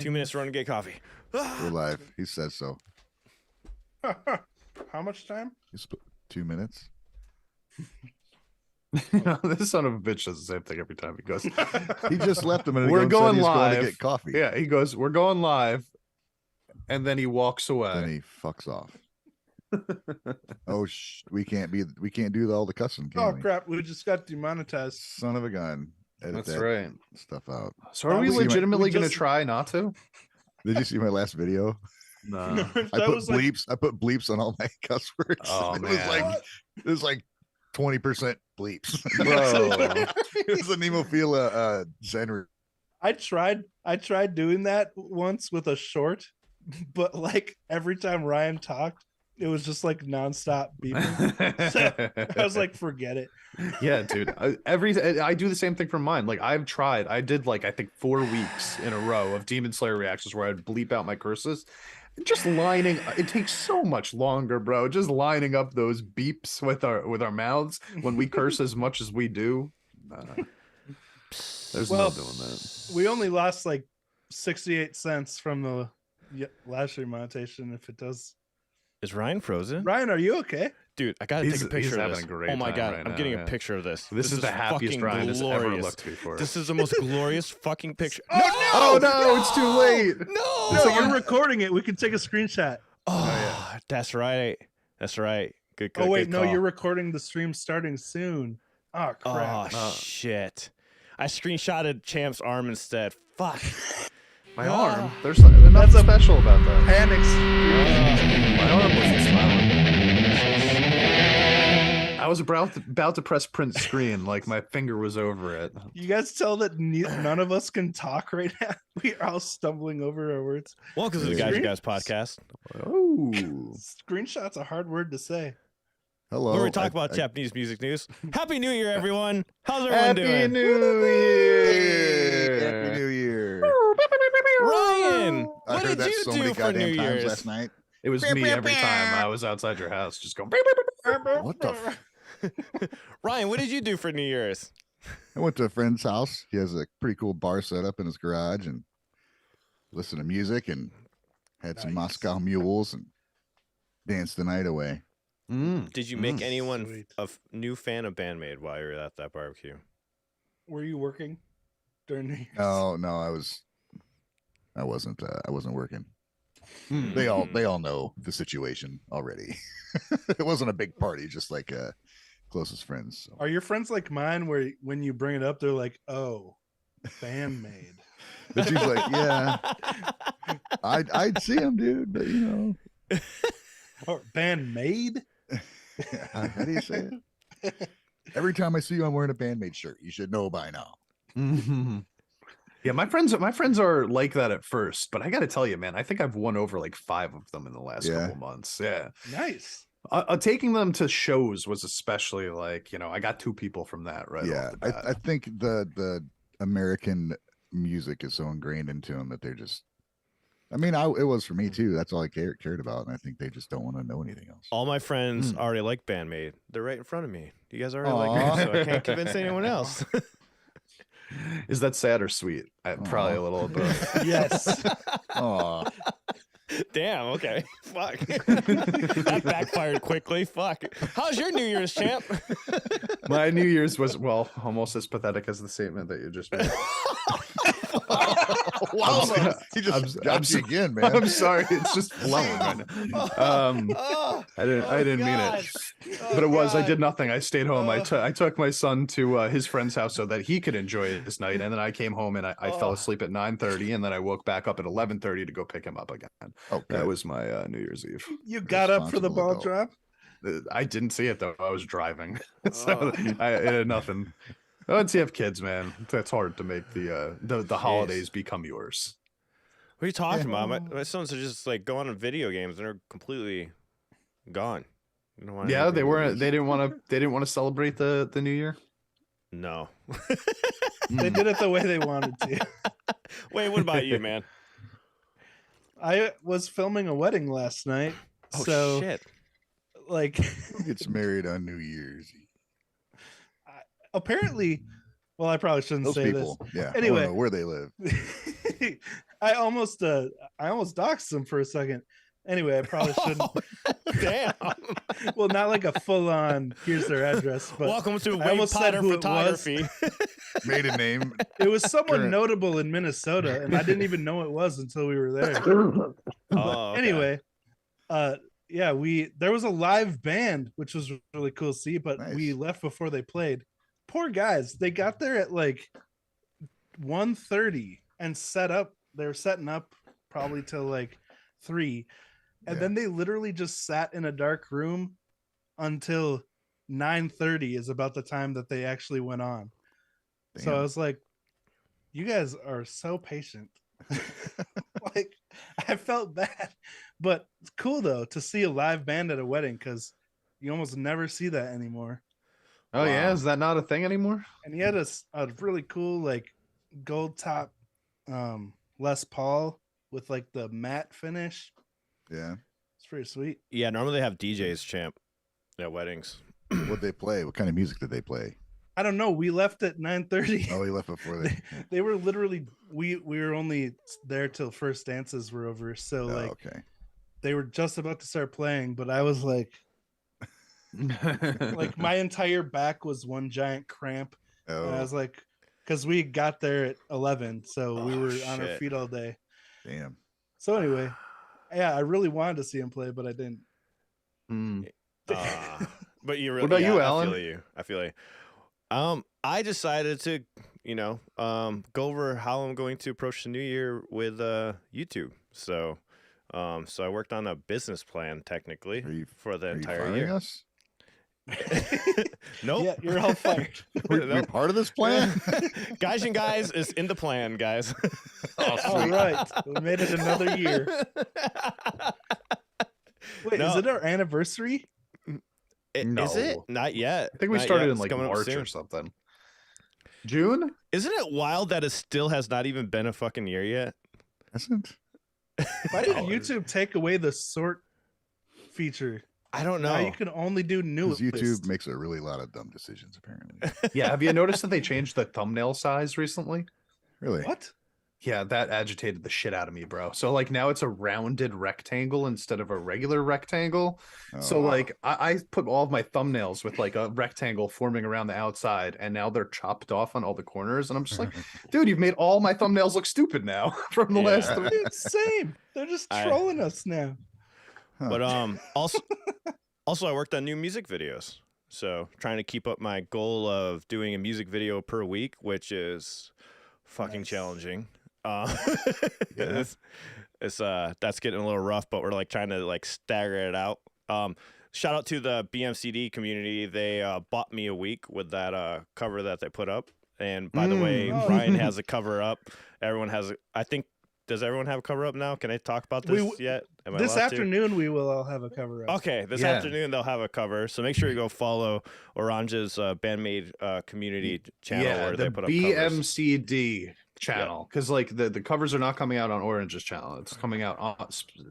2 minutes to run and get coffee. We're live. He says so. How much time? 2 minutes. This son of a bitch does the same thing every time he goes. He just left a minute ago We're and said going he's live. going to get coffee. Yeah, he goes, we're going live. And then he walks away. Then he fucks off. Oh, we can't do all the cussing. Can Oh we? crap! We just got demonetized. Son of a gun. Edit That's that right. stuff out. So are we We legitimately going to just- try not to? Did you see my last video? No. I put bleeps. I put bleeps on all my cuss words. Oh, it man. was like 20% bleeps. Bro. It was an Nemophila Zen. I tried doing that once with a short, but like every time Ryan talked, it was just like nonstop beeping. So I was like, forget it. Yeah, dude. I do the same thing for mine. Like I did like I think 4 weeks in a row of Demon Slayer reactions where I'd bleep out my curses. Just lining it takes so much longer, bro. Just lining up those beeps with our mouths when we curse as much as we do. There's no doing that. We only lost like 68 cents from the last year monetization. If it does, Is Ryan frozen? Ryan, are you okay? Dude, I gotta take a picture of this. great Oh my time god, right I'm now, getting yeah. a picture of this. This is the happiest fucking Ryan has ever glorious. looked before. This is the most glorious fucking picture. Oh no, it's too late. No, No, you're recording it. We can take a screenshot. Oh, that's right. That's right. Good. Oh wait, good no, call. you're recording the stream starting soon. Oh crap! Oh shit! I screenshotted Champ's arm instead. Fuck. My arm. There's nothing special about that. Panics. My arm wasn't smiling. I was about to press print screen, like my finger was over it. You guys tell that none of us can talk right now. We are all stumbling over our words. Well, because of the Guys You Guys podcast. Oh, Screenshot's a hard word to say. Hello. Where we talk about Japanese music news. Happy New Year, everyone! How's everyone doing? Happy New Year! Happy New Year. Ryan, I what heard did that you so do many for goddamn New times Year's? last night. It was me every time I was outside your house, just going. What the? Ryan, what did you do for New Year's? I went to a friend's house. He has a pretty cool bar set up in his garage and listened to music and had some Moscow mules and danced the night away. Did you make anyone Sweet. a new fan of BAND-MAID while you were at that barbecue? Were you working during New Year's? No, I wasn't working. They all know the situation already. It wasn't a big party, just like closest friends. So. Are your friends like mine where when you bring it up, they're like, oh, BAND-MAID. But she's like, yeah, I'd see him, dude, but you know. Or BAND-MAID? How do you say it? Every time I see you, I'm wearing a BAND-MAID shirt. You should know by now. Yeah, my friends are like that at first, but I got to tell you, man, I think I've won over like 5 of them in the last couple months. Yeah. Nice. Taking them to shows was especially like, you know, I got 2 people from that, right? Yeah, off the bat. I think the American music is so ingrained into them that they're just. I mean, it was for me too. That's all I cared about, and I think they just don't want to know anything else. All my friends already like BAND-MAID. They're right in front of me. You guys already like them, so I can't convince anyone else. Is that sad or sweet? Probably a little of both. Yes. Aw. Damn, okay. Fuck. That backfired quickly. Fuck. How's your New Year's, champ? My New Year's was, well, almost as pathetic as the statement that you just made. Wow, he just got you again, man. I'm sorry, it's just flowing right now. I didn't mean it, but it was. I did nothing. I stayed home. I took my son to his friend's house so that he could enjoy his night, and then I came home and I fell asleep at 9:30, and then I woke back up at 11:30 to go pick him up again. Okay. That was my New Year's Eve. You got up for the ball Responsible drop? I didn't see it though. I was driving, so I had nothing. Once you have kids, man, that's hard to make the holidays become yours. What are you talking about? My sons are just like going on video games and they're completely gone. Yeah, they weren't. They didn't want to celebrate the New Year. No. They did it the way they wanted to. Wait, what about you, man? I was filming a wedding last night. Oh so, shit. like, Who gets married on New Year's? apparently, well, I probably shouldn't Those say people. this. Yeah. Anyway. I don't know where they live. I almost doxed him for a second. Anyway, I probably shouldn't. Oh, damn. Well, not like a full on. Here's their address, but Welcome to I Wade almost said Potter who it was. Photography. Maiden name. It was someone Current. notable in Minnesota, and I didn't even know it was until we were there. Oh, But okay. anyway, yeah, there was a live band, which was really cool to see, but Nice. we left before they played. Poor guys, they got there at like 1:30 and set up. They were setting up probably till like 3, and Yeah. then they literally just sat in a dark room until 9:30 is about the time that they actually went on. So I Damn. was like, you guys are so patient. Like, I felt bad, but it's cool though to see a live band at a wedding, because you almost never see that anymore. Oh yeah, Wow. is that not a thing anymore? And he had a really cool like gold top Les Paul with like the matte finish. Yeah. It's pretty sweet. Yeah, normally they have DJs champ at weddings. What'd they play? What kind of music did they play? I don't know. We left at 9:30. Oh, he left before they. They were literally we were only there till first dances were over. So Oh, like okay. they were just about to start playing, but I was like my entire back was one giant cramp. And I Oh, was like, because we got there at 11, so we Oh, were on our shit. feet all day. damn. So anyway, yeah, I really wanted to see him play, but I didn't. Hmm. But you really, What about you, I Alan? feel you. I feel you. I decided to, go over how I'm going to approach the new year with YouTube. So I worked on a business plan technically Are you for the Are you entire firing year. us? Nope. Yeah, you're all fired. We're Nope. part of this plan. Guys and guys is in the plan, guys. Oh, All sweet. right, we made it another year. Wait, No. is it our anniversary? Is it? No. Not yet. I think we Not started yet. in It's like coming up March soon. or something. June? Isn't it wild that it still has not even been a fucking year yet? Isn't? Why did No, YouTube take away the sort feature? I don't Now know. you can only do new. Because YouTube makes a really lot of dumb decisions, apparently. Yeah, have you noticed that they changed the thumbnail size recently? Really? What? Yeah, that agitated the shit out of me, bro. So like now it's a rounded rectangle instead of a regular rectangle. So Oh, like I put all of my thumbnails with like a rectangle forming around the outside, and now they're chopped off on all the corners. And I'm just like, dude, you've made all my thumbnails look stupid now from the Yeah. last three. It's the same. They're just I- trolling us now. huh. But also I worked on new music videos. So trying to keep up my goal of doing a music video per week, which is fucking Nice. challenging. Yeah. It's that's getting a little rough, but we're like trying to like stagger it out. Shout out to the BMCD community. They bought me a week with that cover that they put up. And by the way, Oh. Ryan has a cover up. Everyone has I think, does everyone have a cover up now? Can I talk about We this w- yet? Am I This allowed to? afternoon, we will all have a cover up. Okay, this Yeah. afternoon they'll have a cover, so make sure you go follow Orange's BAND-MAID community channel Yeah, where the they put up covers. BMCD channel, because like the covers are not coming out on Orange's channel. It's coming out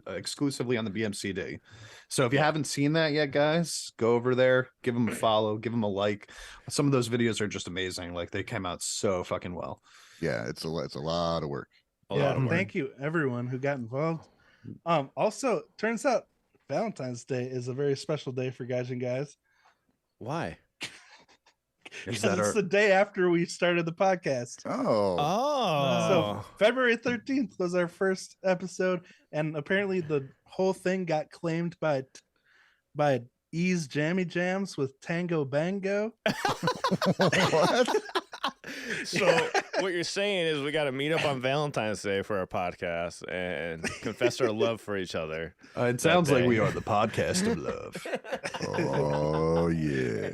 exclusively on the BMCD. So if you haven't seen that yet, guys, go over there, give them a follow, give them a like. Some of those videos are just amazing. Like they came out so fucking well. Yeah, it's a lot of work. A lot of work. Thank you everyone who got involved. Also, turns out Valentine's Day is a very special day for guys and guys. Why? Is Because that it's our- the day after we started the podcast. Oh, Oh, So February 13th was our first episode, and apparently the whole thing got claimed by Ease Jammy Jams with Tango Bango. what? so what you're saying is we got to meet up on Valentine's Day for our podcast and confess our love for each other. It sounds like day. we are the podcast of love. Oh yeah.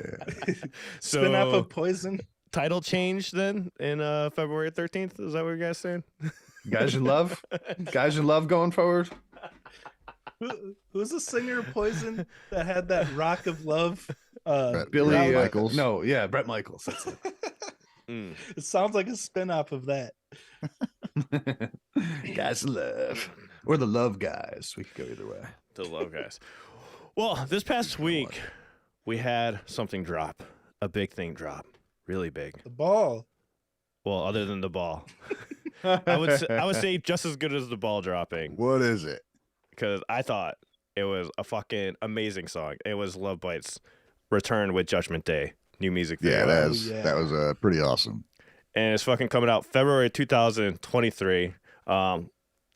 So Spin up of Poison. title change then in February 13th. Is that what you guys saying? Guys in love? Guys in love going forward? Who's the singer of Poison that had that Rock of Love? Brett- Billy Brett Michaels. No, yeah, Brett Michaels. That's it. Mm. It sounds like a spin-off of that. Guys in love. Or the love guys. We could go either way. The love guys. Well, this past week we had something drop, a big thing drop, really big. The ball. Well, other than the ball. I would say just as good as the ball dropping, What is it? because I thought it was a fucking amazing song. It was Lovebites' return with Judgment Day new music video. Yeah, that was pretty awesome. And it's fucking coming out February 2023. I'm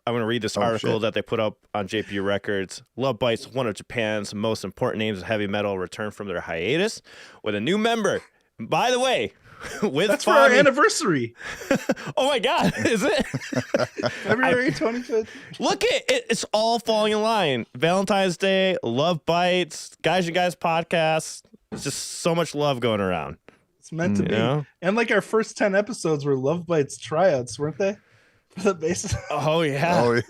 going to read this article that they put up on JPU Records. Lovebites, one of Japan's most important names of heavy metal, returned from their hiatus with a new member. By the way, that's for our anniversary. Oh my God, is it? February 25th. Look at it. It's all falling in line. Valentine's Day, Lovebites, Guys and Guys podcast. There's just so much love going around. It's meant to be. Know? And like our first 10 episodes were Lovebites tryouts, weren't they? For the basis. Oh yeah.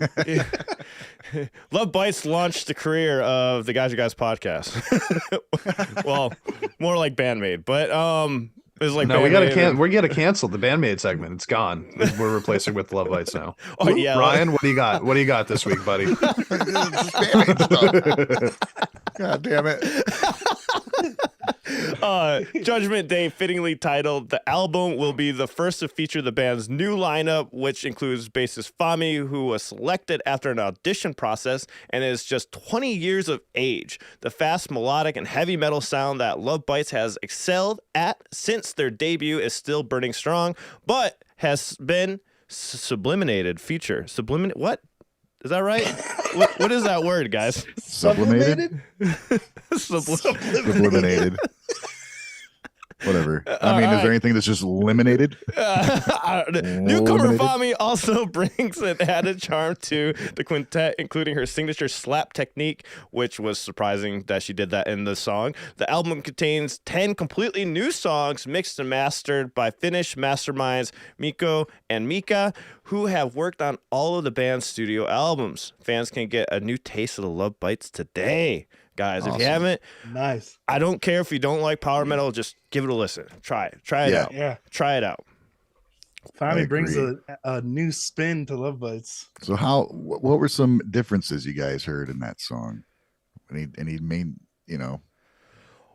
Lovebites launched the career of the Guys and Guys podcast. Well, more like BAND-MAID, but it's like no, we gotta cancel the BAND-MAID segment. It's gone. We're replacing with Lovebites now. Oh yeah, Ryan, what do you got? What do you got this week, buddy? God damn it. Judgment Day, fittingly titled, the album will be the first to feature the band's new lineup, which includes bassist Fami, who was selected after an audition process and is just 20 years of age. The fast, melodic, and heavy metal sound that Lovebites has excelled at since their debut is still burning strong, but has been subliminated. What? Is that right? What is that word, guys? Sublimated? Subliminated. Whatever. I mean, is there anything that's just eliminated? Newcomer Fami also brings an added charm to the quintet, including her signature slap technique, which was surprising that she did that in the song. The album contains 10 completely new songs mixed and mastered by Finnish masterminds Mikko and Mika, who have worked on all of the band's studio albums. Fans can get a new taste of the Lovebites today. Guys, awesome. If you haven't, nice. I don't care if you don't like power metal, just give it a listen. Try it out. Yeah. Try it out. Fami brings a new spin to Lovebites. So what were some differences you guys heard in that song? Any main,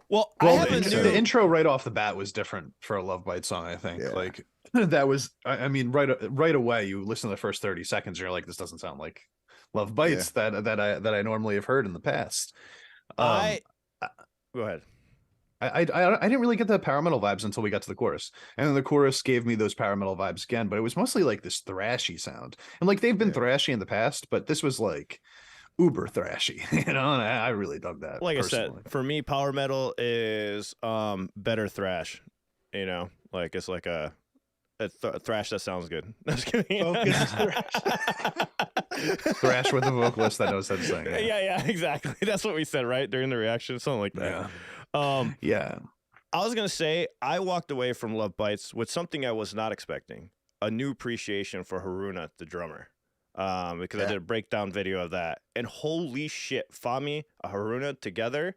Well, the intro right off the bat was different for a Lovebite song, I think. Yeah. Like that was, I mean, right away, you listen to the first 30 seconds, and you're like, this doesn't sound like Lovebites that I normally have heard in the past. Go ahead. I didn't really get the power metal vibes until we got to the chorus, and then the chorus gave me those power metal vibes again. But it was mostly like this thrashy sound, and like they've been thrashy in the past, but this was like uber thrashy, And I really dug that. Like personally. I said, for me, power metal is better thrash. Like it's like a thrash that sounds good. I'm just kidding. Focus thrash. Thrash with a vocalist that knows how to sing. Yeah, exactly. That's what we said, right? During the reaction, something like that. Yeah. I was going to say, I walked away from Lovebites with something I was not expecting, a new appreciation for Haruna, the drummer, because I did a breakdown video of that. And holy shit, Fami and Haruna together,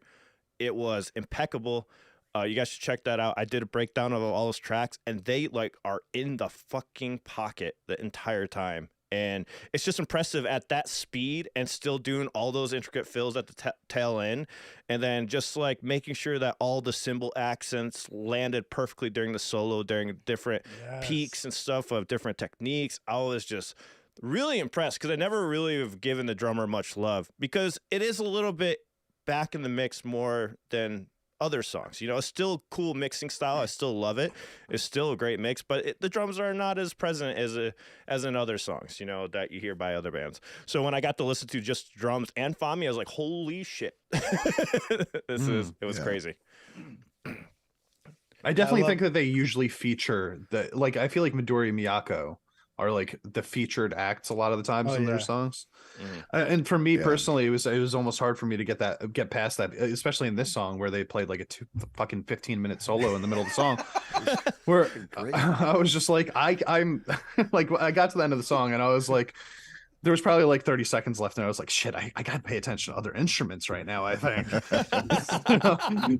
it was impeccable. You guys should check that out. I did a breakdown of all those tracks, and they are in the fucking pocket the entire time. And it's just impressive at that speed and still doing all those intricate fills at the tail end. And then just like making sure that all the cymbal accents landed perfectly during the solo, during different peaks and stuff of different techniques. I was just really impressed because I never really have given the drummer much love because it is a little bit back in the mix more than other songs. It's still a cool mixing style. I still love it. It's still a great mix, but the drums are not as present as in other songs, that you hear by other bands. So when I got to listen to just drums and Fami, I was like, holy shit. It was crazy. I definitely think that they usually feature I feel like Midori Miyako are like the featured acts a lot of the times in their songs. And for me personally, it was almost hard for me to get past that, especially in this song where they played like a fucking 15-minute solo in the middle of the song, where I was just like, I'm like, I got to the end of the song and I was like, there was probably like 30 seconds left and I was like, shit, I got to pay attention to other instruments right now, I think.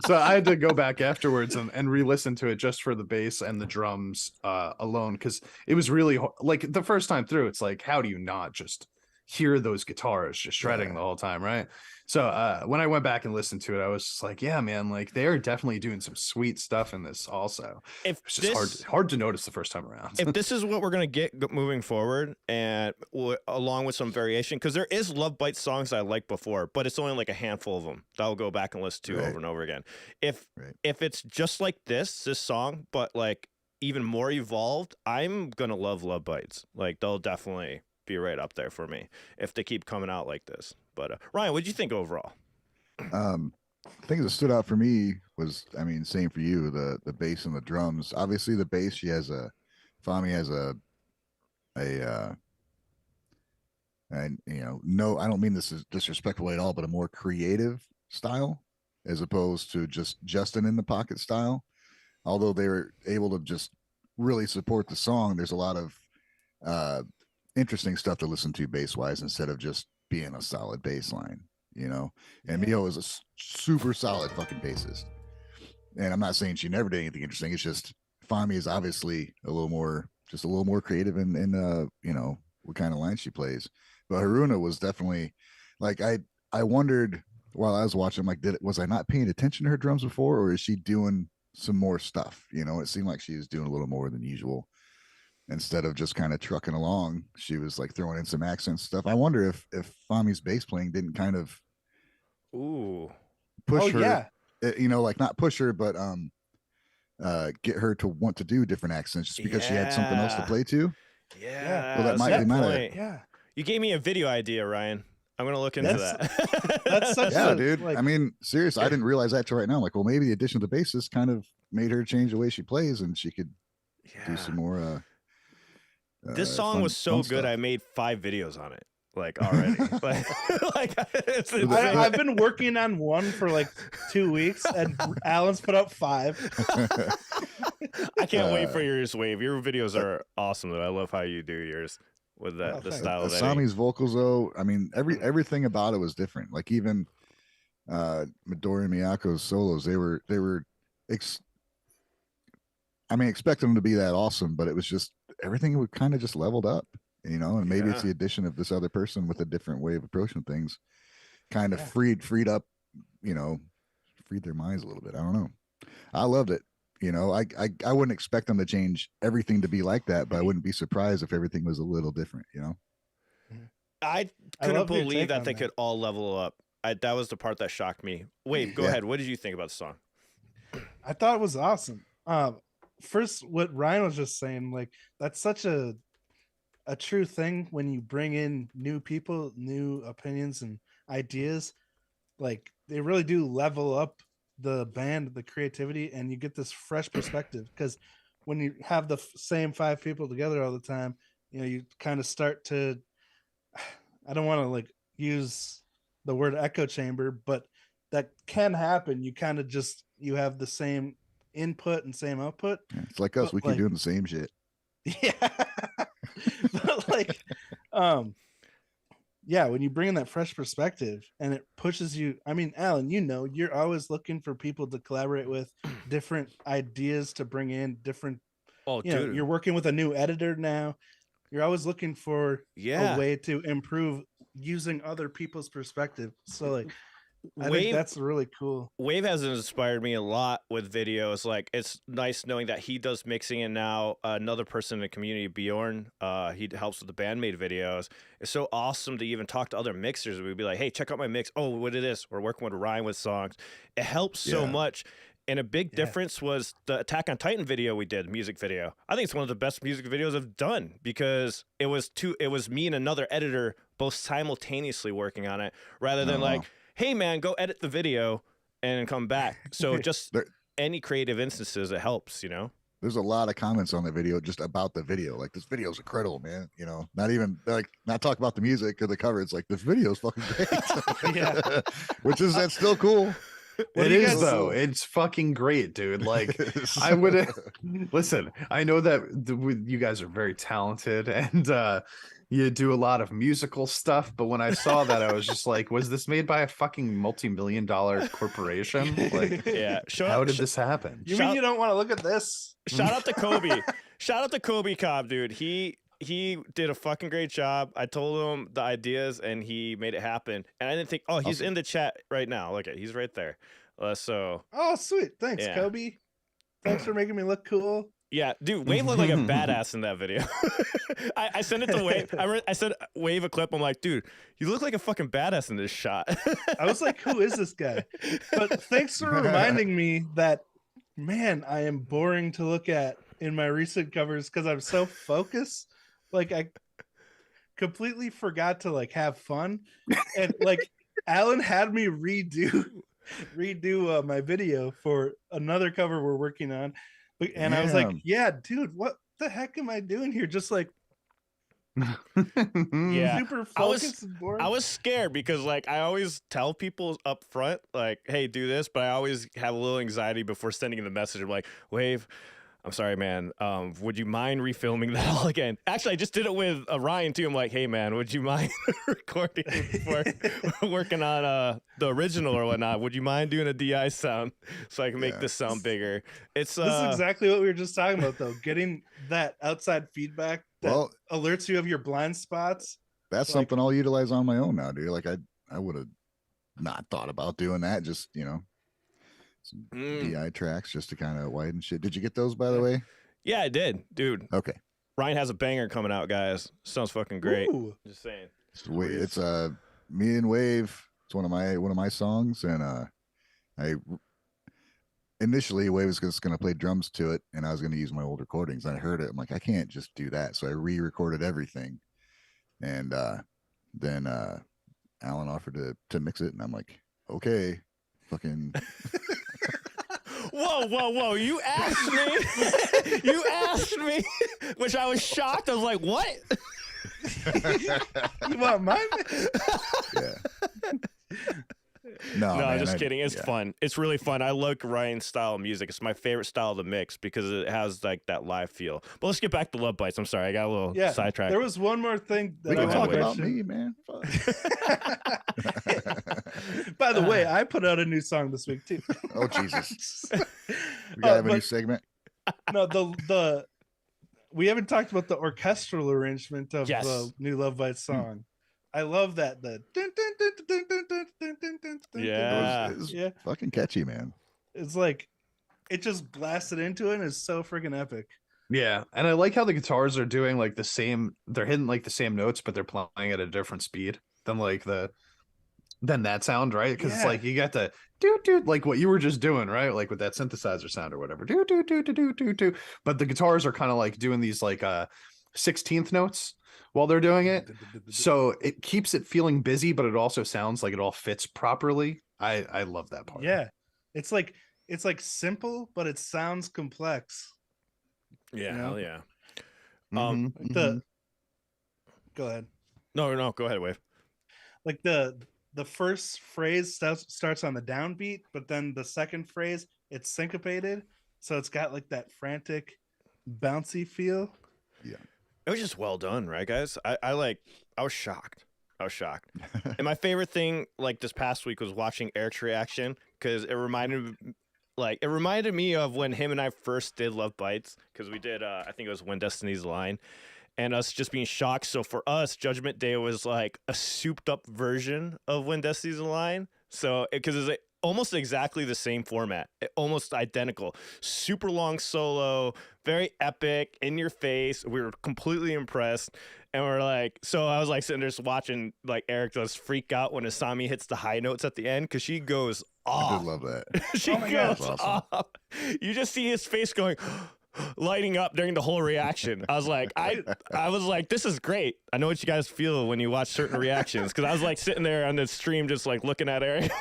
So I had to go back afterwards and re-listen to it just for the bass and the drums alone. Cause it was really like the first time through, it's like, how do you not just hear those guitars just shredding the whole time, right? So when I went back and listened to it, I was just like, yeah, man, like they are definitely doing some sweet stuff in this also. If It's just hard to notice the first time around. If this is what we're gonna get moving forward, and along with some variation, because there is Lovebites songs I liked before, but it's only like a handful of them that I'll go back and listen to over and over again. If it's just like this song, but like even more evolved, I'm gonna love Lovebites. Like they'll definitely be right up there for me if they keep coming out like this. But Ryan, what did you think overall? Things that stood out for me was, I mean, same for you, the bass and the drums. Obviously, the bass, Fami has and no, I don't mean this is disrespectful at all, but a more creative style as opposed to just Justin in the pocket style. Although they were able to just really support the song, there's a lot of interesting stuff to listen to bass wise instead of just being a solid bass line, and Mio is a super solid fucking bassist. And I'm not saying she never did anything interesting. It's just Fami is obviously a little more creative in what kind of line she plays. But Haruna was definitely like, I wondered while I was watching, like, was I not paying attention to her drums before, or is she doing some more stuff? It seemed like she was doing a little more than usual. Instead of just kind of trucking along, she was like throwing in some accent stuff. I wonder if Fami's bass playing didn't kind of push her, like not push her, but get her to want to do different accents just because she had something else to play to. Yeah. Well, that might be my. Yeah. You gave me a video idea, Ryan. I'm gonna look into that. That's such dude. I mean, seriously, I didn't realize that till right now. Like, well, maybe the addition of the bassist kind of made her change the way she plays, and she could do some more. This song was so good, I made 5 videos on it, like already. I've been working on one for like 2 weeks, and Alan's put up 5. I can't wait for yours, Wave. Your videos are awesome, though. I love how you do yours with that the style of Asami's vocals, though. I mean, everything about it was different. Like even Midori and Miyako's solos, they were. Expect them to be that awesome, but it was just everything would kind of just leveled up, and maybe it's the addition of this other person with a different way of approaching things, kind of freed up, freed their minds a little bit. I don't know. I loved it. I wouldn't expect them to change everything to be like that, but I wouldn't be surprised if everything was a little different, I couldn't believe that they could all level up. That was the part that shocked me. Wait, go ahead. What did you think about the song? I thought it was awesome. First, what Ryan was just saying, like, that's such a true thing when you bring in new people, new opinions and ideas. Like, they really do level up the band, the creativity, and you get this fresh perspective. Because when you have the same 5 people together all the time, you kind of start to, I don't want to like use the word echo chamber, but that can happen. You kind of just, you have the same input and same output. It's like us, we keep doing the same shit. Yeah. But like when you bring in that fresh perspective and it pushes you, I mean, Alan, you're always looking for people to collaborate with, different ideas to bring in, different dude. You're working with a new editor now. You're always looking for a way to improve using other people's perspective. So like I think that's really cool. Wave has inspired me a lot with videos. Like, it's nice knowing that he does mixing, and now another person in the community, Bjorn, he helps with the BAND-MAID videos. It's so awesome to even talk to other mixers. We'd be like, hey, check out my mix. Oh, what is this? We're working with Ryan with songs. It helps so much. And a big difference was the Attack on Titan video we did, music video. I think it's one of the best music videos I've done because it was me and another editor both simultaneously working on it, rather than hey man, go edit the video and come back. So just any creative instances, it helps, There's a lot of comments on the video just about the video. Like, this video is incredible, man. Not even not talk about the music or the cover. It's like, this video is fucking great. That's still cool. It is though. It's fucking great, dude. Like, I would listen. I know that you guys are very talented and you do a lot of musical stuff, but when I saw that, I was just like, was this made by a fucking multi-million-dollar corporation? Like, how did this happen? You mean you don't want to look at this? Shout out to Kobe. Shout out to Kobe Cobb, dude. he did a fucking great job. I told him the ideas, and he made it happen. And I didn't think, oh, he's Awesome. in the chat right now. Look at, he's right there. So Oh, sweet. Thanks, Yeah. Kobe. Thanks for making me look cool. yeah, dude, Wave looked like a badass in that video. I sent it to Wave. I sent Wave a clip. I'm like, dude, you look like a fucking badass in this shot. I was like, who is this guy? But thanks for reminding me that, man, I am boring to look at in my recent covers because I'm so focused. Like, I completely forgot to like have fun. And like, Alan had me redo my video for another cover we're working on. And I was like, yeah, dude, what the heck am I doing here? Just like Yeah. super focused and boring. I was scared because like I always tell people up front, like, hey, do this, but I always have a little anxiety before sending the message. I'm like, Wave, I'm sorry, man. Would you mind refilming that all again? Actually, I just did it with Ryan too. I'm like, hey, man, would you mind recording before working on the original or whatnot? Would you mind doing a DI sound so I can make this sound bigger? It's This is exactly what we were just talking about, though. Getting that outside feedback that alerts you of your blind spots. That's something I'll utilize on my own now, dude. Like I would have not thought about doing that. Just, you know, some DI tracks just to kind of widen shit. Did you get those, by the way? Yeah, I did, dude. Okay. Ryan has a banger coming out, guys. Sounds fucking great. Ooh. Just saying. It's me and Wave. It's one of my songs, and I initially Wave was just gonna play drums to it, and I was gonna use my old recordings. I heard it. I'm like, I can't just do that, so I re-recorded everything, and then Alan offered to mix it, and I'm like, okay, fucking. Whoa. You asked me. You asked me, which I was shocked. I was like, what? You want mine? Yeah. No, man, just kidding. It's fun. It's really fun. I like Ryan's style of music. It's my favorite style to mix because it has like that live feel. But let's get back to Lovebites. I'm sorry, I got a little sidetracked. There was one more thing that We I can talk wanted to about mention. me, man. By the way, I put out a new song this week too. Oh Jesus! We gotta have a new segment. No, the we haven't talked about the orchestral arrangement of the new Lovebites song. I love that. The yeah, fucking catchy, man. It's like it just blasted into it and it's so freaking epic. Yeah, and I like how the guitars are doing like the same. They're hitting like the same notes, but they're playing at a different speed than like than that sound, right? Because it's like you got the do like what you were just doing, right? Like with that synthesizer sound or whatever. Do. But the guitars are kind of like doing these like 16th notes while they're doing it. So it keeps it feeling busy, but it also sounds like it all fits properly. I love that part. Yeah. It's like simple, but it sounds complex. Yeah, You know? hell yeah. Go ahead. No, go ahead, Wave. Like the first phrase starts on the downbeat, but then the second phrase it's syncopated, so it's got like that frantic, bouncy feel. Yeah, it was just well done, right, guys? I was shocked. And my favorite thing, like this past week, was watching Eric's reaction because it reminded me of when him and I first did Lovebites, because we did I think it was When Destiny's Line. And us just being shocked. So for us, Judgment Day was like a souped up version of When Destiny's Line. So because it's like almost exactly the same format, almost identical. Super long solo, very epic, in your face. We were completely impressed. And we're like, so I was like sitting there just watching like Eric just freak out when Asami hits the high notes at the end because she goes off. I did love that. She goes off. You just see his face going lighting up during the whole reaction. I was like, this is great. I know what you guys feel when you watch certain reactions, because I was like sitting there on the stream just like looking at Eric.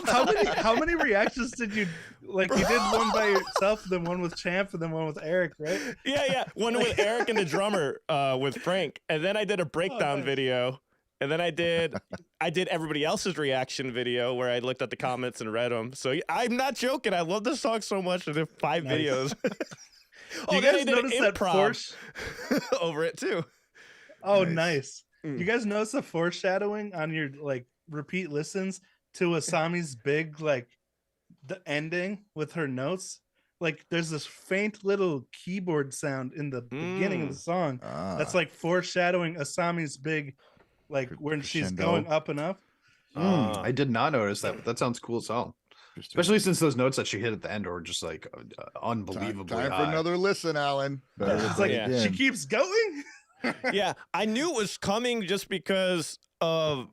How many reactions did you like? You did one by yourself, then one with Champ, and then one with Eric, right? Yeah. One with Eric and the drummer with Frank, and then I did a breakdown video. And then I did everybody else's reaction video where I looked at the comments and read them. So I'm not joking. I love this song so much. I did 5 videos. You guys notice that force over it too? Oh, nice. You guys notice the foreshadowing on your like repeat listens to Asami's big like the ending with her notes? like there's this faint little keyboard sound in the beginning of the song that's like foreshadowing Asami's big, like when she's crescendo. going up and up. I did not notice that, but that sounds cool as hell. Especially since those notes that she hit at the end are just like unbelievably time high. for another listen, Alan. She's like, Yeah. she keeps going. Yeah, I knew it was coming just because of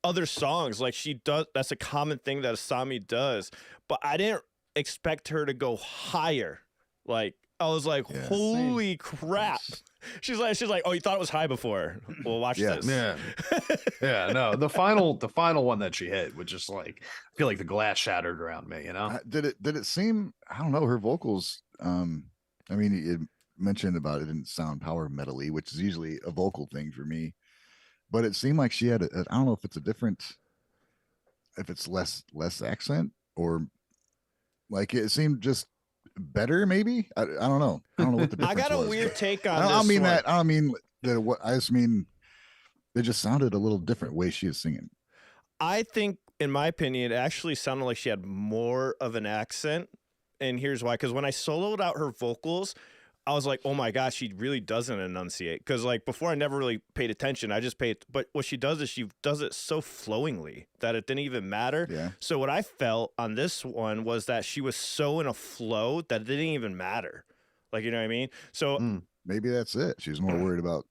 other songs. Like she does, that's a common thing that Asami does. But I didn't expect her to go higher. Like I was like, Yeah, holy crap. She's like, oh, you thought it was high before. Well, watch this. Yeah, yeah. No, the final one that she hit would just like I feel like the glass shattered around me. You know? Did it seem? I don't know. Her vocals. I mean, you mentioned about it didn't sound power metal-y, which is usually a vocal thing for me. But it seemed like she had. I don't know if it's a different. If it's less accent or like it seemed just better. Maybe I don't know. I don't know what the difference I got a was, weird but take on I don't this mean one. that. I don't mean that. What I just mean. It just sounded a little different way she is singing. I think, in my opinion, it actually sounded like she had more of an accent. And here's why. Because when I soloed out her vocals, I was like, oh my gosh, she really doesn't enunciate. Because like before, I never really paid attention. I just paid. But what she does is she does it so flowingly that it didn't even matter. Yeah. So what I felt on this one was that she was so in a flow that it didn't even matter. Like, you know what I mean? So Maybe that's it. She's more worried about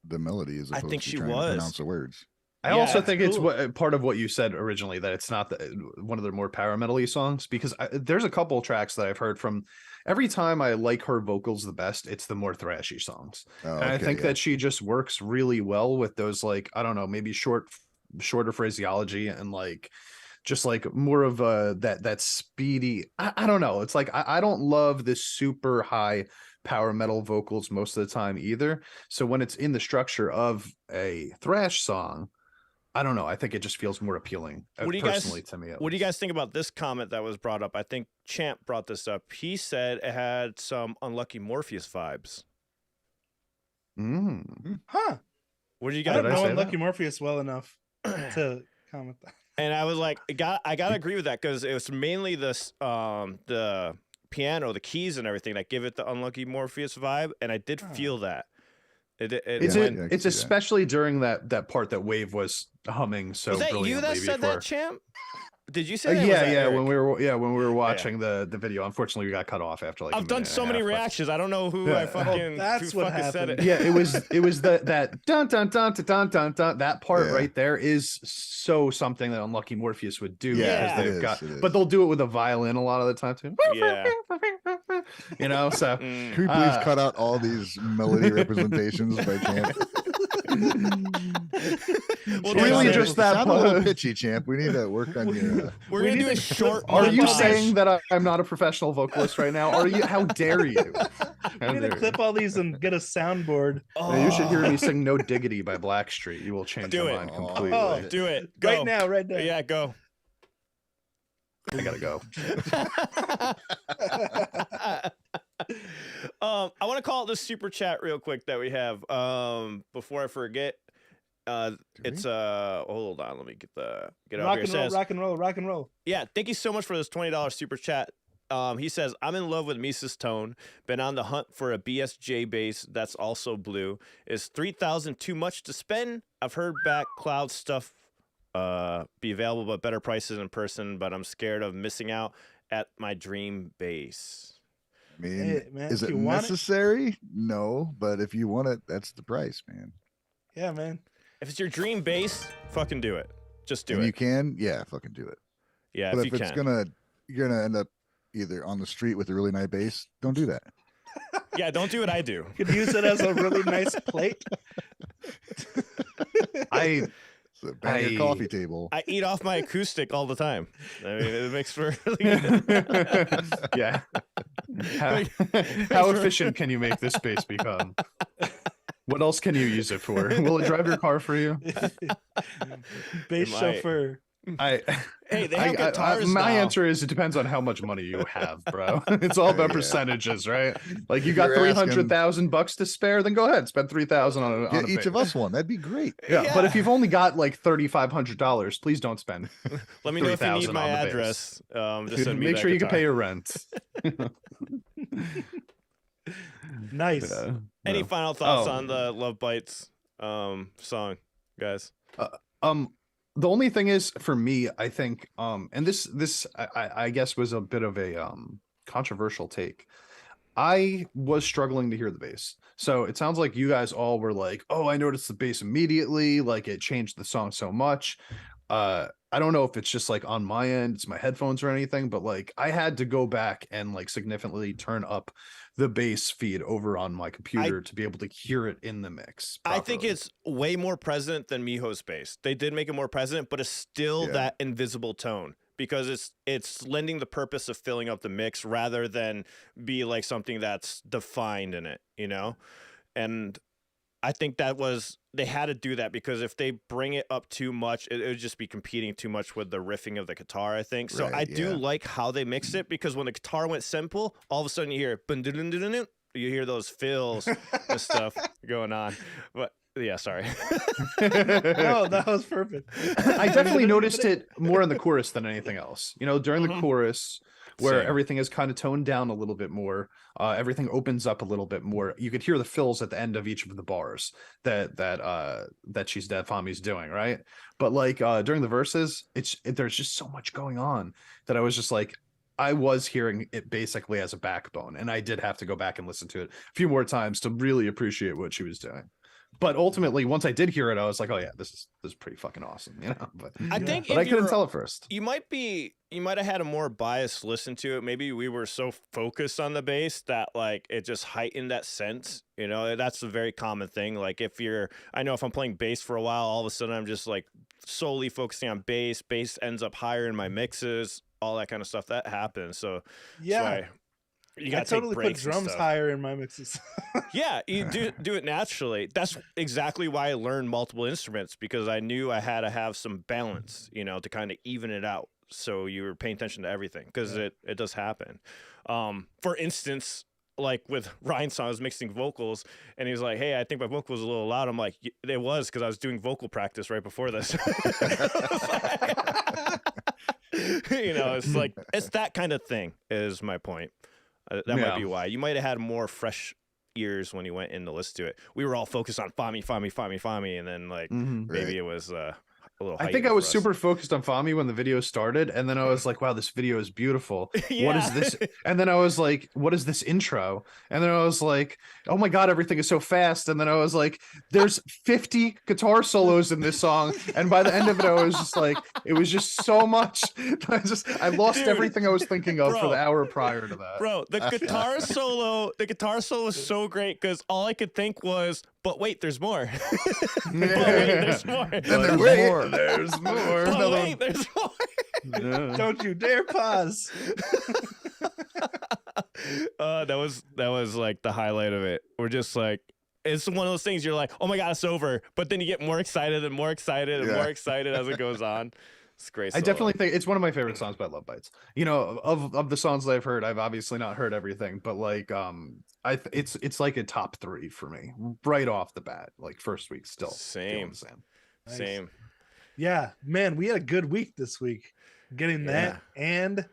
the melody as I opposed think to she trying was. to pronounce the words. I Yeah, also that's think it's cool. part of what you said originally that it's not one of the more power metal-y songs because there's a couple tracks that I've heard from. Every time I like her vocals the best, it's the more thrashy songs, Oh, and I okay, think yeah. that she just works really well with those like I don't know maybe shorter phraseology and like just like more of that speedy. I don't know. It's like I don't love this super high power metal vocals most of the time either. So when it's in the structure of a thrash song, I don't know. I think it just feels more appealing What do you personally guys, to me. What do you guys think about this comment that was brought up? I think Champ brought this up. He said it had some Unlucky Morpheus vibes. Huh? What did you I guys? don't Did I know say Unlucky that? Morpheus well enough to comment that. And I was like, I gotta agree with that because it was mainly the piano, the keys, and everything that give it the Unlucky Morpheus vibe, and I did feel that. It's Yeah, I it, can it's see that. especially during that part that Wave was humming so Was that you brilliantly that said before. that, Champ? Did you say that? Was Yeah, that yeah. Eric? When we were watching the video, unfortunately we got cut off after like. I've done so many reactions. I don't know who I fucking that's who what fucking said it. happened. Yeah, it was that dun dun dun dun dun dun dun. That part Yeah. right there is so something that Unlucky Morpheus would do. Yeah, because it they've got, is, it is. but they'll do it with a violin a lot of the time too. Yeah. You know, so Mm. Can we please cut out all these melody representations by Champ? Well, Really Champ, just that sound a little part. pitchy, Champ. We need to work on your. we're we gonna need do a to short. Are you montage. saying that I'm not a professional vocalist right now? Are you? How dare you? How We need to dare you? clip all these and get a soundboard. Yeah, you should hear me sing "No Diggity" by Blackstreet. You will change Do your it. mind Oh. completely. Oh. Do it. Go. Right now, right now. Yeah, go. I gotta go. I want to call it the super chat real quick that we have. Before I forget, it's hold on, let me get up Rock here. It and roll, says, rock and roll, rock and roll. yeah, thank you so much for this $20 super chat. He says, I'm in love with Misa's tone. Been on the hunt for a BSJ bass that's also blue. Is 3,000 too much to spend? I've heard back cloud stuff be available but better prices in person, but I'm scared of missing out at my dream bass. I mean, Hey, man, is if it you want it- necessary? No, but if you want it, that's the price, man. Yeah, man. If it's your dream bass, fucking do it. Just do and it. you can, yeah, fucking do it. Yeah, But if if you it's can. you're gonna end up either on the street with a really nice bass, don't do that. Yeah, don't do what I do. You could use it as a really nice plate. So bang your coffee table. I eat off my acoustic all the time. I mean, it makes for really good. Yeah. How efficient can you make this space become? What else can you use it for? Will it drive your car for you? Bass It might. chauffeur. Hey, they have guitars my now. answer is it depends on how much money you have, bro. It's all about Yeah. percentages, right? Like you If got you're asking- $300,000 to spare, then go ahead, spend $3,000 on a Get each of bass. us one. That'd be great. Yeah, but if you've only got like $3,500, please don't spend. Let me know if you need $3,000 my on the bass. address. Just send me Make that sure you can guitar. pay your rent. Nice. Yeah. Any Yeah. final thoughts Oh. on the Lovebites song, guys? The only thing is for me, I think, and this I guess was a bit of a controversial take. I was struggling to hear the bass. So it sounds like you guys all were like, oh, I noticed the bass immediately, like it changed the song so much. I don't know if it's just like on my end, it's my headphones or anything, but like I had to go back and like significantly turn up the bass feed over on my computer to be able to hear it in the mix I think properly. it's way more present than Miho's bass. They did make it more present, but it's still Yeah. that invisible tone because it's lending the purpose of filling up the mix rather than be like something that's defined in it, you know? And I think they had to do that because if they bring it up too much, it would just be competing too much with the riffing of the guitar, I think. So Right, I do yeah. like how they mix it because when the guitar went simple, all of a sudden you hear bun-dun-dun-dun-dun, you hear those fills and stuff going on. But yeah, sorry. No, that was perfect. I definitely noticed it more in the chorus than anything else. You know, during the chorus, where Same. everything is kind of toned down a little bit more, everything opens up a little bit more. You could hear the fills at the end of each of the bars that She's Dead Fami's doing, right? But like during the verses, there's just so much going on that I was just like, I was hearing it basically as a backbone, and I did have to go back and listen to it a few more times to really appreciate what she was doing. But ultimately, once I did hear it, I was like, "Oh yeah, this is pretty fucking awesome," you know. But I think but if I couldn't you're- tell at first. You might have had a more biased listen to it. Maybe we were so focused on the bass that like it just heightened that sense. You know, that's a very common thing. Like I know if I'm playing bass for a while, all of a sudden I'm just like solely focusing on bass. Bass ends up higher in my mixes, all that kind of stuff. That happens. So Yeah, that's why you I got to totally take put breaks and drums stuff. higher in my mixes. Yeah, you do it naturally. That's exactly why I learned multiple instruments because I knew I had to have some balance, you know, to kind of even it out. So you were paying attention to everything because it does happen. For instance, like with Ryan's song, I was mixing vocals and he was like, "Hey, I think my vocal was a little loud." I'm like, "It was because I was doing vocal practice right before this." You know, it's like it's that kind of thing is my point. That might be why you might have had more fresh ears when you went in to listen to it. We were all focused on Fami, and then like maybe it was a little. I think I was super focused on Fami when the video started, and then I was like, "Wow, this video is beautiful. What is this?" And then I was like, "What is this intro?" And then I was like, "Oh my god, everything is so fast." And then I was like, "There's 50 guitar solos in this song," and by the end of it, I was just like, "It was just so much." I lost everything I was thinking of for the hour prior to that. Bro, the guitar solo was so great because all I could think was, "But wait, there's more." But wait, there's more. There's more. There's more. But wait, there's more. Don't you dare pause. That was like the highlight of it. We're just like, it's one of those things you're like, "Oh my god, it's over," but then you get more excited and more excited and more excited as it goes on. It's great. I definitely think it's one of my favorite songs by Lovebites. You know, of the songs that I've heard, I've obviously not heard everything, but like, it's like a top 3 for me right off the bat. Like first week, still feeling the same. Nice. Same. Yeah, man, we had a good week this week. Getting that and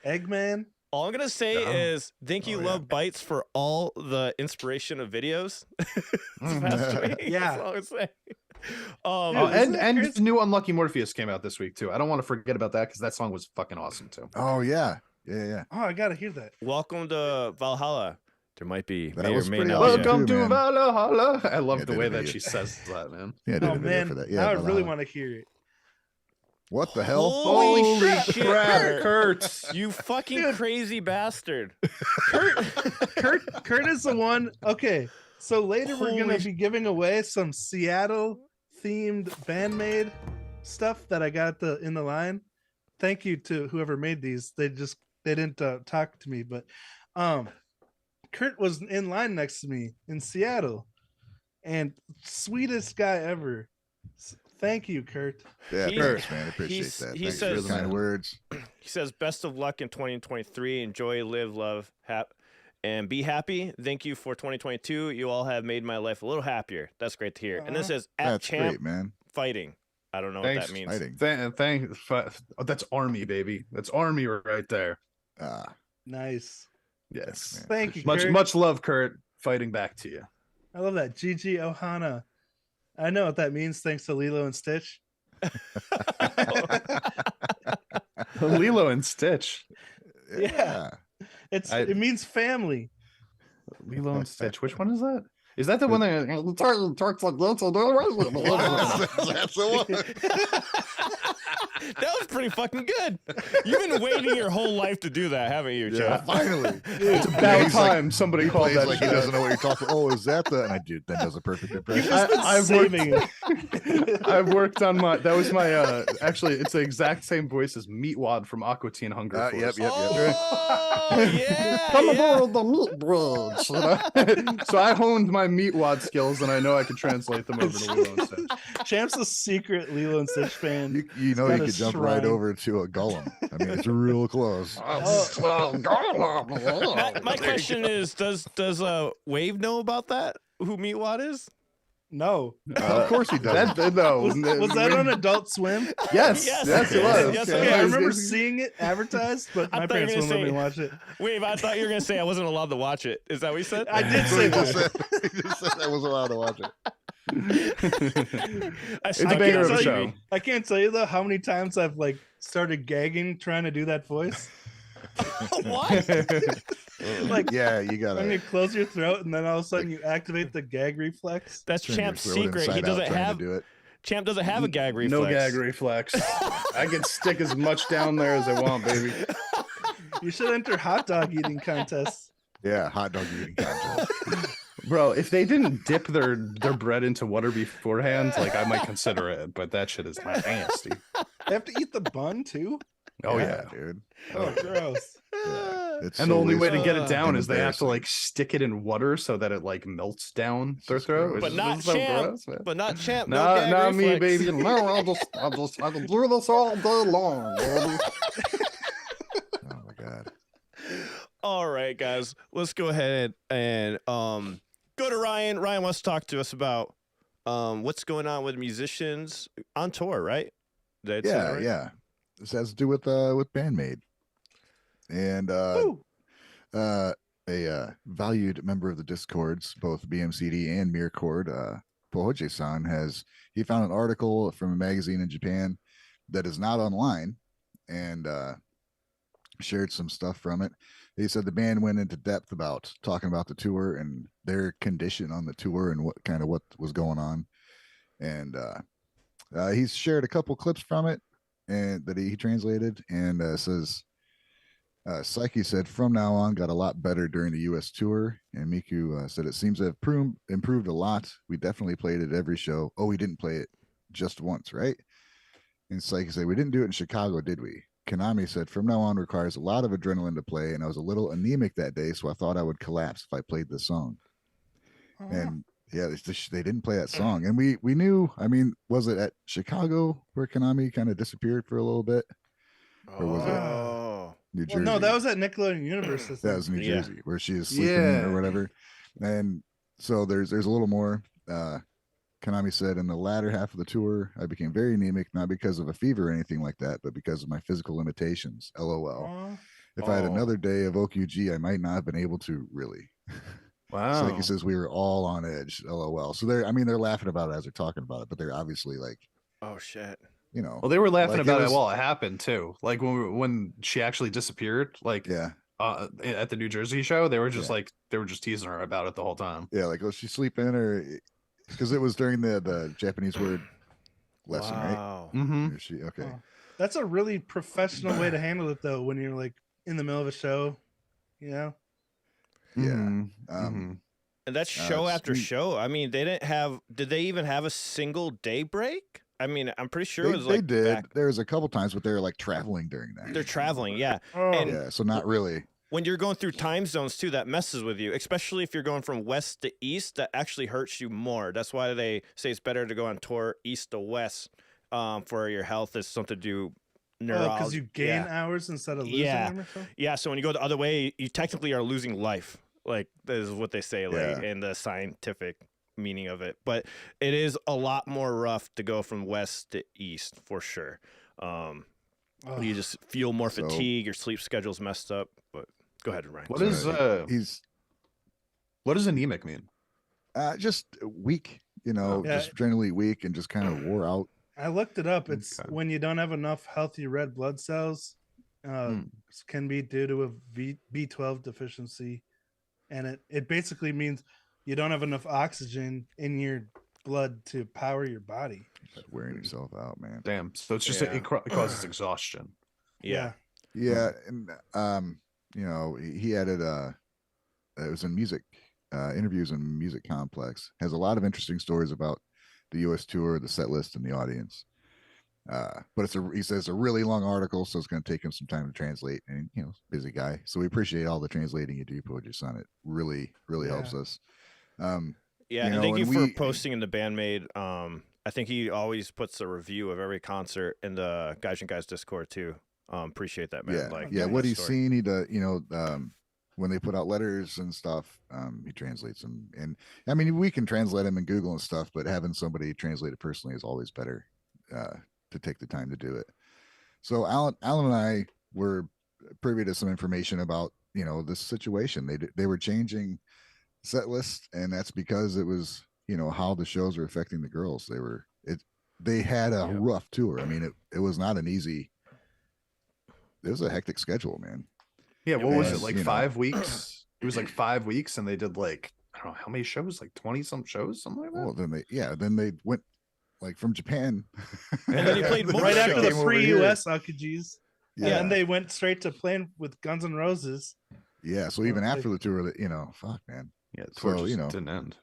Eggman. All I'm gonna say is thank you, Lovebites, for all the inspiration of videos. This past week. Yeah. That's all I'm saying. Dude, And new Unlucky Morpheus came out this week too. I don't want to forget about that because that song was fucking awesome too. Oh yeah. Yeah. Oh, I gotta hear that. Welcome to Valhalla. There might be. That may was or may pretty not awesome. be. Welcome too, to man. Valhalla. I love Yeah, the did way a that video. she says that, man. Yeah. I did Oh a video man, for that. I Yeah. would really Valhalla. want to hear it. What the hell? Holy shit, Kurt. You fucking Dude. crazy bastard. Kurt is the one. Okay, so later we're Holy gonna be giving away some Seattle themed BAND-MAID stuff that I got in the line. Thank you to whoever made these. They didn't talk to me, but Kurt was in line next to me in Seattle, and sweetest guy ever. Thank you, Kurt. Yeah, He- thanks, man. I appreciate he's- that. he Thanks says- for the kind words. He says, "Best of luck in 2023. Enjoy, live, love, and be happy. Thank you for 2022. You all have made my life a little happier. That's great to hear." And this says at That's champ great, man. fighting. I don't know Thanks. what that means. Fighting. That's army, baby. That's army right there. Nice. Yes. man. Thank you, Much Kurt. much love, Kurt. Fighting back to you. I love that. Gigi Ohana. I know what that means thanks to Lilo and Stitch. Lilo and Stitch. Yeah. It means family. Lilo and Stitch. Which one is that? Is that the one that talks like this? That's the one. That was pretty fucking good. You've been waiting your whole life to do that, haven't you, Yeah, Chad? finally. It's about he's like- time somebody He called plays that like he shit. doesn't know what you're talking. Oh, is that the? And I do. That does a perfect impression. I've Saving worked, it. I've worked on my. That was my. Actually, it's the exact same voice as Meatwad from Aqua Teen Hunger Force. Yep. Oh, yeah. Come yeah. aboard the meat bridge. So I honed my Meatwad skills, and I know I can translate them over to Lilo and Stitch. Champ's a secret Lilo and Stitch fan. You know got you a could jump right shrine. over to a Gollum. I mean, it's real close. My question is, does Wave know about that? Who Meatwad is? No. Of course he does. No, Was that on Adult Swim? Yes, Yes, yes, it yes, was. yes, Okay, it I was. remember seeing it advertised, but I my thought you were parents gonna wouldn't let me say- watch it. Wave, I thought you were gonna say I wasn't allowed to watch it. Is that what you said? I did That's what say he just that. said. He just said I was allowed to watch it. It's a banger of a show. I can't tell you though how many times I've like started gagging trying to do that voice. What? Like Yeah, you when gotta. you close your throat and then all of a sudden you activate the gag reflex. That's turn your Champ's throat secret. He inside out doesn't trying to have. do it. Champ doesn't have a gag reflex. No gag reflex. I can stick as much down there as I want, baby. You should enter hot dog eating contests. Yeah, hot dog eating contest. Bro, if they didn't dip their bread into water beforehand, like I might consider it, but that shit is nasty. They have to eat the bun too. Oh yeah. dude. Oh, gross. Yeah. It's And so the only way to wasteful get it down and is they have to embarrassing. like stick it in water so that it like melts down This their is throat. gross. But which not is so Champ. gross, man. But not Champ. Nah, no gag not me, reflex. baby. No, I can do this all day long, baby. Oh my god. All right, guys, let's go ahead and go to Ryan. Ryan wants to talk to us about what's going on with musicians on tour, right? Did I say that Yeah, right? yeah. This has to do with BAND-MAID. And Woo. a valued member of the Discords, both BMCD and Mircord, Pohoje-san he found an article from a magazine in Japan that is not online and shared some stuff from it. He said the band went into depth about talking about the tour and their condition on the tour and what was going on. And he's shared a couple clips from it and that he translated and says Psyche said from now on got a lot better during the US tour, and Miku said it seems to have improved a lot. We definitely played it every show. Oh, we didn't play it just once, right? And Psyche said we didn't do it in Chicago, did we? Konami said from now on requires a lot of adrenaline to play, and I was a little anemic that day, so I thought I would collapse if I played this song. And yeah, they didn't play that song, and we knew. I mean, was it at Chicago where Konami kind of disappeared for a little bit? Or was it Oh. New Well, Jersey? no, that was at Nickelodeon Universe. I that think. was New Yeah. Jersey where she is sleeping Yeah. or whatever. And so there's a little more. Konami said in the latter half of the tour, I became very anemic, not because of a fever or anything like that, but because of my physical limitations. LOL. Aw. If I had Oh. another day of OQG, I might not have been able to really. Wow. So like he says, we were all on edge. LOL. So they're laughing about it as they're talking about it, but they're obviously like, Oh shit. you know, Well, they were laughing like about it was- while it happened too. Like when she actually disappeared, like yeah, at the New Jersey show, they were just Yeah. like they were just teasing her about it the whole time. yeah, like was she sleeping or because it was during the Japanese word lesson, right? Wow. Mm-hmm. Or she okay. Oh. That's a really professional way to handle it, though, when you're like in the middle of a show, you know? Yeah. Mm-hmm. And that's show after sweet. show. I mean, they didn't have. Did they even have a single day break? I mean, I'm pretty sure They, it was they like did. back- There was a couple times, but they were like traveling during that. they're traveling. Yeah. Oh, And- Yeah, so not really. when you're going through time zones too, that messes with you, especially if you're going from west to east. That actually hurts you more. That's why they say it's better to go on tour east to west for your health. Is something to do neurology. Because you gain hours instead of losing them or something? Yeah, so when you go the other way, you technically are losing life. Like, that is what they say, like, in the scientific meaning of it. But it is a lot more rough to go from west to east, for sure. You just feel more fatigue, your sleep schedule's messed up. But go ahead, Ryan. What does anemic mean? Just weak, just generally weak and just kind of wore out. I looked it up. It's when you don't have enough healthy red blood cells. Can be due to a B12 deficiency, and it basically means you don't have enough oxygen in your blood to power your body. Just wearing yourself out, man. Damn. So it's just it causes exhaustion. Yeah, and he added it was in music interviews in Music Complex. Has a lot of interesting stories about the U.S. tour, the set list, and the audience. But he says it's a really long article, so it's going to take him some time to translate. And busy guy, so we appreciate all the translating you do, Poetry on it. Really helps us. And thank you for posting in the BAND-MAID. I think he always puts a review of every concert in the Guys and Guys Discord too. Appreciate that, man. What he's seen, he does. When they put out letters and stuff, he translates them. And I mean, we can translate them in Google and stuff, but having somebody translate it personally is always better to take the time to do it. So Alan and I were privy to some information about, this situation. They were changing set lists, and that's because it was, how the shows were affecting the girls. They had a rough tour. I mean, it was not an easy, it was a hectic schedule, man. Yeah, what was it, like 5 weeks? It was like 5 weeks, and they did like, I don't know how many shows, like 20-some shows, something like that. Well, then they went like from Japan. And then he played right after the free US Akujis. Yeah. And they went straight to playing with Guns N' Roses. Yeah, so even after the tour, fuck, man. Yeah, the tour just didn't end.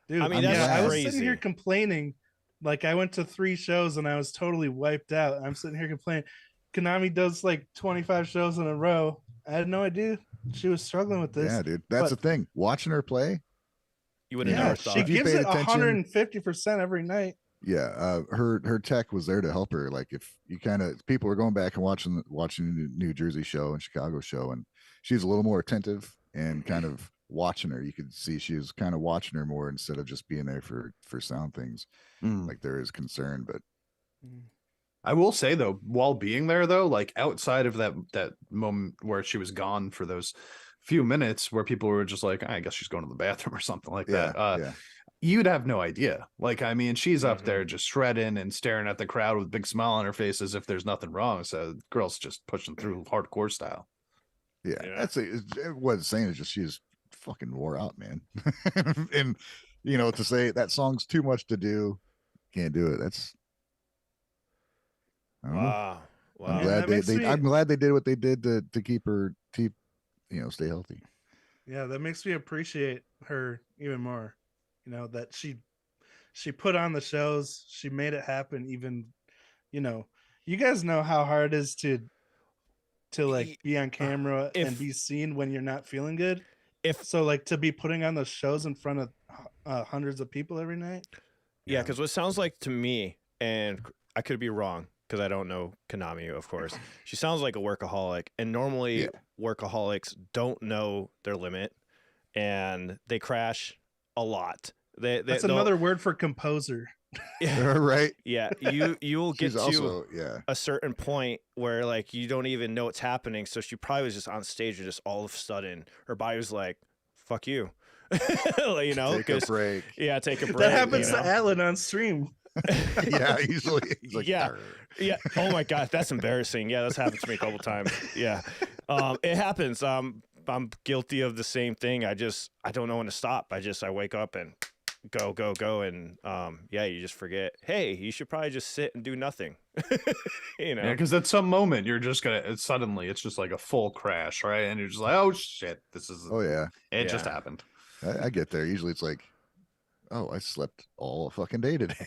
Dude, I mean, I was crazy. sitting here complaining, like I went to 3 shows and I was totally wiped out. I'm sitting here complaining. Konami does like 25 shows in a row. I had no idea she was struggling with this. Yeah, dude. That's the thing. Watching her play, you would have never thought. She gives it 150% every night. Yeah, her tech was there to help her. Like, if you people were going back and watching the New Jersey show and Chicago show, and she's a little more attentive and kind of watching her. You could see she was kind of watching her more instead of just being there for sound things. Like, there is concern, but. I will say though, while being there though, like outside of that moment where she was gone for those few minutes where people were just like, I guess she's going to the bathroom or something like that. You'd have no idea. Like, I mean, she's up there just shredding and staring at the crowd with a big smile on her face as if there's nothing wrong. So the girl's just pushing through hardcore style. Yeah. That's what it's saying is just she's fucking wore out, man. And to say that song's too much to do, can't do it. That's wow. I'm glad they did what they did to keep her stay healthy. Yeah, that makes me appreciate her even more. That she put on the shows, she made it happen. Even, you guys know how hard it is to like be on camera and be seen when you're not feeling good. To be putting on those shows in front of hundreds of people every night. Yeah, because what sounds like to me, and I could be wrong, because I don't know Konami, of course. She sounds like a workaholic, and normally workaholics don't know their limit, and they crash a lot. That's another word for composer. Yeah, right. Yeah, you'll get to a certain point where like you don't even know what's happening. So she probably was just on stage, and just all of a sudden her body was like, "Fuck you," take a break. Yeah, take a break. That happens to Alan on stream. Yeah, usually. Like, yeah. Oh my god, that's embarrassing. Yeah, that's happened to me a couple times. Yeah, it happens. I'm guilty of the same thing. I don't know when to stop. I wake up and go, and you just forget. Hey, you should probably just sit and do nothing. Yeah, because at some moment you're just suddenly it's just like a full crash, right? And you're just like, oh shit, this is. Oh yeah, it just happened. I get there. Usually it's like, oh, I slept all fucking day today.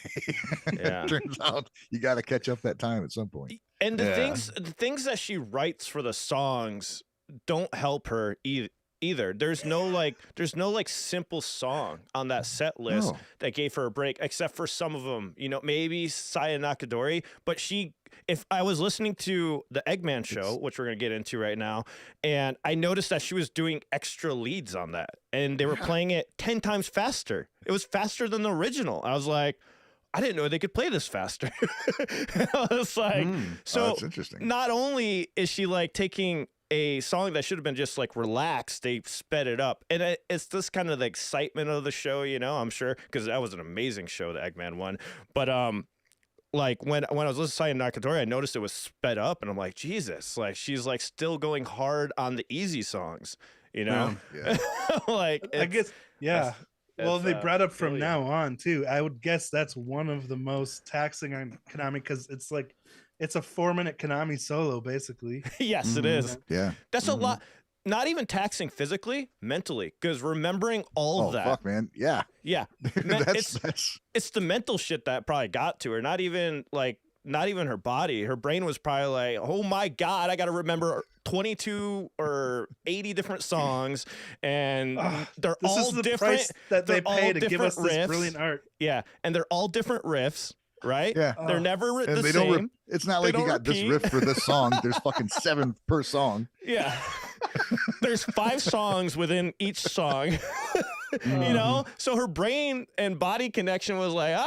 Yeah. Turns out you got to catch up that time at some point. And the things that she writes for the songs don't help her either. There's no like simple song on that set list that gave her a break, except for some of them, you know, maybe Saya Nakadori, but if I was listening to the Eggman show, which we're going to get into right now, and I noticed that she was doing extra leads on that, and they were playing it 10 times faster. It was faster than the original. I was like, I didn't know they could play this faster. I was like, so that's interesting. Not only is she like taking a song that should have been just like relaxed, they sped it up, and it's this kind of the excitement of the show, you know. I'm sure because that was an amazing show, the Eggman one. But like when I was listening to Saya Nakadori, I noticed it was sped up, and I'm like, Jesus, like she's like still going hard on the easy songs, you know. Yeah. Like I guess, yeah. Well, they brought up from now on too. I would guess that's one of the most taxing on Konami because it's like it's a 4-minute Konami solo, basically. Yes, it is. Yeah. That's a lot. Not even taxing physically, mentally, because remembering all of that. Fuck, man. Yeah. Yeah. It's the mental shit that probably got to her. Not even her body. Her brain was probably like, oh my God, I got to remember 22 or 80 different songs. And they're all different. Price that they pay to give us this riffs. Brilliant art. Yeah. And they're all different riffs. Right? Yeah. They're never the they same. Don't it's not like you got this riff for this song. There's fucking 7 per song. Yeah. There's 5 songs within each song. You know? So her brain and body connection was like,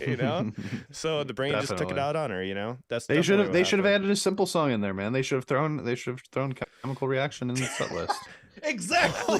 you know? So the brain just took it out on her, you know? They should have added a simple song in there, man. They should have thrown Chemical Reaction in the set list. Exactly.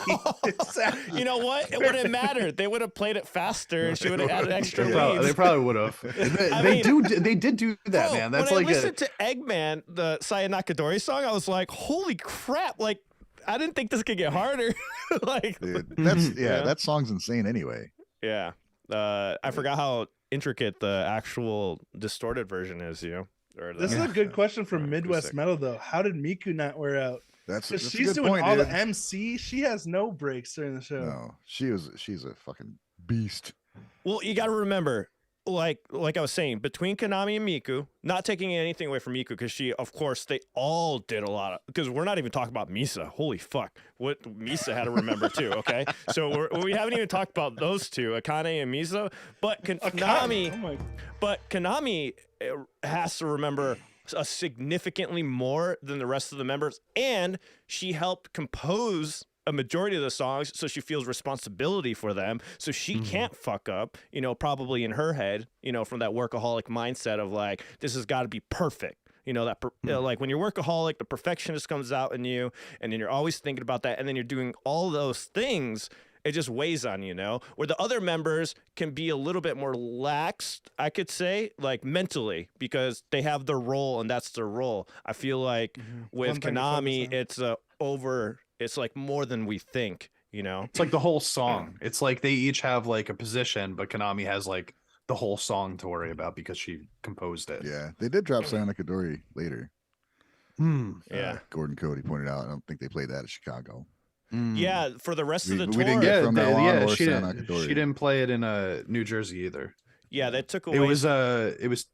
You know what? It wouldn't matter. They would have played it faster, and she would have added extra leads. They probably would have. They did do that, man. That's when like I listened to Eggman, the Saya Nakadori song, I was like, holy crap! Like, I didn't think this could get harder. Like, dude, that song's insane anyway. Yeah. I forgot how intricate the actual distorted version is. You know. This is a good question from Midwest Metal, though. How did Miku not wear out? That's she's doing point, all dude. the MC. She has no breaks during the show. No, she's a fucking beast. Well, you got to remember, like I was saying, between Konami and Miku, not taking anything away from Miku, because she, of course, they all did a lot of. Because we're not even talking about Misa. Holy fuck, what Misa had to remember too. Okay, so we haven't even talked about those two, Akane and Misa. But Konami, Konami has to remember significantly more than the rest of the members, and she helped compose a majority of the songs, so she feels responsibility for them, so she can't fuck up, you know, probably in her head, you know, from that workaholic mindset of like, this has got to be perfect, you know, that like when you're workaholic, the perfectionist comes out in you, and then you're always thinking about that, and then you're doing all those things. It just weighs on you know, where the other members can be a little bit more laxed, I could say, like mentally, because they have their role and that's their role. I feel like with Konami, it's like more than we think, you know? It's like the whole song. It's like they each have like a position, but Konami has like the whole song to worry about because she composed it. Yeah, they did drop Saya Nakadori later. Yeah. Gordon Cody pointed out. I don't think they played that at Chicago. Yeah, for the rest of the tour. We didn't get from now on or she Nakadori. didn't play it in New Jersey either. Yeah, that took away. It was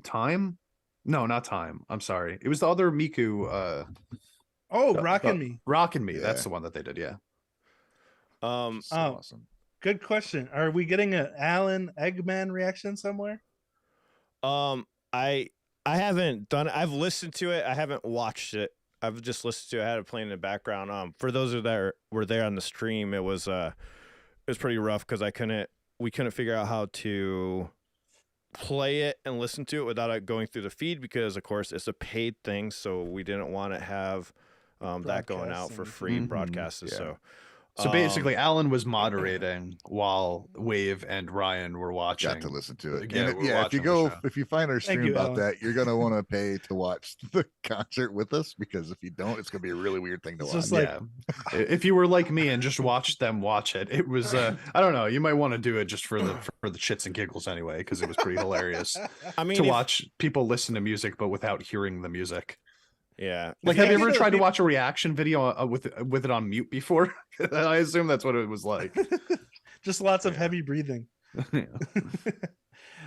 Time. No, not Time. I'm sorry. It was the other Miku. Rockin' Me. Rockin' Me. Yeah. That's the one that they did. Yeah. Awesome. Good question. Are we getting an Alan Eggman reaction somewhere? I haven't done it. I've listened to it. I haven't watched it. I've just listened to it. I had it playing in the background. For those that were there on the stream, it was pretty rough because we couldn't figure out how to play it and listen to it without it going through the feed, because of course it's a paid thing, so we didn't want to have that going out for free broadcasted. Yeah. So basically, Alan was moderating while Wave and Ryan were watching. Got to listen to it. Yeah, if you find our stream about that, you're gonna want to pay to watch the concert with us, because if you don't, it's gonna be a really weird thing to watch. Just like, if you were like me and just watched them watch it, it was I don't know. You might want to do it just for the shits and giggles anyway, because it was pretty hilarious. I mean, to watch people listen to music but without hearing the music. Yeah. Like, have you ever tried to watch a reaction video with it on mute before? I assume that's what it was like. Just lots of heavy breathing.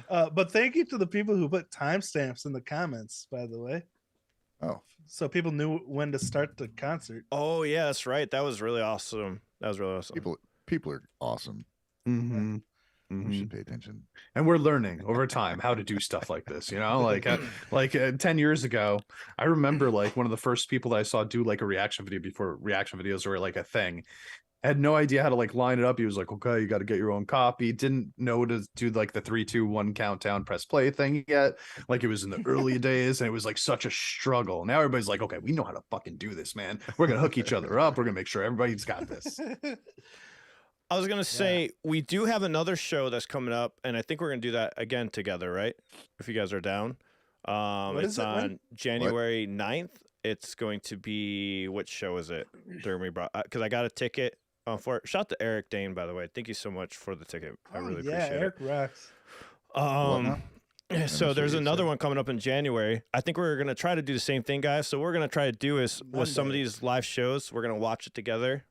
But thank you to the people who put timestamps in the comments, by the way. Oh, so people knew when to start the concert. Oh yeah, that's right. That was really awesome. people are awesome. Mm-hmm. We should pay attention. And we're learning over time how to do stuff like this, you know, like 10 years ago, I remember like one of the first people that I saw do like a reaction video before reaction videos were like a thing. I had no idea how to like line it up. He was like, okay, you got to get your own copy. Didn't know to do like the 3, 2, 1 countdown, press play thing yet. Like it was in the early days, and it was like such a struggle. Now everybody's like, okay, we know how to fucking do this, man. We're gonna hook each other up. We're gonna make sure everybody's got this. I was gonna say we do have another show that's coming up, and I think we're gonna do that again together, right? If you guys are down. It's on January 9th. It's going to be, what show is it? Because I got a ticket for it. Shout out to Eric Dane, by the way. Thank you so much for the ticket. I really appreciate Eric it. rocks. So there's another one coming up in January. I think we're gonna try to do the same thing, guys. So what we're gonna try to do is with some of these live shows, we're gonna watch it together.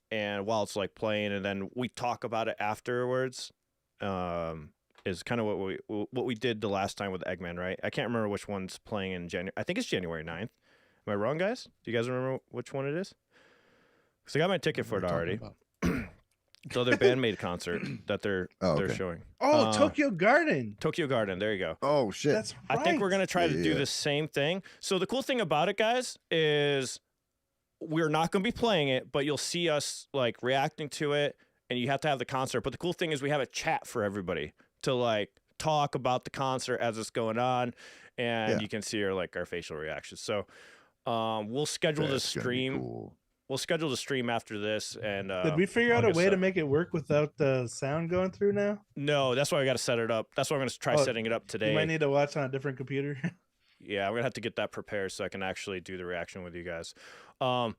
And while it's like playing, and then we talk about it afterwards, is kind of what we did the last time with Eggman, right? I can't remember which one's playing in January. I think it's January 9th. Am I wrong, guys? Do you guys remember which one it is? Because I got my ticket for it already. So their BAND-MAID concert that they're showing. Oh, Tokyo Garden. Tokyo Garden. There you go. Oh shit. That's right. I think we're gonna try to do the same thing. So the cool thing about it, guys, is we're not going to be playing it, but you'll see us like reacting to it, and you have to have the concert. But the cool thing is we have a chat for everybody to like talk about the concert as it's going on, and you can see our facial reactions. So we'll schedule the stream. Cool. We'll schedule the stream after this. And did we figure out a way to make it work without the sound going through now? No, that's why I got to set it up. That's why I'm going to try setting it up today. You might need to watch on a different computer. Yeah, I'm gonna have to get that prepared so I can actually do the reaction with you guys. But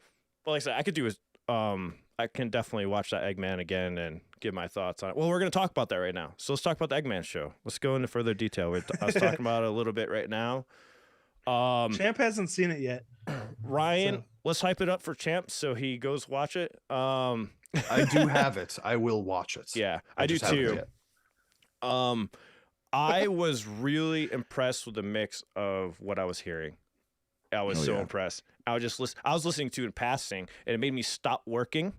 like I said, I could do is I can definitely watch that Eggman again and give my thoughts on it. Well, we're gonna talk about that right now. So let's talk about the Eggman show. Let's go into further detail. I was talking about it a little bit right now. Champ hasn't seen it yet. Ryan, let's hype it up for Champ so he goes watch it. I do have it. I will watch it. Yeah, I do too. I was really impressed with the mix of what I was hearing. I was so impressed. I was listening to it in passing, and it made me stop working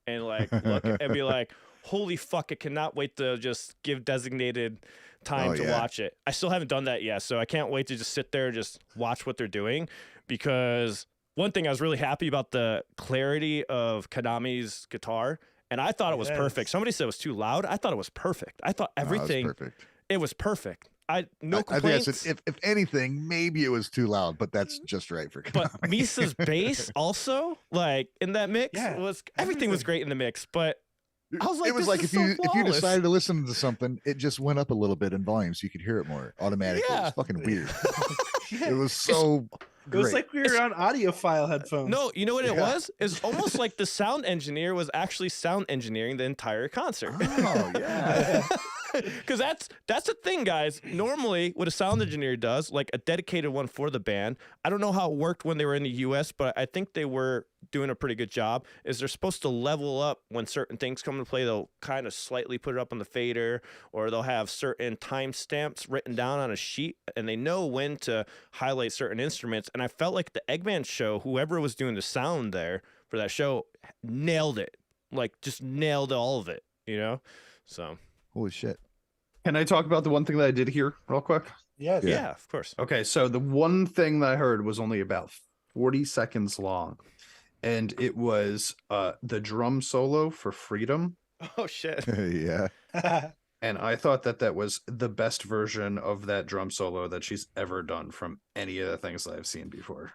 and like look and be like, "Holy fuck! I cannot wait to just give designated time to watch it." I still haven't done that yet, so I can't wait to just sit there and just watch what they're doing. Because one thing I was really happy about the clarity of Konami's guitar, and I thought it was perfect. Somebody said it was too loud. I thought it was perfect. I thought everything. No, it was perfect. It was perfect. No complaints. I think if anything, maybe it was too loud, but that's just right for Konami. But Misa's bass also, like in that mix, was everything was great in the mix. But I was like, it was like if you decided to listen to something, it just went up a little bit in volume so you could hear it more automatically. Yeah. It was fucking weird. It was so It was like we were on audiophile headphones. No, you know what it was? It's almost like the sound engineer was actually sound engineering the entire concert. Oh yeah. Because that's the thing, guys. Normally, what a sound engineer does, like a dedicated one for the band, I don't know how it worked when they were in the U.S., but I think they were doing a pretty good job, is they're supposed to level up when certain things come into play. They'll kind of slightly put it up on the fader, or they'll have certain timestamps written down on a sheet, and they know when to highlight certain instruments. And I felt like the Eggman show, whoever was doing the sound there for that show, nailed it. Like, just nailed all of it, you know? So... Holy shit. Can I talk about the one thing that I did hear real quick? Yes. Yeah, of course. Okay, so the one thing that I heard was only about 40 seconds long, and it was the drum solo for Freedom. Oh, shit. Yeah. And I thought that was the best version of that drum solo that she's ever done from any of the things that I've seen before.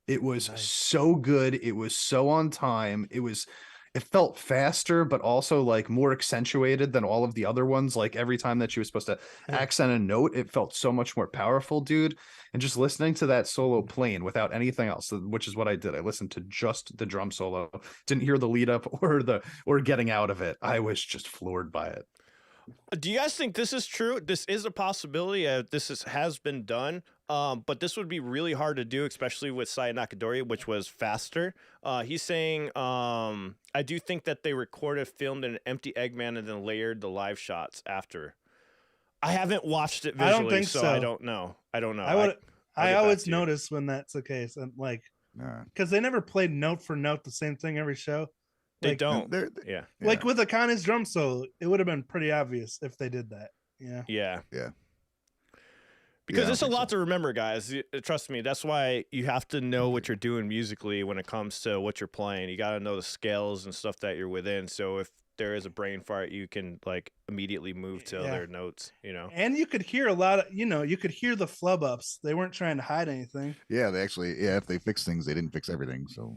It was so good. It was so on time. It felt faster, but also like more accentuated than all of the other ones. Like every time that she was supposed to accent a note, it felt so much more powerful, dude. And just listening to that solo playing without anything else, which is what I did. I listened to just the drum solo, didn't hear the lead up or getting out of it. I was just floored by it. Do you guys think this is true? This is a possibility. Has been done, but this would be really hard to do, especially with Saya Nakadori, which was faster. He's saying, I do think that they recorded, filmed in an empty Eggman, and then layered the live shots after. I haven't watched it visually, I don't think so. I don't know. I I'll I get back always to you. notice when that's the case, and like, Nah. because they never played note for note the same thing every show. They Like, don't. They're- Yeah. Like with Akane's drum solo, it would have been pretty obvious if they did that. Yeah. Yeah. Yeah. Because I it's a don't think lot to remember, guys. Trust me. That's why you have to know what you're doing musically when it comes to what you're playing. You got to know the scales and stuff that you're within. So if there is a brain fart, you can like immediately move to Yeah. other notes, you know? And you could hear a lot of, you could hear the flub ups. They weren't trying to hide anything. Yeah, they actually, if they fix things, they didn't fix everything. So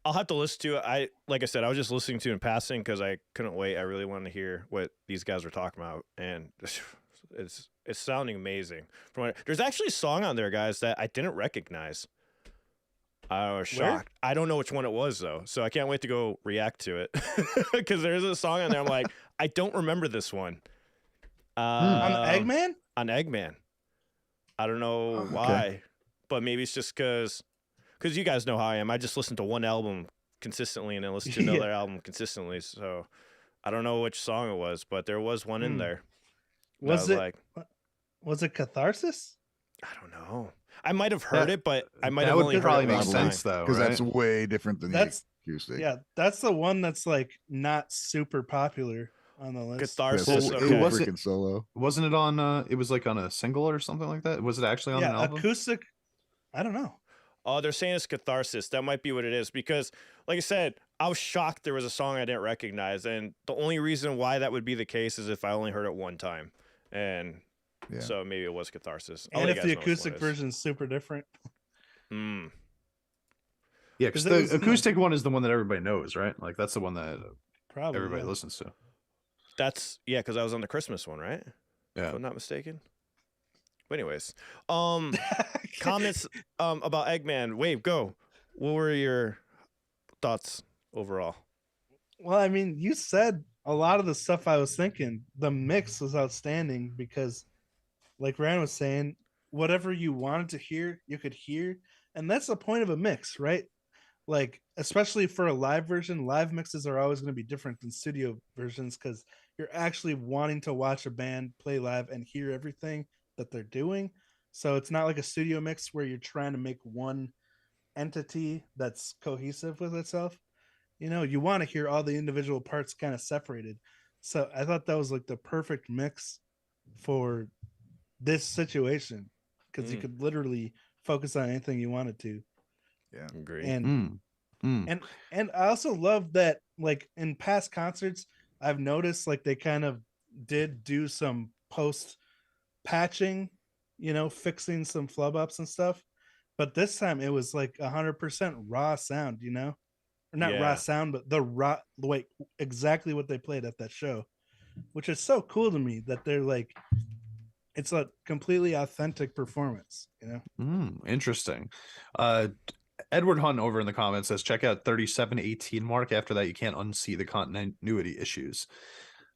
I'll have to listen to it. Like I said, I was just listening to it in passing because I couldn't wait. I really wanted to hear what these guys were talking about. And it's sounding amazing. There's actually a song on there, guys, that I didn't recognize. I was shocked. I don't know which one it was though, so I can't wait to go react to it because there's a song on there. I'm like, I don't remember this one. On Eggman? On Eggman. I don't know why, but maybe it's just because you guys know how I am. I just listen to one album consistently and then listen to another album consistently. So I don't know which song it was, but there was one in there. Was it Catharsis? I don't know. I might have heard it, but I might that have would only heard probably it make one time. sense though, because right? that's way different than That's- the acoustic. Yeah, that's the one that's like not super popular on the list. Catharsis. Well, Okay. it was- freaking solo. Wasn't it on? It was like on a single or something like that. Was it actually on an Yeah, album? acoustic. I don't know. Oh, they're saying it's Catharsis. That might be what it is because, like I said, I was shocked there was a song I didn't recognize, and the only reason why that would be the case is if I only heard it one time, and Yeah. so maybe it was Catharsis. I'll And let if you the guys know which one acoustic it is. version is super different. Mm. Yeah, because 'Cause it was, the acoustic one is the one that everybody knows, right? Like that's the one that Probably. everybody yeah. listens to. That's because I was on the Christmas one, right? Yeah. If I'm not mistaken. But anyways, comments about Eggman. Wave, go. What were your thoughts overall? Well, I mean, you said a lot of the stuff I was thinking. The mix was outstanding because, like Ryan was saying, whatever you wanted to hear, you could hear. And that's the point of a mix, right? Like, especially for a live version, live mixes are always going to be different than studio versions because you're actually wanting to watch a band play live and hear everything that they're doing. So it's not like a studio mix where you're trying to make one entity that's cohesive with itself. You want to hear all the individual parts kind of separated. So I thought that was like the perfect mix for this situation because you could literally focus on anything you wanted to. Yeah. Agree. And and I also love that, like in past concerts, I've noticed like they kind of did do some post patching, fixing some flub ups and stuff. But this time it was like 100% raw sound, or not raw Yeah. sound, but exactly what they played at that show, which is so cool to me that they're like, it's a completely authentic performance, Interesting. Edward Hunt over in the comments says, check out 3718 mark. After that, you can't unsee the continuity issues.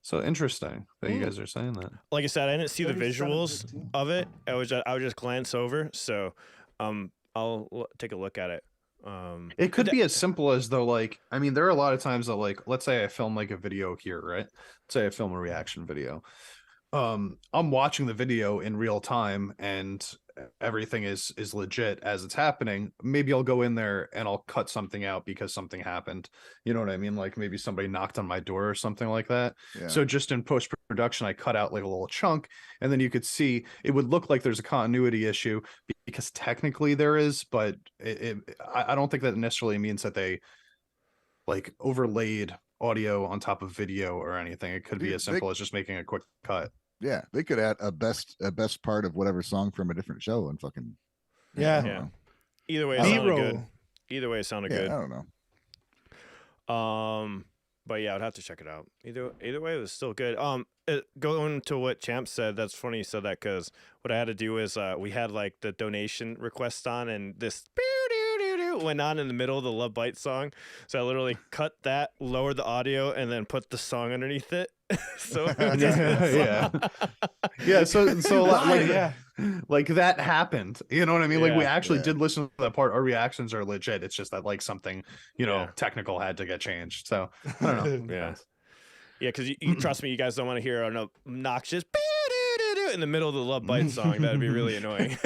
So interesting that you guys are saying that. Like I said, I didn't see the 37, visuals 15. of it. I would just glance over. So I'll take a look at it. It could be as simple as though, like, I mean, there are a lot of times that, like, let's say I film like a video here, right? Let's say I film a reaction video. I'm watching the video in real time and everything is legit as it's happening. Maybe I'll go in there and I'll cut something out because something happened. You know what I mean? Like maybe somebody knocked on my door or something like that. Yeah. So just in post-production, I cut out like a little chunk, and then you could see it would look like there's a continuity issue because technically there is, but I don't think that necessarily means that they like overlaid audio on top of video or anything. It could be Dude, as simple as just making a quick cut. Yeah, they could add a best part of whatever song from a different show and fucking Yeah. I don't Yeah. know. Either way, it sounded B-roll. good. Either way, it sounded Yeah, I good. don't know. But yeah, I'd have to check it out. Either way, it was still good. Going to what Champ said, that's funny you said that because what I had to do is we had like the donation request on, and this went on in the middle of the Lovebites song, so I literally cut that, lowered the audio, and then put the song underneath it. So yeah. So like, yeah. like that happened. You know what I mean? Like we Yeah, actually yeah. did listen to that part. Our reactions are legit. It's just that like something, Yeah. technical had to get changed. So I don't know. Yeah. Yeah, because you trust me, you guys don't want to hear an obnoxious it in the middle of the Lovebites song. That'd be really annoying.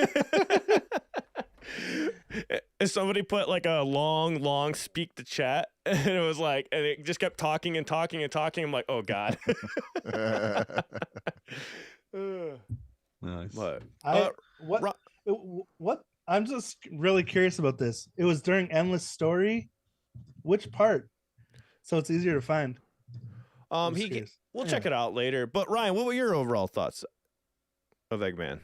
If somebody put like a long speak to chat, and it was like, and it just kept talking and talking and talking. I'm like, oh god. Nice. But What I'm just really curious about this. It was during Endless Story. Which part? So it's easier to find. We'll check it out later. But Ryan, what were your overall thoughts of Eggman?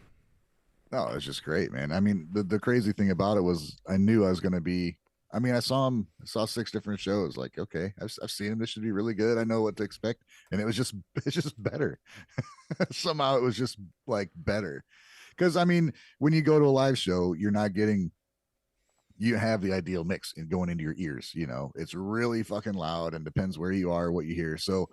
No, it's just great, man. I mean, the crazy thing about it was I knew I was going to be. I mean, I saw 6 different shows. Like, okay, I've seen him. This should be really good. I know what to expect, and it's just better. Somehow it was just like better, because I mean, when you go to a live show, you're not getting. You have the ideal mix in going into your ears. You know, it's really fucking loud, and depends where you are, what you hear. So,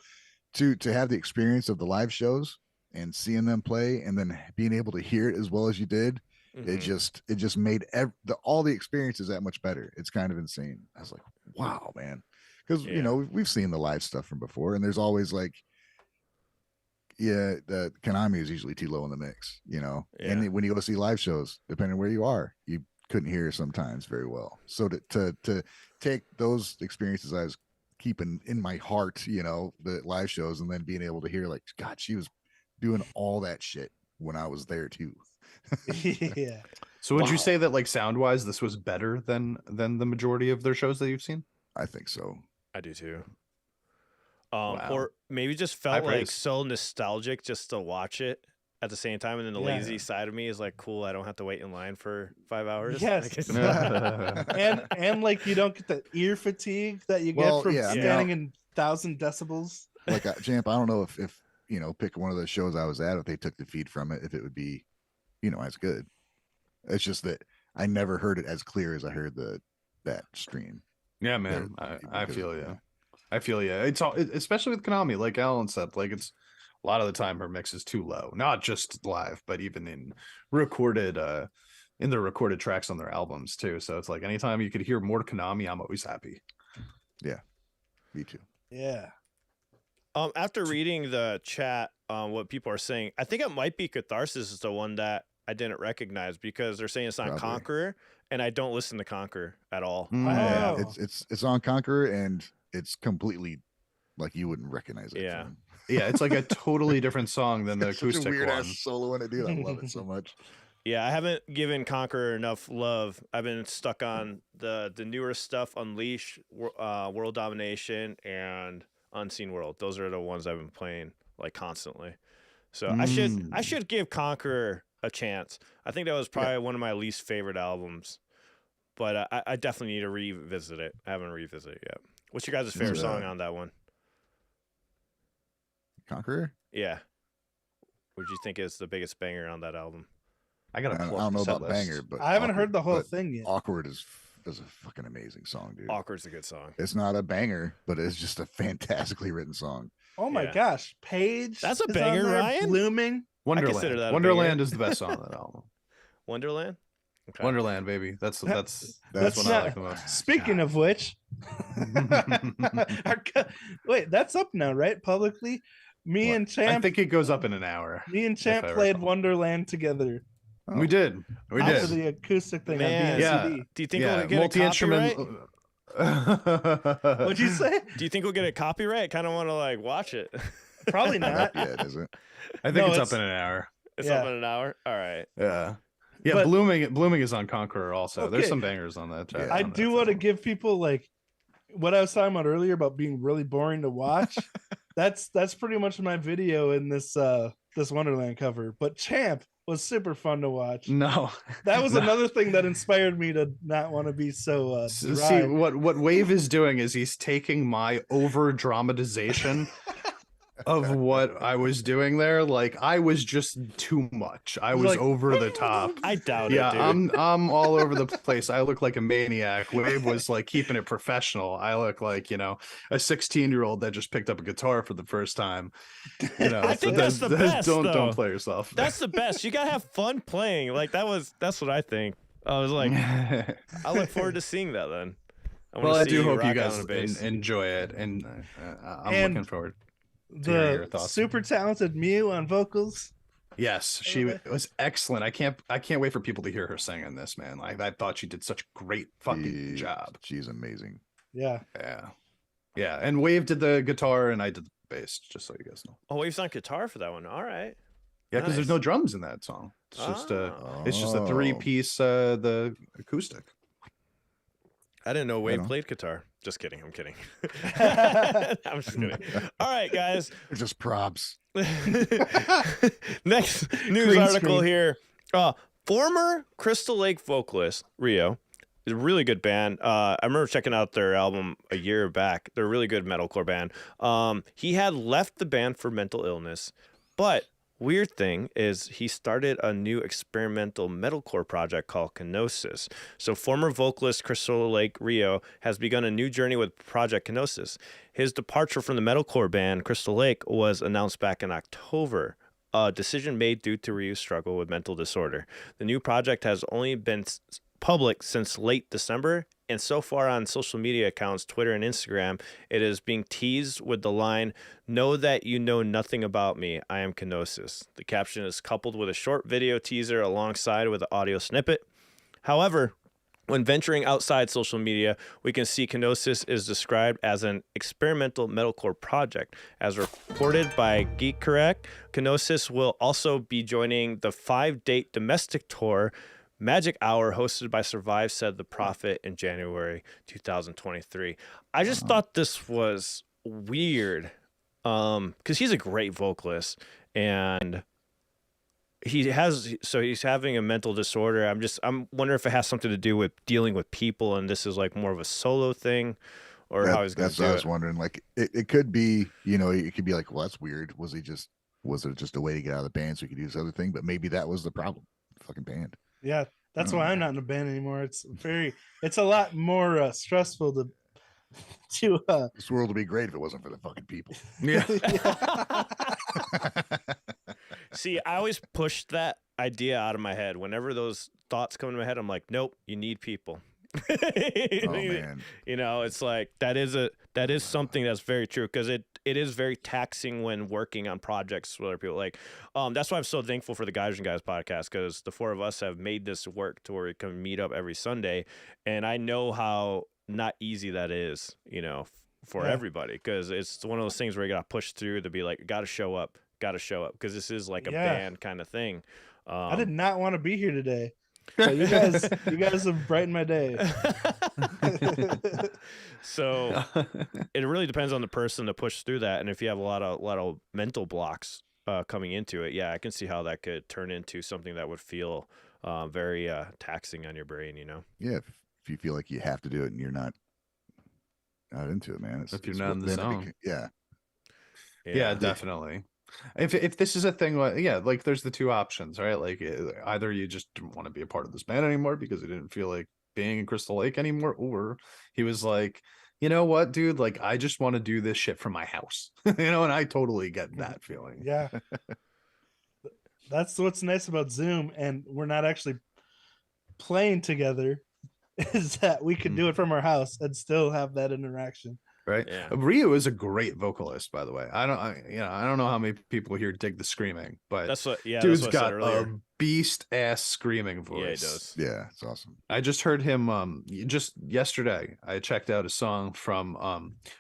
to have the experience of the live shows and seeing them play, and then being able to hear it as well as you did. It just made all the experiences that much better. It's kind of insane. I was like, wow, man. Because you know, we've seen the live stuff from before, and there's always like, the Konami is usually too low in the mix, you know. And when you go see live shows, depending where you are, you couldn't hear sometimes very well. So to take those experiences I was keeping in my heart, you know, the live shows, and then being able to hear like, God, she was doing all that shit when I was there too. Yeah. So would you say that like sound wise, this was better than the majority of their shows that you've seen? I think so. I do too. Wow. Or maybe just felt like so nostalgic just to watch it at the same time, and then the lazy side of me is like, cool, I don't have to wait in line for 5 hours. Yes. and like you don't get the ear fatigue that you get from standing in 1,000 decibels. Like Jamp, I don't know if you know, pick one of the shows I was at, if they took the feed from it, if it would be, you know, as good. It's just that I never heard it as clear as I heard that stream. Yeah, man. I feel you. I feel you. It's all, especially with Konami, like Alan said, like it's a lot of the time her mix is too low, not just live, but even in recorded tracks on their albums too. So it's like anytime you could hear more Konami, I'm always happy. Yeah, me too. Yeah. After reading the chat, what people are saying, I think it might be Catharsis is the one that I didn't recognize, because they're saying it's on Conqueror, and I don't listen to Conqueror at all. Oh. It's on Conqueror, and it's completely like you wouldn't recognize it. Yeah. Yeah, it's like a totally different song than the acoustic weird one. ass solo in it, dude. I love it so much. Yeah, I haven't given Conqueror enough love. I've been stuck on the newer stuff, Unleash, World Domination, and Unseen World. Those are the ones I've been playing like constantly. So I should give Conqueror a chance. I think that was probably one of my least favorite albums, but I definitely need to revisit it. I haven't revisited it yet. What's your guys' favorite song on that one? Conqueror? Yeah. What do you think is the biggest banger on that album? I got I don't know about banger, but I haven't heard the whole thing yet. Awkward is a fucking amazing song, dude. Awkward's a good song. It's not a banger, but it's just a fantastically written song. Oh my gosh, Paige. That's a banger, Ryan. Blooming. Wonderland. Wonderland is the best song on that album. Wonderland? Okay. Wonderland, baby. That's what I like the most. Speaking of which, wait, that's up now, right? Publicly, and Champ. I think it goes up in an hour. Me and Champ played Wonderland together. Oh. We did. After the acoustic thing on BNCD. Yeah. Do you think we'll get multi-instrument? What'd you say? Do you think we'll get a copyright? I kind of want to like watch it. Probably not. Yeah, is it? I think it's up in an hour. It's up in an hour. All right. Yeah. Yeah, but Blooming is on Conqueror also. Okay. There's some bangers on that track. I do want to give people like what I was talking about earlier about being really boring to watch. that's pretty much my video in this this Wonderland cover. But Champ was super fun to watch. No, that was another thing that inspired me to not want to be so see what Wave is doing is he's taking my over dramatization of what I was doing there. Like I was just too much. I was like, over the top. I doubt it. Yeah, dude. I'm all over the place. I look like a maniac. Wave was like keeping it professional. I look like, you know, a 16-year-old that just picked up a guitar for the first time. You know, I think that's the best. Don't play yourself. That's the best. You gotta have fun playing. Like that's what I think. I was like, I look forward to seeing that then. I do hope you guys enjoy it, and I'm looking forward. The super talented Mew on vocals. Yes, she was excellent. I can't wait for people to hear her sing in this, man. Like I thought she did such a great fucking job. She's amazing. Yeah. Yeah. And Wave did the guitar and I did the bass, just so you guys know. Oh, Wave's on guitar for that one. All right. Yeah, because there's Nice. no drums in that song. It's just a Oh. 3-piece the acoustic. I didn't know Wave on. played guitar. Just kidding. I'm kidding. I'm just kidding. All right, guys. They're just props. Next news Green article screen. here. Former Crystal Lake vocalist Rio, is a really good band. I remember checking out their album a year back. They're a really good metalcore band. He had left the band for mental illness, but weird thing is he started a new experimental metalcore project called Kenosis. So former vocalist Crystal Lake Rio has begun a new journey with Project Kenosis. His departure from the metalcore band Crystal Lake was announced back in October. A decision made due to Rio's struggle with mental disorder. The new project has only been public since late December, and so far on social media accounts, Twitter and Instagram, it is being teased with the line, "Know that you know nothing about me. I am Kenosis." The caption is coupled with a short video teaser alongside with an audio snippet. However, when venturing outside social media, we can see Kenosis is described as an experimental metalcore project. As reported by Geek Correct, Kenosis will also be joining the 5-date domestic tour Magic Hour hosted by Survive Said the Prophet in January 2023. I just thought this was weird because he's a great vocalist and he's having a mental disorder. I'm wondering if it has something to do with dealing with people and this is like more of a solo thing or how he's going to do it. That's what I was wondering. Like it could be, it could be like, well, that's weird. Was it just a way to get out of the band so he could do this other thing? But maybe that was the problem. Fucking band. Yeah, that's why I'm not in a band anymore. It's a lot more stressful to This world would be great if it wasn't for the fucking people. Yeah. See, I always push that idea out of my head. Whenever those thoughts come to my head, I'm like, nope, you need people. Oh man. It's like that is something that's very true because it is very taxing when working on projects with other people. Like, that's why I'm so thankful for the Guys and Guys podcast because the four of us have made this work to where we can meet up every Sunday, and I know how not easy that is, for everybody because it's one of those things where you got to push through to be like, got to show up because this is like a band kind of thing. I did not want to be here today. But you guys have brightened my day. So it really depends on the person to push through that, and if you have a lot of mental blocks coming into it, I can see how that could turn into something that would feel very taxing on your brain. Yeah, if you feel like you have to do it and you're not into it, man. If you're not in the zone. Yeah, definitely. If this is a thing, like there's the two options, right? Like either you just didn't want to be a part of this band anymore because he didn't feel like being in Crystal Lake anymore, or he was like, you know what, dude, like I just want to do this shit from my house, and I totally get that feeling. Yeah. That's what's nice about Zoom, and we're not actually playing together, is that we can do it from our house and still have that interaction. Right. Yeah. Ryu is a great vocalist, by the way. I don't know how many people here dig the screaming, but dude's got a beast ass screaming voice. Yeah, he does. Yeah, it's awesome. I just heard him just yesterday. I checked out a song from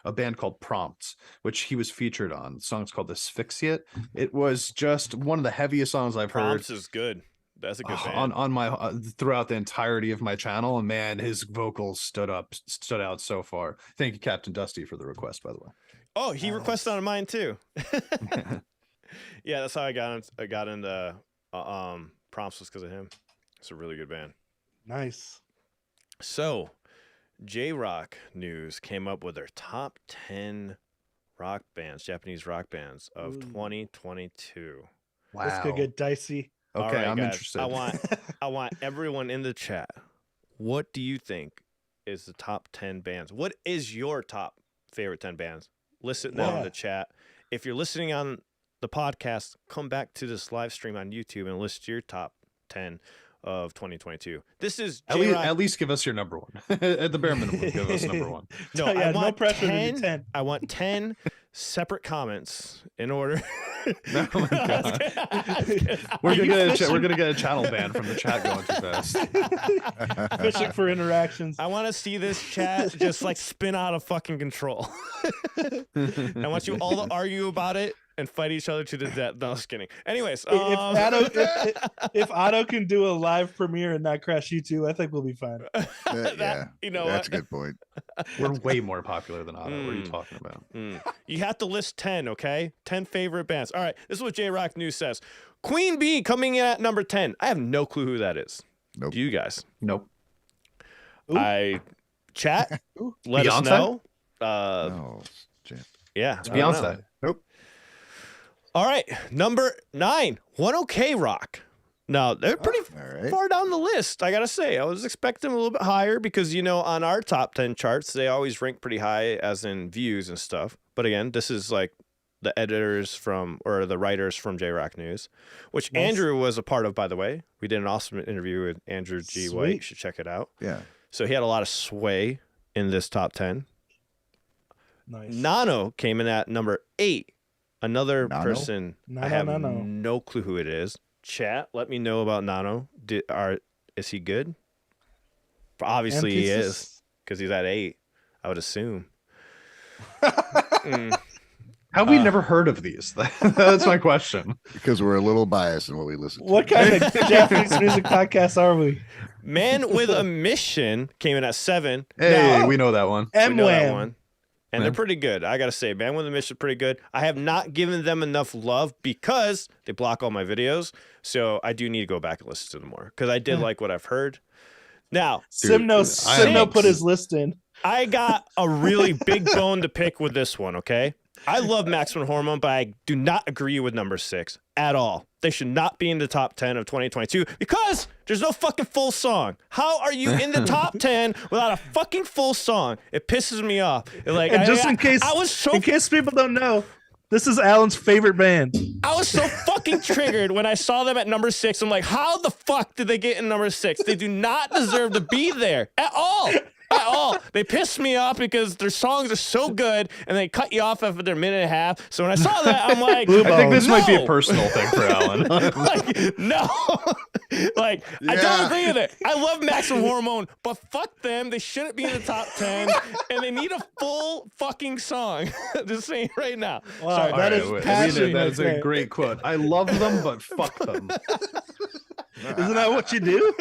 a band called Prompts, which he was featured on. The song's called Asphyxiate. It was just one of the heaviest songs I've heard. Prompts is good. That's a good band. On my throughout the entirety of my channel, and man, his vocals stood out so far. Thank you, Captain Dusty, for the request, by the way. Oh, he requested on mine too. Yeah, that's how I got into Prompts was because of him. It's a really good band. Nice. So, Jrock News came up with their top 10 rock bands, Japanese rock bands of 2022. Wow, This could get dicey. Okay, All right, I'm guys, interested. I want everyone in the chat. What do you think is the top 10 bands? What is your top favorite 10 bands? List it down in the chat. If you're listening on the podcast, come back to this live stream on YouTube and list your top 10 of 2022. This is at least give us your number one. At the bare minimum, give us number one. No, Yeah, I want no pressure to 10. do 10. I want 10 separate comments in order. Oh my God. We're gonna get a channel ban from the chat going too fast. Fishing for interactions. I want to see this chat just like spin out of fucking control. I want you all to argue about it and fight each other to the death. No, just kidding. Anyways, if Otto can do a live premiere and not crash YouTube, I think we'll be fine. Yeah, you know that's what? a good point. We're way more popular than Otto. What are you talking about? You have to list 10, okay? 10 favorite bands. All right, this is what Jrock News says. Queen Bee coming in at number 10. I have no clue who that is. Nope. Do you guys? Nope. Chat, let us Beyonce? know. No, Yeah. It's I don't know. Beyonce. Nope. All right, number 9, 1OK Rock. Now, they're pretty all right. far down the list, I gotta say. I was expecting a little bit higher because, you know, on our top 10 charts, they always rank pretty high as in views and stuff. But again, this is like the editors from, or the writers from Jrock News, which Nice. Andrew was a part of, by the way. We did an awesome interview with Andrew G. White. You Sweet. should check it out. Yeah. So he had a lot of sway in this top 10. Nice. Nano came in at number 8. Another Nano? person, I have no clue who it is. Chat, let me know about Nano. Is he good? Obviously he is, because he's at 8, I would assume. Have we never heard of these? That's my question. Because we're a little biased in what we listen to. What kind of Japanese music podcast are we? Man with a Mission came in at 7. Hey, Now, we know that one. we know that M-Wham. one. And they're pretty good. I got to say, Man with a Mission is pretty good. I have not given them enough love because they block all my videos. So I do need to go back and listen to them more because I did like what I've heard. Now, Simno put his list in. I got a really big bone to pick with this one, okay? I love Maximum Hormone, but I do not agree with number 6 at all. They should not be in the top 10 of 2022 because there's no fucking full song. How are you in the top 10 without a fucking full song? It pisses me off. Like, And just in case people don't know, this is Alan's favorite band. I was so fucking triggered when I saw them at number 6. I'm like, how the fuck did they get in number 6? They do not deserve to be there at all. At all. They pissed me off because their songs are so good and they cut you off after their minute and a half. So when I saw that, I'm like, I think this might be a no. personal thing for Alan. Like, no. Like, I don't agree with it. I love Maximum Hormone, but fuck them. They shouldn't be in the top 10 and they need a full fucking song. Just saying right now. Wow, Sorry. that is passion. That is right a there. great quote. I love them, but fuck them. Isn't that what you do?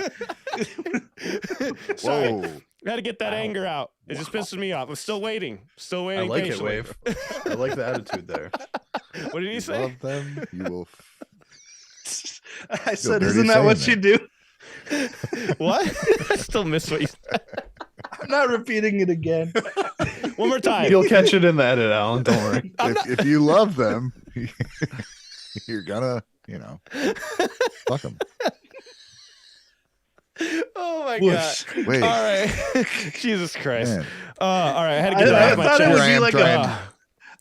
Sorry. Whoa. I had to get that anger out. It just pisses me off. I'm still waiting. Still I waiting. like it, patiently. Wave. I like the attitude there. What did you say? Love them. You will. I said, dirty isn't that what saying you do? What? I still miss what you said. I'm not repeating it again. One more time. You'll catch it in the edit, Alan. Don't worry. If you love them, you're gonna, fuck them. Oh my Whoosh. god. Wait. All right. Jesus Christ. Man. All right. I had to get I that off my thought it chest. would be like Trying-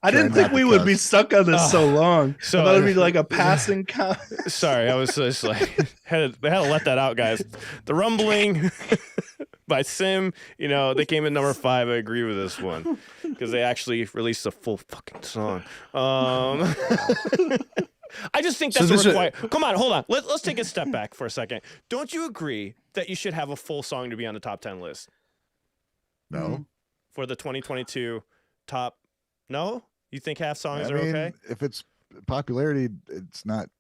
I didn't Try think not we to would be cuss. stuck on this so long. so- I thought it would be like a passing comment. Sorry, I was just like had to let that out, guys. The Rumbling by Sim, they came in number 5. I agree with this one because they actually released a full fucking song. I just think that's required. Come on, hold on. Let's take a step back for a second. Don't you agree that you should have a full song to be on the top 10 list No. for the 2022 top? No, you think half songs I are mean, okay? if it's popularity, it's not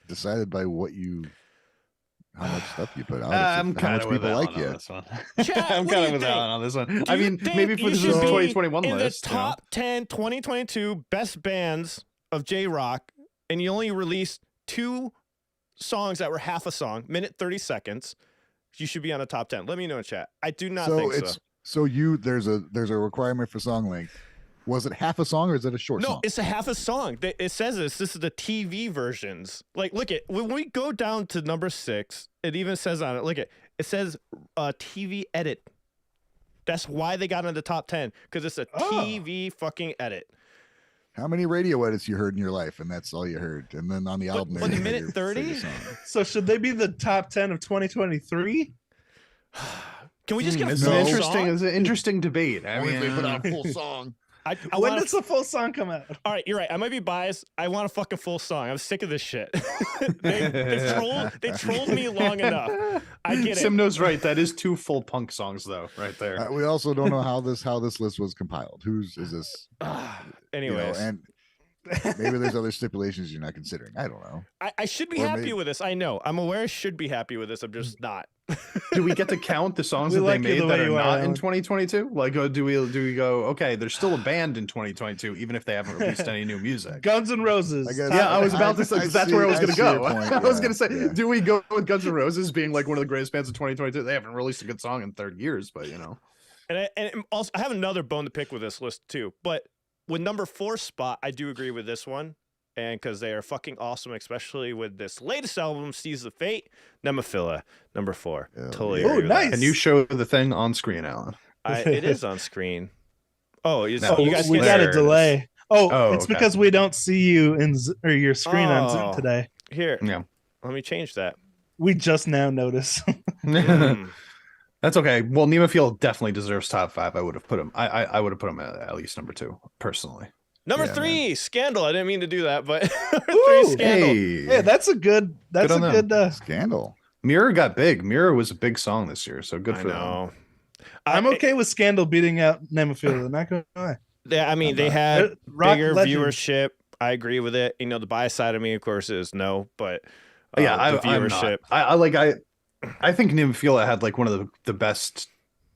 decided by how much stuff you put out. I'm It's how kind much of with people Alan like on you. this one. Chat, I'm what do kind you of with think? Alan on this one. Do I you mean, think maybe for you this should be 2021 in list. the top 10 2022 best bands of Jrock, and you only released 2 songs that were half a song, minute 30 seconds, you should be on the top 10. Let me know in chat. I do not think so. There's a requirement for song length. Was it half a song or is it a short No, song? it's a half a song. It says this is the TV versions. Like, look at when we go down to number 6, it even says on it. Look at it says TV edit. That's why they got in the top 10 because it's a TV fucking edit. How many radio edits you heard in your life, and that's all you heard? And then on the album, but there you minute heard 30? your song. So should they be the top 10 of 2023? Can we just get a It's full an song? interesting debate. I Only if mean, they put out a full song. When want does the full song come out? All right, you're right. I might be biased. I want a fucking full song. I'm sick of this shit. they trolled me long enough. I get it. Simno's right. That is 2 full punk songs, though, right there. We also don't know how this list was compiled. Whose is this? Anyways, and maybe there's other stipulations you're not considering. I don't know. I should be happy with this. I know. I'm aware I should be happy with this. I'm just not. Do we get to count the songs We that like they you the made that way are you are, not in Alan. 2022? Like, do we go? Okay, there's still a band in 2022, even if they haven't released any new music. Guns N' Roses. I guess- Yeah, I was about to say, 'cause that's where I was going to see your go. point, I was yeah, going to say, yeah. do we go with Guns N' Roses being like one of the greatest bands of 2022? They haven't released a good song in 30 years, but And also, I have another bone to pick with this list too. But with number 4 spot, I do agree with this one. And because they are fucking awesome, especially with this latest album, Seas of Fate, Nemophila, number 4. Yeah. Totally Oh, agree with nice. that. Can you show the thing on screen, Alan? It is on screen. Oh, you No, guys we can got there a it is. delay. Oh, it's okay. because we don't see you in or your screen on Zoom Oh. today. Here, Yeah. let me change that. We just now notice. Mm. That's okay. Well, Nemophila definitely deserves top 5. I would have put him. I would have put him at least number 2 personally. Number Yeah, 3, Scandal. I didn't mean to do that, but number 3, Ooh, Scandal. Yeah, that's a good. That's on a them. good. Scandal. Mirror got big. Mirror was a big song this year, so good I for them. know. I'm okay with Scandal beating out Nemophila. Not gonna lie. I mean, they not. had Rock bigger legend. viewership. I agree with it. You know, the bias side of me, of course, is no, but Yeah, the I'm viewership. not. I think Nemophila had like one of the best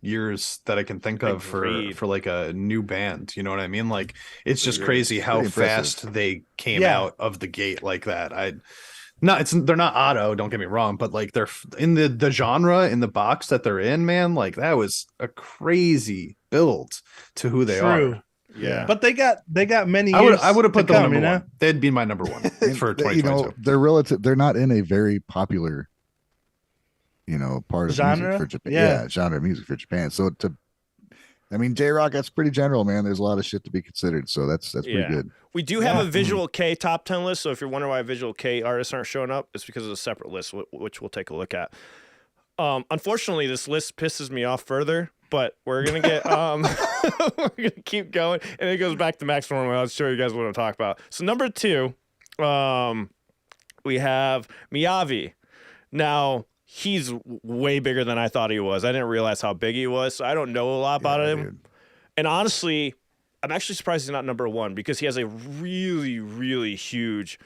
years that I can think of Agreed. for like a new band. You know what I mean? Like it's just Agreed. crazy how Pretty impressive. fast they came Yeah. out of the gate like that. They're not auto, don't get me wrong, but like they're in the genre in the box that they're in, man. Like that was a crazy build to who they True. are. Yeah. But they got many years. I would have put to them come, number you know? 1. They'd be my number 1 for And, 2022. they're relative. They're not in a very popular, part of Genre? music for Japan. Yeah. Yeah, genre of music for Japan. So Jrock, that's pretty general, man. There's a lot of shit to be considered. So that's pretty Yeah. good. We do have a Yeah. Visual K top 10 list. So if you're wondering why Visual K artists aren't showing up, it's because of a separate list, which we'll take a look at. Unfortunately, this list pisses me off further, but we're gonna get we're gonna keep going, and it goes back to Max Norman. I'll show you guys what I'm talking about. So number 2, we have Miyavi. Now he's way bigger than I thought he was. I didn't realize how big he was, so I don't know a lot about Yeah, him. dude. And honestly, I'm actually surprised he's not number 1 because he has a really, really huge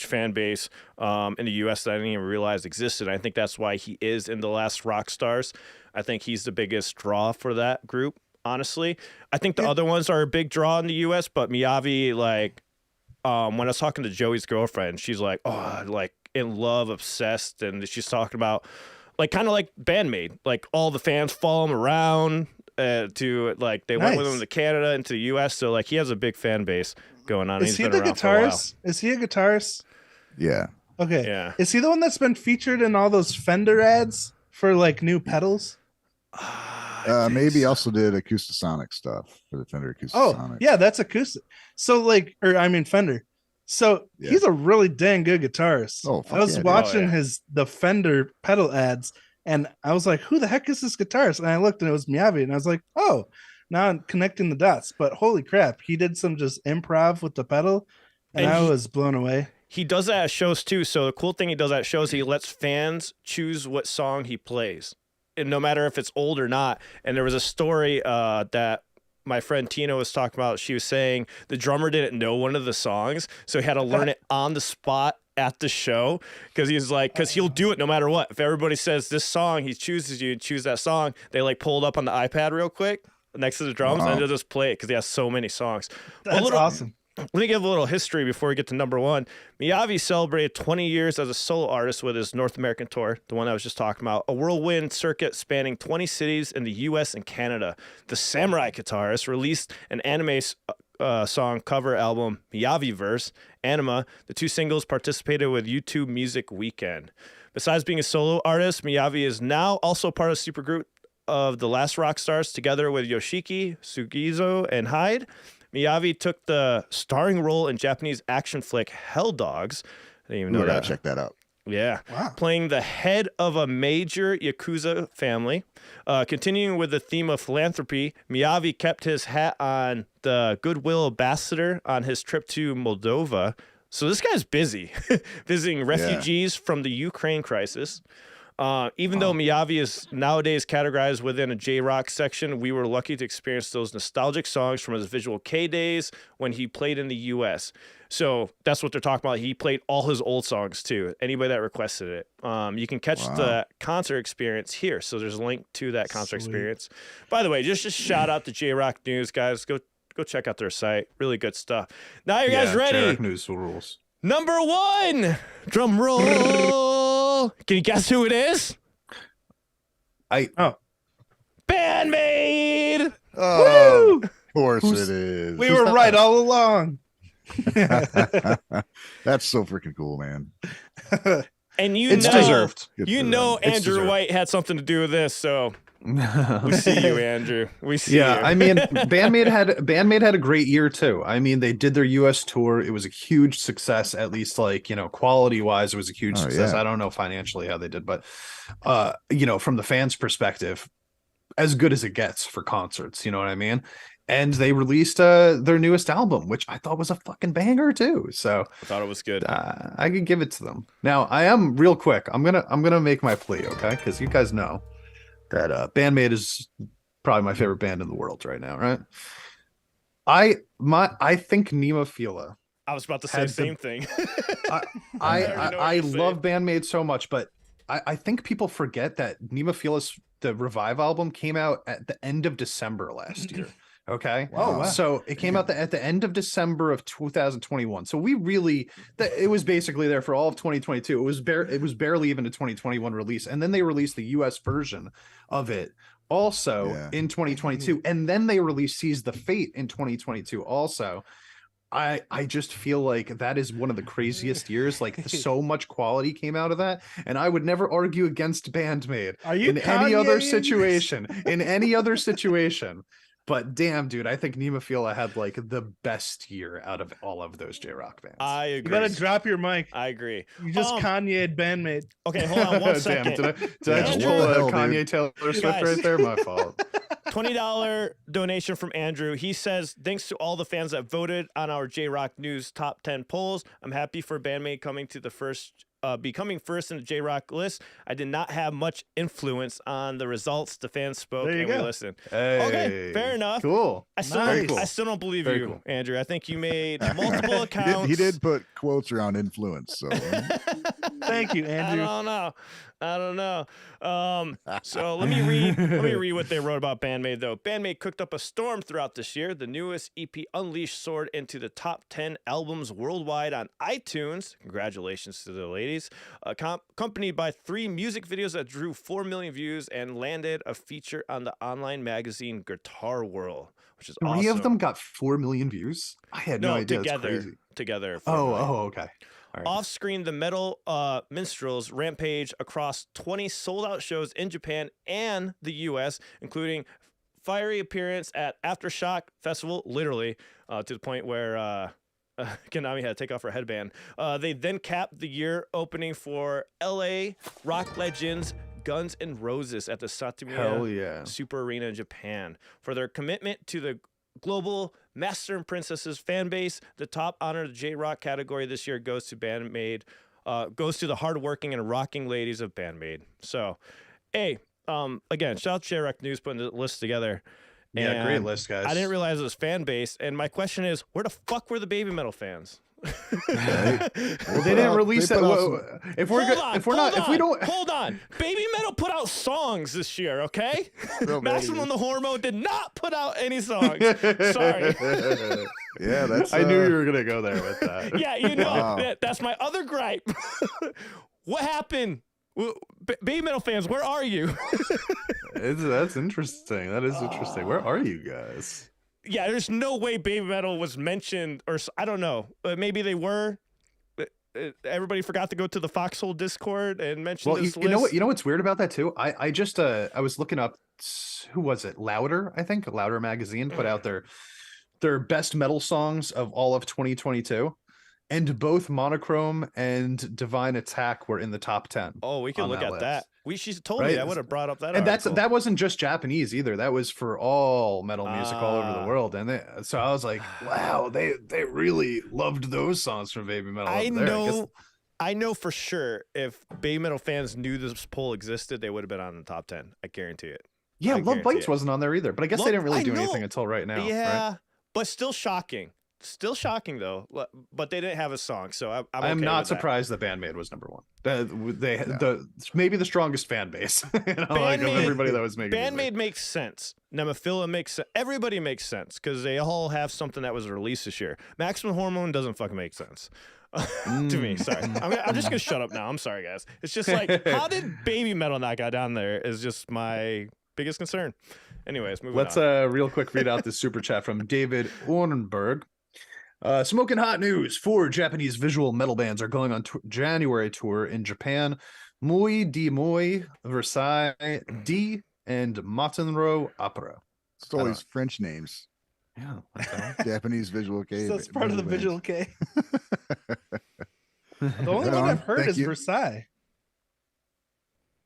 fan base in the U.S. that I didn't even realize existed. I think that's why he is in the last rock stars. I think he's the biggest draw for that group, honestly. I think the other ones are a big draw in the U.S., but Miyavi, like, when I was talking to Joey's girlfriend, she's like, oh, like, in love, obsessed, and she's talking about, like, kind of like BAND-MAID. Like, all the fans follow him around. To like they went with him Nice. to Canada and to the U.S. So like he has a big fan base going on. Is He's he been the around for a while. guitarist? Is he a guitarist? Yeah. Okay. Yeah. Is he the one that's been featured in all those Fender ads for like new pedals? Maybe he also did Acoustasonic stuff for the Fender Oh, Acoustasonic. yeah, that's acoustic. So like, Fender. So Yeah. he's a really dang good guitarist. Oh, fuck I was yeah, dude. watching Oh, yeah. the Fender pedal ads, and I was like, "Who the heck is this guitarist?" And I looked, and it was Miyavi, and I was like, "Oh." Now I'm connecting the dots. But holy crap, he did some just improv with the pedal, and And I he- was blown away. He does that at shows too. So the cool thing he does at shows, he lets fans choose what song he plays, and no matter if it's old or not. And there was a story that my friend Tina was talking about. She was saying the drummer didn't know one of the songs, so he had to learn it on the spot at the show because he'll do it no matter what. If everybody says this song, he chooses you and choose that song. They like pull it up on the iPad real quick next to the drums, Wow. and they'll just play it because he has so many songs. That's awesome. Let me give a little history before we get to number 1. Miyavi celebrated 20 years as a solo artist with his North American tour, the one I was just talking about, a whirlwind circuit spanning 20 cities in the U.S. and Canada. The Samurai guitarist released an anime song cover album, Miyavi Verse, Anima. The 2 singles participated with YouTube Music Weekend. Besides being a solo artist, Miyavi is now also part of the supergroup of the Last Rock Stars together with Yoshiki, Sugizo, and Hyde. Miyavi took the starring role in Japanese action flick Hell Dogs. I didn't even know I gotta that. check that out. Yeah. Wow. Playing the head of a major Yakuza family. Continuing with the theme of philanthropy, Miyavi kept his hat on the Goodwill Ambassador on his trip to Moldova. So this guy's busy, visiting refugees from the Ukraine crisis. Even though Miyavi is nowadays categorized within a J-Rock section, we were lucky to experience those nostalgic songs from his Visual K days when he played in the U.S. So that's what they're talking about. He played all his old songs too. Anybody that requested it. You can catch the concert experience here. So there's a link to that concert experience. By the way, just shout out to J-Rock News, guys. Go check out their site. Really good stuff. Now you guys ready? J-Rock News rules. Number 1, drum roll. Can you guess who it is? BAND-MAID. Oh, of course it is. We were right all along. That's so freaking cool, man. And It's deserved. Good You for know them. Andrew deserved. White had something to do with this, so we see you, Andrew. We see you. I mean, BAND-MAID had a great year too. I mean, they did their US tour. It was a huge success, at least like, quality wise, it was a huge success. Yeah. I don't know financially how they did, but from the fans' perspective, as good as it gets for concerts, you know what I mean? And they released their newest album, which I thought was a fucking banger too. So I thought it was good. I could give it to them. Now, I am real quick. I'm gonna make my plea, okay? Because you guys know that BAND-MAID is probably my favorite band in the world right now, right? I think Nemophila. I was about to say the same thing. I love BAND-MAID so much, but I think people forget that Nemophila's the Revive album came out at the end of December last year. Okay. Oh, wow. So it came out at the end of December of 2021. So we really it was basically there for all of 2022. It was barely even a 2021 release, and then they released the US version of it also in 2022, and then they released Seize the Fate in 2022 also. I just feel like that is one of the craziest years. Like so much quality came out of that, and I would never argue against BAND-MAID Are you in any other Kanye-ing? situation. In any other situation. But damn, dude, I think Nemophila had like the best year out of all of those J-Rock bands. I You agree. gotta drop your mic. I agree. You just Kanye'd bandmate. Okay, hold on one Damn, second. did I just Andrew? pull What the a hell, dude? Kanye Taylor Swift Guys. right there? My fault. $20 donation from Andrew. He says, thanks to all the fans that voted on our J-Rock News top 10 polls. I'm happy for BAND-MAID coming to the becoming first in the J-Rock list. I did not have much influence on the results. The fans spoke There you and we go. listened. Hey, Okay, fair enough. Cool. I still, Nice. I still don't believe Very you, cool. Andrew. I think you made multiple accounts. He did put quotes around influence. So Thank you, Andrew. I don't know. So let me read what they wrote about BAND-MAID though. BAND-MAID cooked up a storm throughout this year. The newest EP, Unleashed, soared into the top 10 albums worldwide on iTunes. Congratulations to the ladies. Accompanied by 3 music videos that drew 4 million views and landed a feature on the online magazine Guitar World, which is awesome. 3 of them got 4 million views. I had no idea. That's together. crazy. Together. 4 million. Okay. All right. Off-screen, the metal minstrels rampage across 20 sold-out shows in Japan and the U.S., including fiery appearance at Aftershock Festival, literally, to the point where Konami had to take off her headband. They then capped the year opening for L.A. rock legends Guns N' Roses at the Hell Satsumiya yeah. Super Arena in Japan. For their commitment to the global Master and Princesses fan base, the top honor of the J-Rock category this year goes to BAND-MAID, goes to the hardworking and rocking ladies of BAND-MAID. So, hey, again, shout out to J-Rock News putting the list together. Yeah, great And list, guys. I didn't realize it was fan base, and my question is, where the fuck were the baby metal fans? Well, they didn't release that. If we don't, Hold on. Baby Metal put out songs this year, okay? Maximum the Hormo did not put out any songs. Sorry. yeah, that's. I knew you were gonna go there with that. Yeah, you know, Wow. that's my other gripe. What happened? Baby Metal fans, where are you? That's interesting. That is interesting. Where are you guys? Yeah, there's no way Baby Metal was mentioned, or I don't know. Maybe they were. Everybody forgot to go to the Foxhole Discord and mention Well, this you know list. what? You know what's weird about that too? I just I was looking up. Who was it? Louder, I think. Louder magazine put out their best metal songs of all of 2022, and both Monochrome and Divine Attack were in the top 10. Oh, we can on look that at list. that. She's told me Right? I would have brought up that. And article. that wasn't just Japanese either. That was for all metal music all over the world. And so I was like, wow, they really loved those songs from Baby Metal. I know for sure if Baby Metal fans knew this poll existed, they would have been on the top 10. I guarantee it. Yeah, I Love Bites wasn't on there either, but I guess they didn't really do I know. anything until right now. Yeah, right? but still shocking. Still shocking though. But they didn't have a song, so I'm I'm okay not with surprised that BAND-MAID was number one. Maybe the strongest fan base, of everybody that was making BAND-MAID makes sense. Nemophila makes sense. Everybody makes sense because they all have something that was released this year. Maximum Hormone doesn't fucking make sense. To me, sorry. I'm just gonna shut up now. I'm sorry, guys. It's just like, how did Baby Metal not got down there? Is just my biggest concern. Anyways, Let's real quick read out this super chat from David Ornberg. Smoking hot news: 4 Japanese visual metal bands are going on January tour in Japan. Moi di Moi, Versailles D, and Matenro Opera. It's always French names. Yeah, Japanese visual K. So it's part of the bands. visual K. The only one I've heard is Versailles.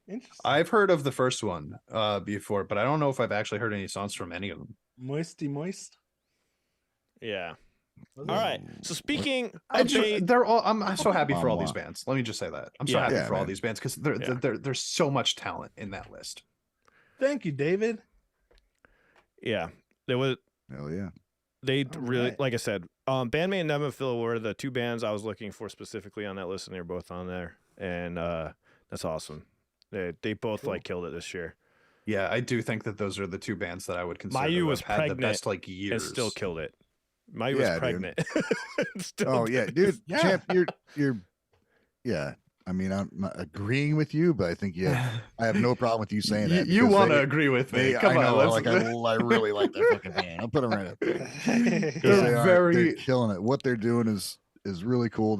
Interesting. I've heard of the first one before, but I don't know if I've actually heard any songs from any of them. Moisty Moist. Yeah. All right. So speaking, I'm so happy for all these bands. Let me just say that I'm so happy for all these bands because there's so much talent in that list. Thank you, David. Yeah, there was. Hell yeah. They really, like I said, BAND-MAID and Nemophila were the 2 bands I was looking for specifically on that list, and they were both on there, and that's awesome. They both killed it this year. Yeah, I do think that those are the 2 bands that I would consider Mayu was had pregnant the best years and still killed it. Mayu was pregnant. Oh yeah, dude. Yeah. Champ, you're yeah. I mean, I'm not agreeing with you, but I think I have no problem with you saying that. You want to agree with me? Come on, I really like that fucking band. I'll put them right up there. They're killing it. What they're doing is really cool.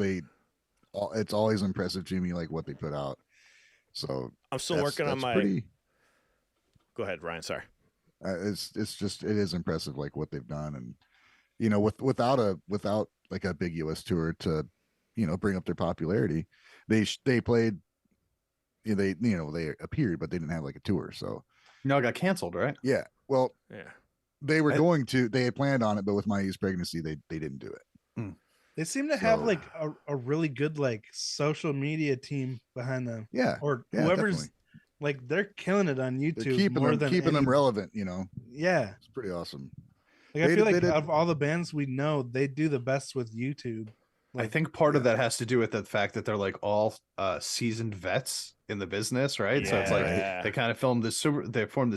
It's always impressive to me, like what they put out. So I'm still working on my. Go ahead, Ryan. Sorry. It is impressive, like what they've done, and without like a big US tour to bring up their popularity. They played, they appeared, but they didn't have like a tour. So it got canceled, right? Yeah. Well, yeah, they were they had planned on it, but with Mayu's pregnancy, they didn't do it. They seem to have like a really good like social media team behind them. Yeah. Or whoever's definitely. Like they're killing it on YouTube. They're keeping them relevant, Yeah. It's pretty awesome. Like I feel like out of all the bands we know, they do the best with YouTube. I think part of that has to do with the fact that they're like all seasoned vets in the business, right? Yeah. So it's like they kind of formed the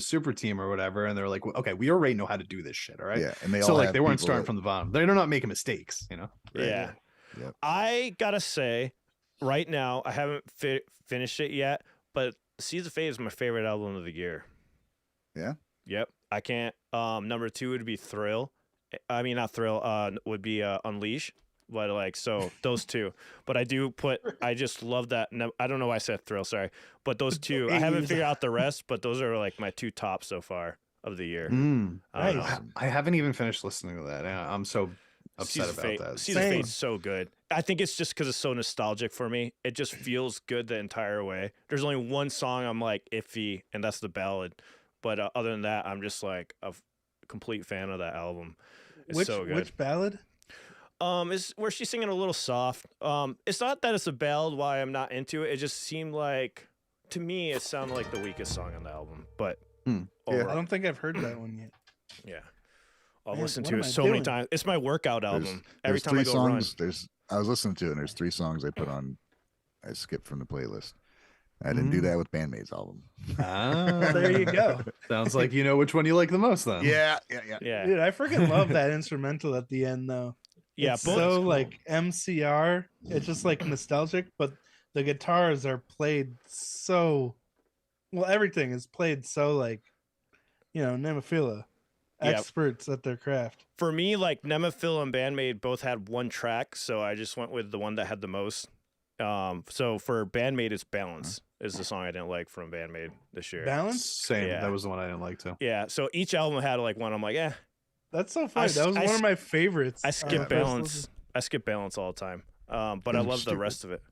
super team or whatever, and they're like, okay, we already know how to do this shit, all right? Yeah, and they weren't starting from the bottom. They're not making mistakes, Yeah. Yep. I gotta say, right now I haven't finished it yet, but Seas of Fate is my favorite album of the year. Yeah. Yep. I can't. Number 2 would be Thrill. I mean, not Thrill. Would be Unleash. But so those 2. But I just love that. I don't know why I said Thrill. Sorry. But those 2, I haven't figured out the rest, but those are like my 2 tops so far of the year. Nice. I haven't even finished listening to that. I'm so upset about that. Seas of Fate's so good. I think it's just because it's so nostalgic for me. It just feels good the entire way. There's only one song I'm like iffy, and that's the ballad. But other than that, I'm just like a complete fan of that album. It's so good. Which ballad? Is where she's singing a little soft. It's not that it's a ballad why I'm not into it. It just seemed like, to me, it sounded like the weakest song on the album. But I don't think I've heard that one yet. Yeah, I've listened to it so many times. It's my workout album. Every time I go run. I was listening to it, and there's 3 songs I put on. I skipped from the playlist. I didn't do that with BAND-MAID's album. There you go. Sounds like you know which one you like the most, then. Yeah. Dude, I freaking love that instrumental at the end, though. Yeah, it's so like MCR. It's just like nostalgic, but the guitars are played so well. Everything is played so like, Nemophila, experts at their craft. For me, like Nemophila and BAND-MAID both had 1 track, so I just went with the one that had the most. So for BAND-MAID, it's Balance is the song I didn't like from BAND-MAID this year. Balance? Same. Yeah. That was the one I didn't like too. Yeah. So each album had like one. I'm like, That's so funny. That was one of my favorites. I skip Balance. I skip Balance all the time. But I love the rest of it.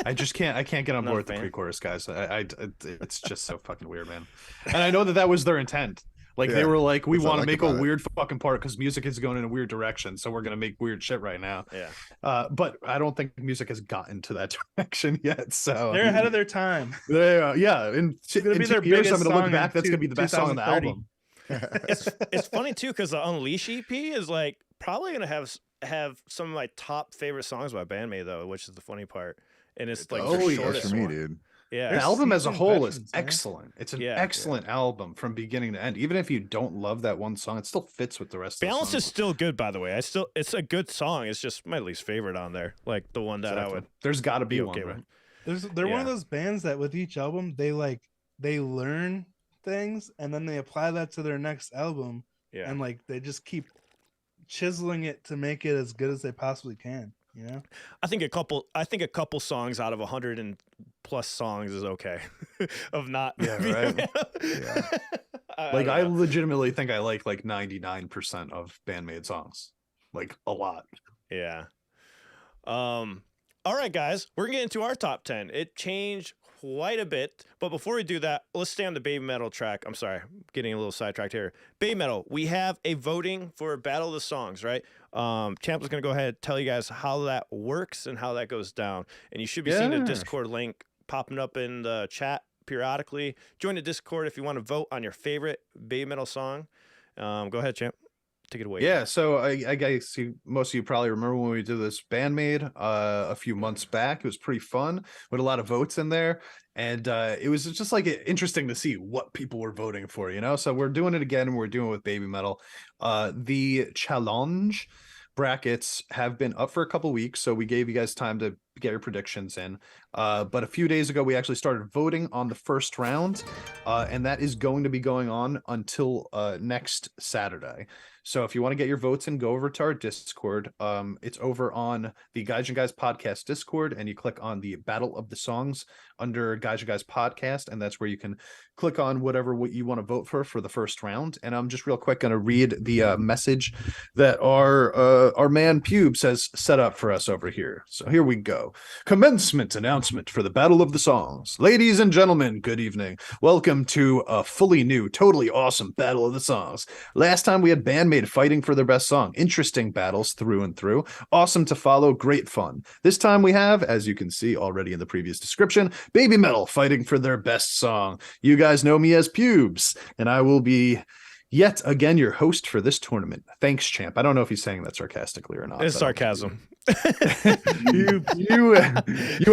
I can't get on Not board a with the fan. pre-chorus, guys. It's just so fucking weird, man. And I know that was their intent. Like they Yeah, were like, we that's what I want to like make a about it. weird fucking part because music is going in a weird direction, so we're gonna make weird shit right now. Yeah. But I don't think music has gotten to that direction yet. So They're ahead of their time. yeah. In gonna be 2 their years, I'm biggest gonna look song back. in That's gonna be the best song on the 2030. album. It's funny too because the Unleash EP is like probably gonna have some of my top favorite songs by BAND-MAID though, which is the funny part. And it's like Oh, the yeah. shortest for me, one. dude. Yeah. The album as a seasoned whole is veterans, man. excellent. It's an Yeah. excellent album from beginning to end. Even if you don't love that one song, it still fits with the rest of the Balance songs. is still good, by the way. It's a good song. It's just my least favorite on there. Like the one that I would There's got to be be one. okay Right? with. They're one of Yeah. those bands that with each album they learn things and then they apply that to their next album Yeah. and like they just keep chiseling it to make it as good as they possibly can. You know, I think a couple songs out of 100 and plus songs is okay. Of not. Yeah, right. Yeah. Like don't I know. legitimately think I like 99% of BAND-MAID songs, like a lot. Yeah. All right, guys, we're gonna get into our top 10. It changed quite a bit, but before we do that, let's stay on the Baby Metal track. I'm sorry, I'm getting a little sidetracked here. Baby Metal, we have a voting for Battle of the Songs, right? Champ is gonna go ahead and tell you guys how that works and how that goes down, and you should be seeing a Yeah. Discord link popping up in the chat periodically. Join the Discord if you want to vote on your favorite Baby Metal song. Go ahead, Champ. Take it away. Yeah, so I guess most of you probably remember when we did this BAND-MAID a few months back. It was pretty fun with a lot of votes in there, and it was just like interesting to see what people were voting for, you know. So we're doing it again, and we're doing it with Baby Metal. The challenge brackets have been up for a couple weeks, so we gave you guys time to get your predictions in. But a few days ago, we actually started voting on the first round, and that is going to be going on until next Saturday. So if you want to get your votes in, go over to our Discord. It's over on the Guys and Guys podcast Discord, and you click on the Battle of the Songs under Guys and Guys podcast, and that's where you can click on what you want to vote for the first round. And I'm just real quick going to read the message that our man Pubes has set up for us over here. So here we go. Commencement announcement for the Battle of the Songs. Ladies and gentlemen, good evening. Welcome to a fully new, totally awesome Battle of the Songs. Last time we had BAND-MAID fighting for their best song. Interesting battles through and through. Awesome to follow, great fun. This time we have, as you can see already in the previous description, Baby Metal fighting for their best song. You guys know me as Pubes, and I will be yet again your host for this tournament. Thanks, Champ. I don't know if he's saying that sarcastically or not. It's sarcasm. You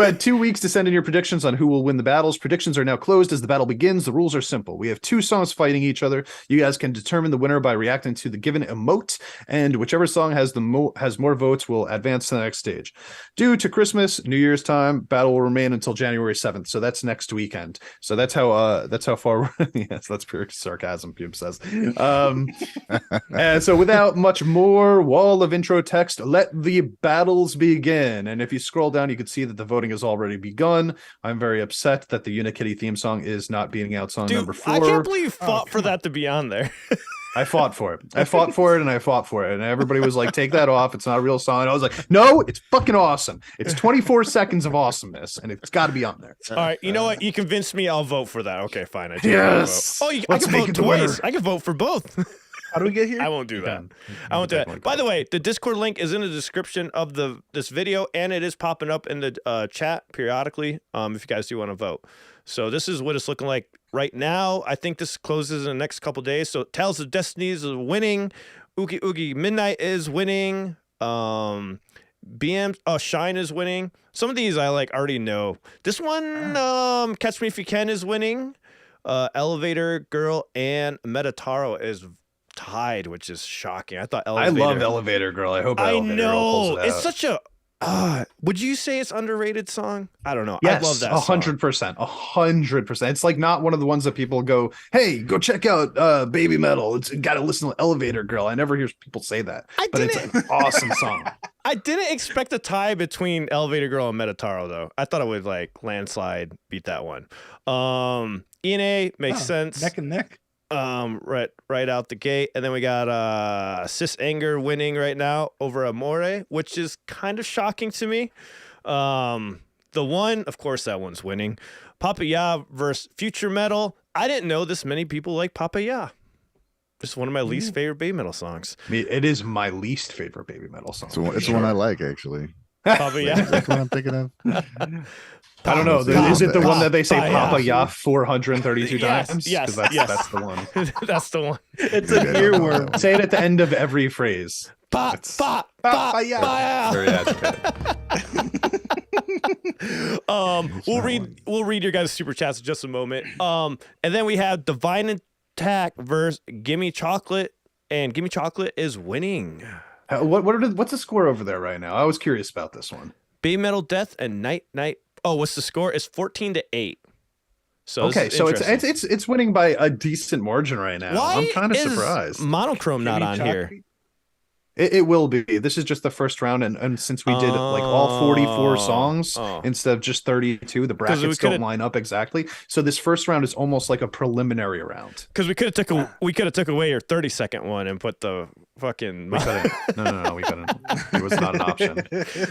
had 2 weeks to send in your predictions on who will win the battles. Predictions are now closed as the battle begins. The rules are simple. We have 2 songs fighting each other. You guys can determine the winner by reacting to the given emote, and whichever song has more votes will advance to the next stage. Due to Christmas, New Year's time, battle will remain until January 7th. So that's next weekend. So that's how far. Yes, that's pure sarcasm. Pube says. And so without much more wall of intro text, let the battles begin. And if you scroll down, you can see that the voting has already begun. I'm very upset that the Unikitty theme song is not beating out song number 4. I can't believe you fought for that to be on there. I fought for it. I fought for it, and I fought for it. And everybody was like, take that off. It's not a real song. And I was like, no, it's fucking awesome. It's 24 seconds of awesomeness, and it's got to be on there. All right, you know what? You convinced me. I'll vote for that. Okay, fine. I do Yes. vote. Oh, I Let's can make vote it the winner. twice. I can vote for both. how do we get here? I won't do that. Yeah. I won't do that. Definitely By the way, the Discord link is in the description of this video, and it is popping up in the chat periodically. If you guys do want to vote. So this is what it's looking like right now. I think this closes in the next couple days. So Tales of Destinies is winning. Oogie Oogie Midnight is winning. Shine is winning. Some of these I already know. This one, Catch Me If You Can is winning. Elevator Girl and Metataro is tied, which is shocking. I thought Elevator. I love Elevator Girl. I hope I Elevator Girl know. pulls it It's out. such a. Would you say it's underrated song? I don't know. Yes, I love that song. 100%. 100%. It's like not one of the ones that people go, hey, go check out Baby Metal. It's got to listen to Elevator Girl. I never hear people say that, but it's an awesome song. I didn't expect a tie between Elevator Girl and Metataro, though. I thought it would landslide beat that one. ENA makes sense. Neck and neck. right out the gate. And then we got Sis Anger winning right now over Amore, which is kind of shocking to me. The one, of course, that one's winning. Papaya versus Future Metal. I didn't know this many people like Papaya. It's one of my least favorite baby metal songs. I mean, it is my least favorite baby metal song. So it's the one I like, actually. Papaya. That's what I'm thinking of. I don't know. Is it the one that they say Papaya. Papaya 432 Yes, times? yes, 'Cause yes. That's the one. That's the one. It's an earworm. Say it at the end of every phrase. Pa, It's pa, Papaya. pa, very agitated. we'll read your guys' super chats in just a moment. And then we have Divine Attack versus Gimme Chocolate, and Gimme Chocolate is winning. What's the score over there right now? I was curious about this one. Baby Metal Death and Night. Oh, what's the score? It's 14-8. So Okay, so it's winning by a decent margin right now. Why I'm kind of is surprised. Monochrome not on here? It will be. This is just the first round, and since we did like all 44 songs instead of just 32, the brackets don't line up exactly. So this first round is almost like a preliminary round. Because we could have took away your 30-second one and put the fucking. We couldn't. No, we couldn't. It was not an option.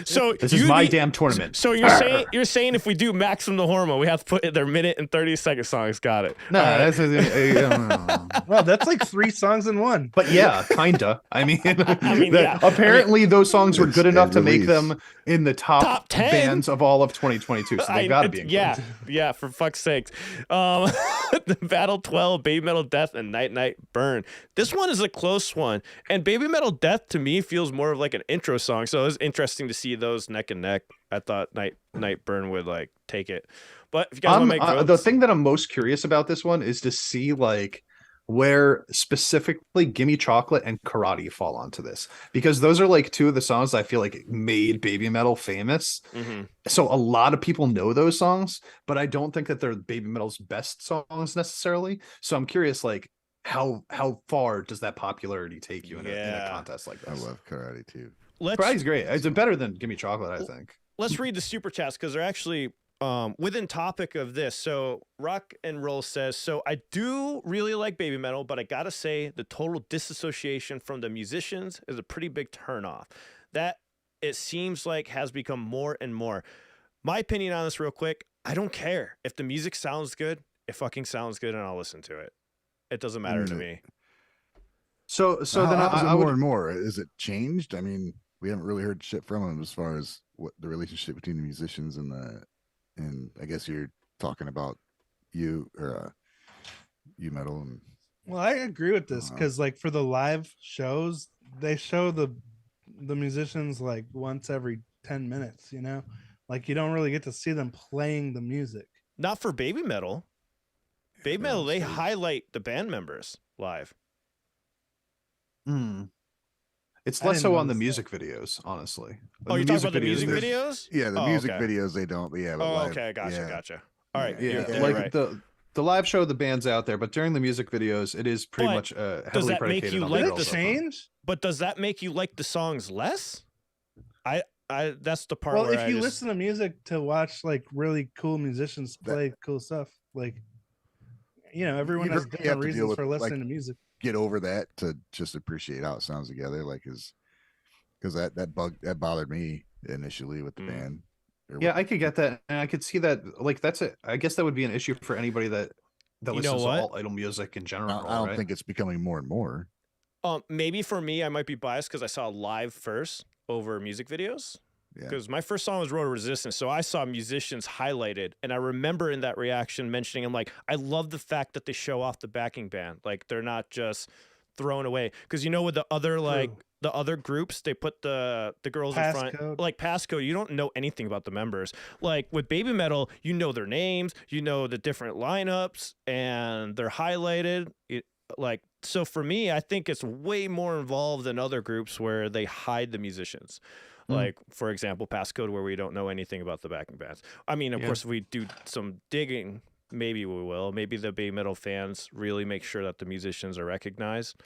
So this is my damn tournament. So you're saying if we do Maximum the Hormone, we have to put their minute and 30-second songs. Got it. No, that's Well, that's like 3 songs in one. But yeah, kinda. I mean, yeah. apparently those songs were good enough to make release. them in the top 10 bands of all of 2022. So they got to be included. Yeah, for fuck's sakes. The Battle 12, Baby Metal Death, and Night Burn. This one is a close one, and Baby Metal Death to me feels more of like an intro song. So it was interesting to see those neck and neck. I thought Night Burn would like take it, but if you guys want to make votes, the thing that I'm most curious about this one is to see like where specifically Gimme Chocolate and Karate fall onto this, because those are like 2 of the songs I feel like made baby metal famous. So a lot of people know those songs, but I don't think that they're baby metal's best songs necessarily. So I'm curious, like how far does that popularity take you in a contest like this? I love Karate too. Karate's great. It's better than Gimme Chocolate, I think. Let's read the super chats because they're actually within topic of this. So Rock and Roll says, so I do really like baby metal, but I gotta say the total disassociation from the musicians is a pretty big turnoff. That it seems like has become more and more. My opinion on this real quick, I don't care. If the music sounds good, it fucking sounds good and I'll listen to it. It doesn't matter to me. So then I would... more and more. Is it changed? I mean, we haven't really heard shit from them as far as what the relationship between the musicians and I guess you're talking about you metal and. Well, I agree with this because like for the live shows, they show the musicians like once every 10 minutes, you know, like you don't really get to see them playing the music. Not for baby metal. Baby metal, they highlight the band members live. It's less so on the music videos, honestly. Oh, you're talking about the music videos? Yeah, the music videos they don't. But yeah. But live, okay, gotcha. All right, yeah, like right. The live show, the band's out there, but during the music videos, it is pretty much heavily predicated on the girls. Change? But does that make you like the songs less? I that's the part. Well, where if you listen to music to watch like really cool musicians play cool stuff, like you know, everyone has different reasons for listening to music. Get over that to just appreciate how it sounds together, like because that bothered me initially with the band. Yeah, I could get that, and I could see that. Like that's it. I guess that would be an issue for anybody that listens to all idol music in general. I don't think it's becoming more and more. Maybe for me, I might be biased because I saw live first over music videos. Because my first song was Road to Resistance, so I saw musicians highlighted, and I remember in that reaction mentioning, I'm like, I love the fact that they show off the backing band, like they're not just thrown away. Because you know, with the other the other groups, they put the girls in front, like Passcode. You don't know anything about the members. Like with baby metal, you know their names, you know the different lineups, and they're highlighted. So for me, I think it's way more involved than other groups where they hide the musicians. Like, for example, Passcode, where we don't know anything about the backing bands. I mean, of course, if we do some digging, maybe we will. Maybe the baby metal fans really make sure that the musicians are recognized.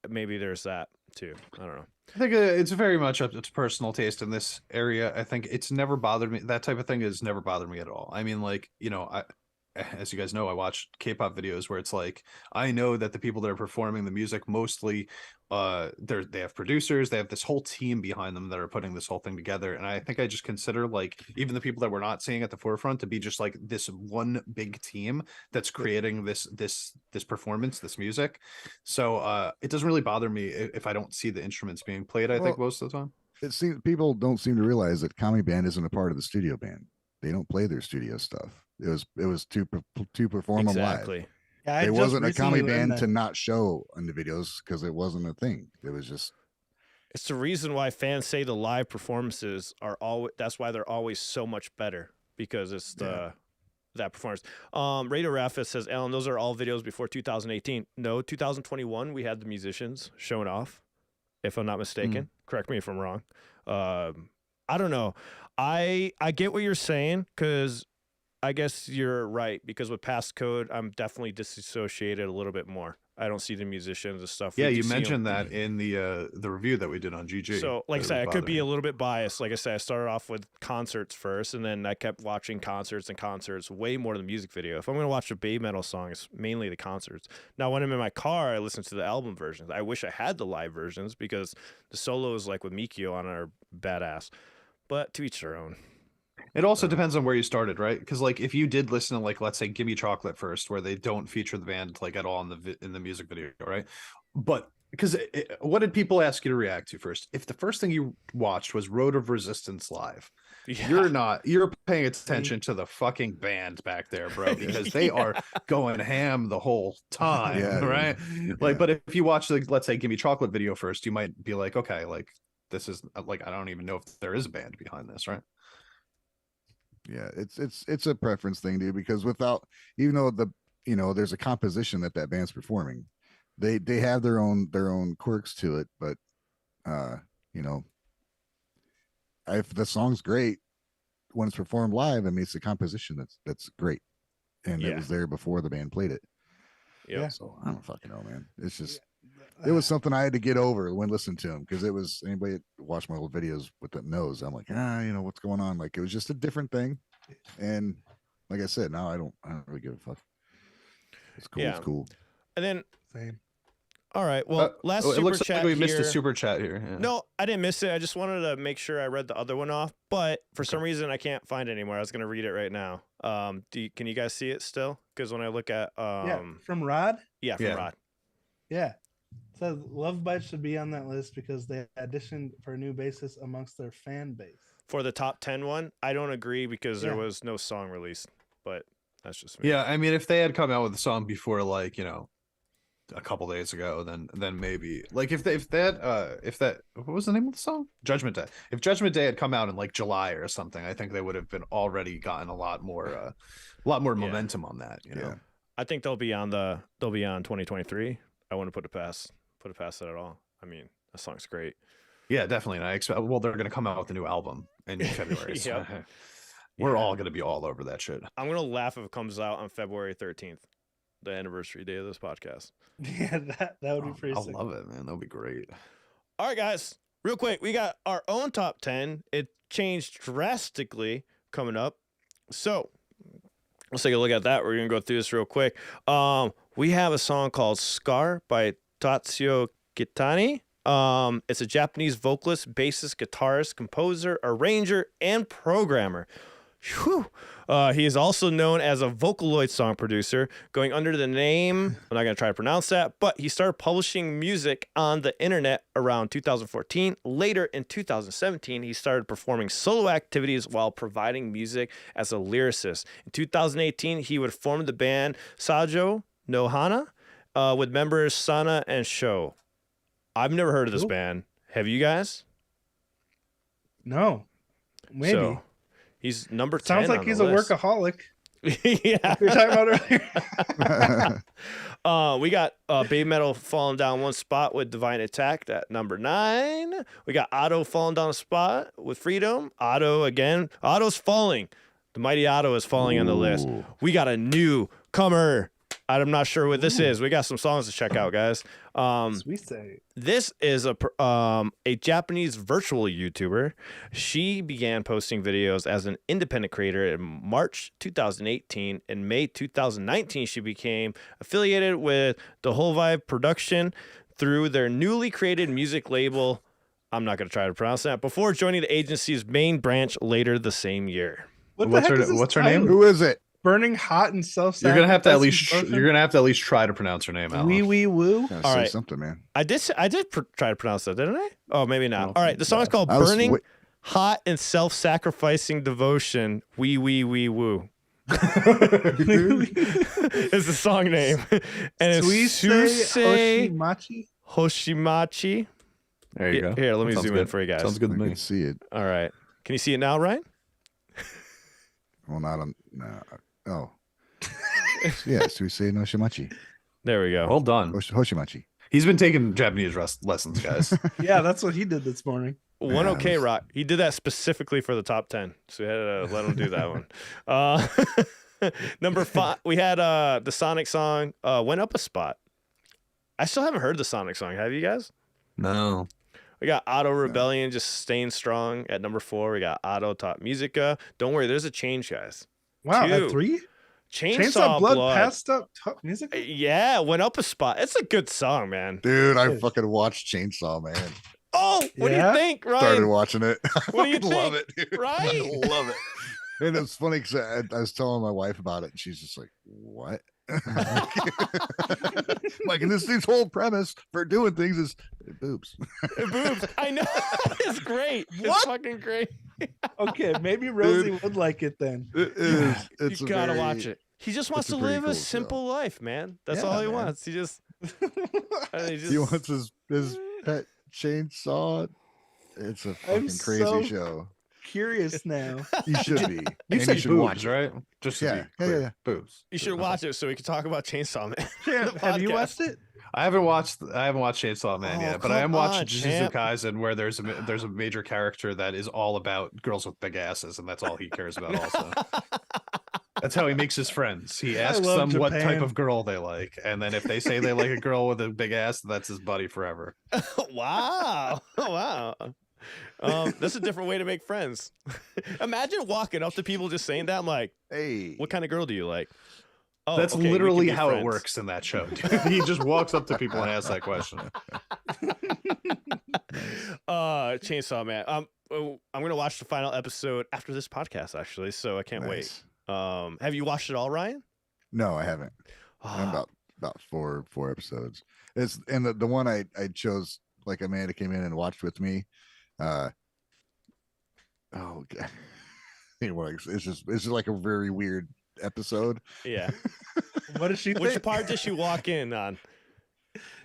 Maybe there's that, too. I don't know. I think it's very much up to personal taste in this area. I think it's never bothered me. That type of thing has never bothered me at all. I mean, like, you know, as you guys know, I watch K-pop videos where it's like, I know that the people that are performing the music mostly, they have producers, they have this whole team behind them that are putting this whole thing together. And I think I just consider like even the people that we're not seeing at the forefront to be just like this one big team that's creating this performance, this music. So it doesn't really bother me if I don't see the instruments being played, I think most of the time. It seems people don't seem to realize that Kami Band isn't a part of the studio band. They don't play their studio stuff. It was to perform them live. Yeah, It wasn't a Kami Band to not show on the videos because it wasn't a thing. It was just. It's the reason why fans say the live performances are always. That's why they're always so much better, because it's that performance. Radio Rafa says, Alan, those are all videos before 2018. No, 2021 we had the musicians showing off, if I'm not mistaken. Correct me if I'm wrong. I don't know. I get what you're saying, because I guess you're right, because with Passcode, I'm definitely disassociated a little bit more. I don't see the musicians and stuff. Yeah, you mentioned that in the review that we did on GG. So, like I said, I could be a little bit biased. Like I said, I started off with concerts first, and then I kept watching concerts and concerts way more than the music video. If I'm going to watch a Bay Metal song, it's mainly the concerts. Now, when I'm in my car, I listen to the album versions. I wish I had the live versions, because the solos, like with Mikio on, are badass. But to each their own. It also depends on where you started, right? Because like if you did listen to like, let's say Gimme Chocolate first, where they don't feature the band like at all in the music video, right? But because what did people ask you to react to first? If the first thing you watched was Road of Resistance live, you're paying attention to the fucking band back there, bro, because they are going ham the whole time, right? Like, but if you watch like, let's say Gimme Chocolate video first, you might be like, okay, like this is like, I don't even know if there is a band behind this, right? Yeah, it's a preference thing, dude, because without, even though there's a composition that band's performing, they have their own quirks to it, but if the song's great when it's performed live, I mean, it's a composition that's great, and it was there before the band played it. Yeah. So I don't fucking know, man. It's just it was something I had to get over when listening to him, because it was, anybody that watched my old videos with that knows, I'm like, what's going on? Like, it was just a different thing. And like I said, now I don't really give a fuck. It's cool. It's cool. And then same. All right. Well, last super it looks chat like we missed here. a super chat here. Yeah. No, I didn't miss it. I just wanted to make sure I read the other one off, but for some reason I can't find it anymore. I was going to read it right now. Can you guys see it still? Because when I look at from Rod. Yeah, from Rod. Yeah. Says Lovebites should be on that list because they auditioned for a new bassist amongst their fan base. For the top 10 one, I don't agree, because there was no song released, but that's just me. Yeah, I mean, if they had come out with a song before, like, a couple days ago, then maybe, like, if that what was the name of the song? Judgment Day. If Judgment Day had come out in like July or something, I think they would have been already gotten a lot more momentum on that. You know, I think they'll be on 2023. I wouldn't put it past that at all. I mean, that song's great. Yeah, definitely. And I expect, well, they're going to come out with a new album in February. So we're all going to be all over that shit. I'm going to laugh if it comes out on February 13th, the anniversary day of this podcast. Yeah, that would be pretty sick. I love it, man. That would be great. All right, guys, real quick, we got our own top 10. It changed drastically coming up. So let's take a look at that. We're going to go through this real quick. We have a song called Scar by Tatsuo Kitani. It's a Japanese vocalist, bassist, guitarist, composer, arranger, and programmer. Whew. He is also known as a Vocaloid song producer, going under the name, I'm not going to try to pronounce that, but he started publishing music on the internet around 2014. Later in 2017, he started performing solo activities while providing music as a lyricist. In 2018, he would form the band Sajo no Hana with members Sana and Sho. I've never heard of this band. Have you guys? No. Maybe. So, he's number 10. Sounds like he's a workaholic. Yeah. We were talking about earlier. We got Bay Metal falling down one spot with Divine Attack at number 9. We got Otto falling down a spot with Freedom. Otto again. Otto's falling. The mighty Otto is falling on the list. We got a newcomer. I'm not sure what this is. We got some songs to check out, guys. Sweet say. This is a Japanese virtual YouTuber. She began posting videos as an independent creator in March 2018. In May 2019, she became affiliated with the Whole Vibe Production through their newly created music label. I'm not going to try to pronounce that. Before joining the agency's main branch later the same year. What's her name? Who is it? Burning hot and self. You're gonna have to at least try to pronounce her name out. Wee woo. Gotta All say right. something, man. I did try to pronounce that, didn't I? Oh, maybe not. No. All right, the song is called I was Burning wi- Hot and Self-Sacrificing Devotion. Wee woo. Is the song name. And it's Susei Hoshimachi. There you go. Here, let me Sounds zoom in good. for you guys. Sounds good to I me. can see it. All right. Can you see it now, Ryan? Well, not on. No. Oh. Yeah, Suisei no Shimachi. There we go. Well done. Hoshimachi. He's been taking Japanese lessons, guys. Yeah, that's what he did this morning. One Yeah, okay, that's- Rock. He did that specifically for the top 10. So we had to let him do that one. Number 5, we had the Sonic song went up a spot. I still haven't heard the Sonic song. Have you guys? No. We got Auto Rebellion just staying strong at number 4. We got Auto Top Musica. Don't worry, there's a change, guys. Wow, 2. at 3? Chainsaw Blood. passed up top music. Yeah, went up a spot. It's a good song, man. Dude, I Yes. fucking watched Chainsaw Man. Oh, what do you Yeah? think, Started Ryan? watching it. What do you I love think? it, dude. Right? I love it. And it's funny because I was telling my wife about it, and she's just like, "What?" Like, and this dude's whole premise for doing things is boobs. Boobs. I know. It's great. It's What? fucking great. Okay, maybe Rosie would like it then. It is. It's You a gotta very- watch it. He just wants it's to a pretty live a cool simple life, man. That's Yeah, all he man. wants. He just, He wants his pet chainsaw. It's a fucking crazy so- show. Curious now. You should be. You And said should boobs, watch it. right? Just to Yeah, be yeah, clear. yeah. Boobs. You should watch it so we can talk about Chainsaw Man. Champ, The have you podcast. watched it? I haven't watched Chainsaw Man Oh, yet, but I am come watching on, Jujutsu champ. Kaisen where there's a major character that is all about girls with big asses, and that's all he cares about. Also, that's how he makes his friends. He asks love them what type Japan. of girl they like, and then if they say they like a girl with a big ass, that's his buddy forever. Wow. Wow. That's a different way to make friends. Imagine walking up to people just saying that. I'm like, Hey, what kind of girl do you like? Oh, That's okay, we can literally be how it friends. works in that show. Dude. He just walks up to people and asks that question. Chainsaw Man. I'm gonna watch the final episode after this podcast, actually. So I can't nice. wait. Have you watched it all, Ryan? No, I haven't. I'm about four episodes. It's and the one I chose, like Amanda came in and watched with me. Oh god. Anyway, it's just like a very weird episode. Yeah. What does she Which think? part did she walk in on?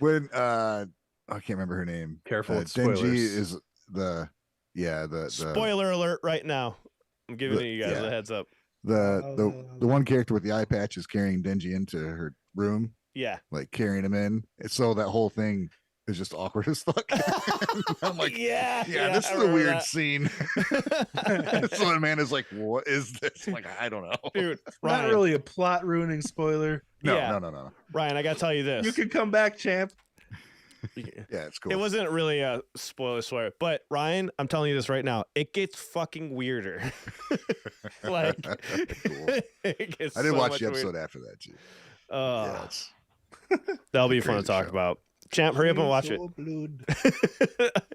When I can't remember her name. Careful with Denji spoilers. is the Spoiler alert right now. I'm giving the- you guys yeah. a heads up. the one character with the eye patch is carrying Denji into her room, Yeah. like carrying him in. And so that whole thing is just awkward as fuck. I'm like, yeah, this I is a remember weird that. scene. So the man is like, what is this? I'm like, I don't know. Dude, Not Ryan, really a plot ruining spoiler. No, yeah. no. Ryan, I gotta tell you this. You can come back, champ. Yeah, it's cool. It wasn't really a spoiler swear, but Ryan, I'm telling you this right now. It gets fucking weirder. Like, Cool. it gets I did so watch much the episode weird. after that too. Uh, Yeah, it's that'll be it's a fun to crazy talk show. about. Champ, hurry up and watch it. Soul blood.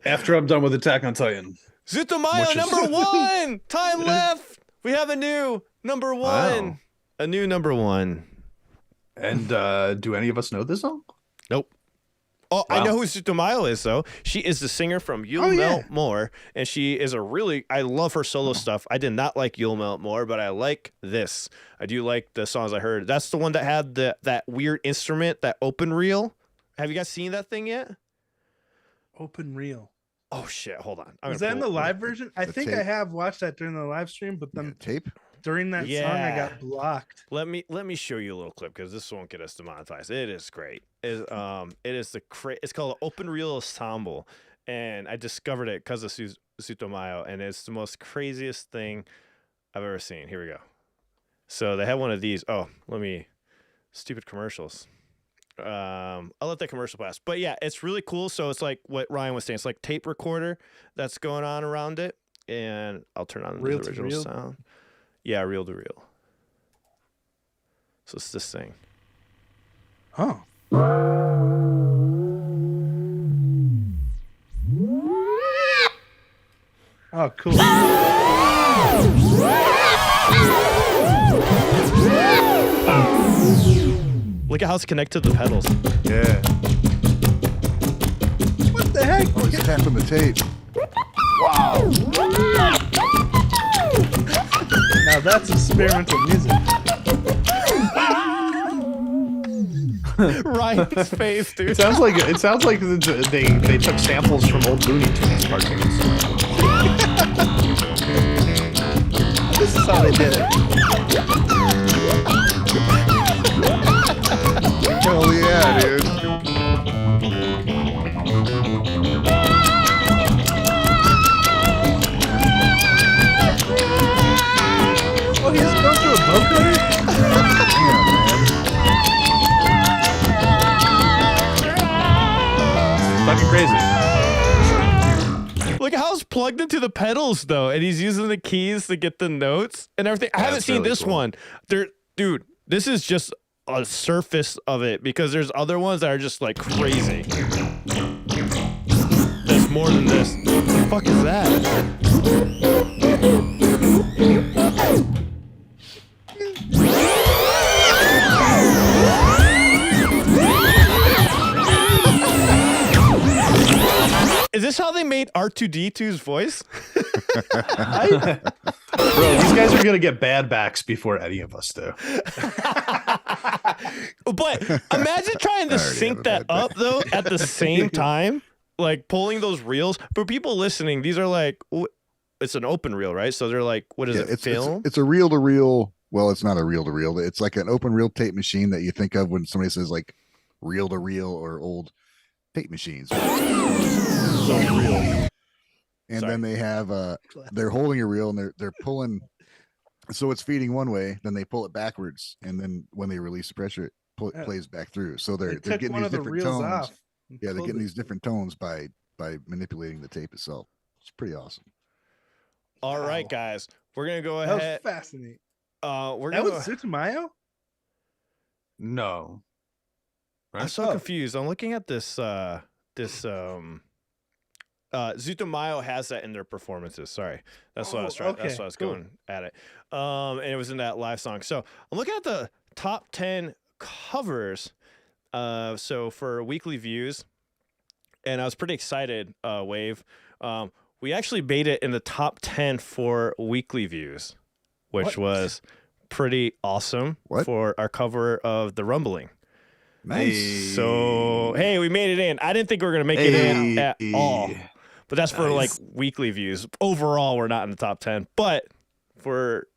After I'm done with Attack on Titan. Zutomayo Which is- number 1. Time left. We have a new number 1. Wow. A new number 1. And do any of us know this song? Nope. Oh, I Wow. know who Zutomayo is, though. She is the singer from You'll Oh, yeah. Melt More, and she is I love her solo stuff. I did not like You'll Melt More, but I like this. I do like the songs I heard. That's the one that had that weird instrument, that open reel. Have you guys seen that thing yet? Open reel. Oh, shit. Hold on. I'm Is gonna that in the pull it. live version? I the think I tape. have watched that during the live stream, but then tape. during that song I Yeah. got blocked. Let me show you a little clip because this won't get us demonetized. It is great. It is it's called Open Reel Ensemble, and I discovered it because of Zutomayo, and it's the most craziest thing I've ever seen. Here we go. So they have one of these. Oh, let me Stupid commercials. I'll let that commercial pass. But yeah, it's really cool. So it's like what Ryan was saying. It's like tape recorder that's going on around it. And I'll turn on Reel the to original reel? sound. Yeah, reel to reel. So it's this thing. Oh. Oh, cool. Look at how it's connected to the pedals. Yeah. What the heck? Oh, he's tapping the tape. Wow. Now that's experimental music. Ryan's face, dude. It sounds like they took samples from old Looney Tunes cartoons. This is how they did it. Hell yeah, dude. Oh, he just goes through a vocoder? Damn, man. Fucking crazy. Look at how it's plugged into the pedals, though, and he's using the keys to get the notes and everything. I haven't That's seen really this cool. one. Dude, this is just a surface of it because there's other ones that are just like crazy. There's more than this. What the fuck is that? Is this how they made R2D2's voice? Bro, these guys are gonna get bad backs before any of us do. But imagine trying to I already sync have a that bad up though at the same time, like pulling those reels. For people listening, these are like it's an open reel, right? So they're like, what is it? Film? It's a reel to reel. Well, it's not a reel to reel. It's like an open reel tape machine that you think of when somebody says like reel to reel or old tape machines. So reel. And Sorry. then they have they're holding a reel and they're pulling, so it's feeding one way, then they pull it backwards, and then when they release the pressure, it plays back through. So They they're took getting one these of the different reels tones. off. and Yeah, they're pulled getting it. these different tones by manipulating the tape itself. It's pretty awesome. All right, Wow. guys, we're gonna go That was ahead. fascinating. We're That gonna. was Zutomayo? No. I'm so Oh. confused. I'm looking at this. Zutomayo has that in their performances. Sorry, that's what I was trying. That's okay, what I was cool. going at it. And it was in that live song. So I'm looking at the top 10 covers. So for weekly views, and I was pretty excited. Wave. We actually made it in the top 10 for weekly views, which What? was pretty awesome What? for our cover of the Rumbling. Nice. So hey, we made it in. I didn't think we were gonna make it in at all. But that's for like Nice. weekly views. Overall, we're not in the top 10. But for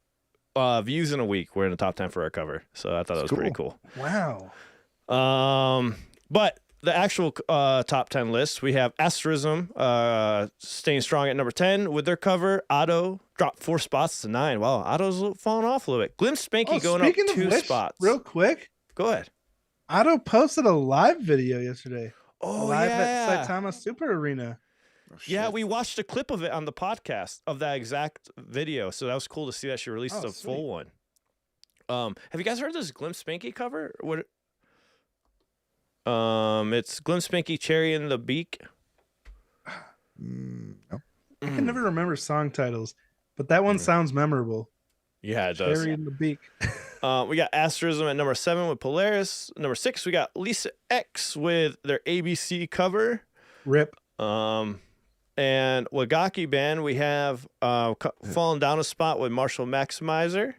views in a week, we're in the top 10 for our cover. So I thought that was pretty cool. Wow. But the actual top 10 list, we have Asterism staying strong at number 10 with their cover. Otto dropped 4 spots to 9. Wow, Otto's falling off a little bit. Glimpse Spanky going up speaking of 2 which, spots. real quick, Go ahead. Otto posted a live video yesterday. Oh, live yeah. at Saitama Super Arena. Oh, Yeah, shit. we watched a clip of it on the podcast of that exact video. So that was cool to see that she released Oh, a full one. Have you guys heard this Glimpse Spanky cover? What? It's Glimpse Spanky Cherry in the Beak. No. I can never remember song titles, but that one sounds memorable. Yeah, it does. Cherry in the beak. We got Asterism at number 7 with Polaris. Number 6, we got Lisa X with their ABC cover. Rip. And Wagaki Band, we have fallen down a spot with Marshall Maximizer.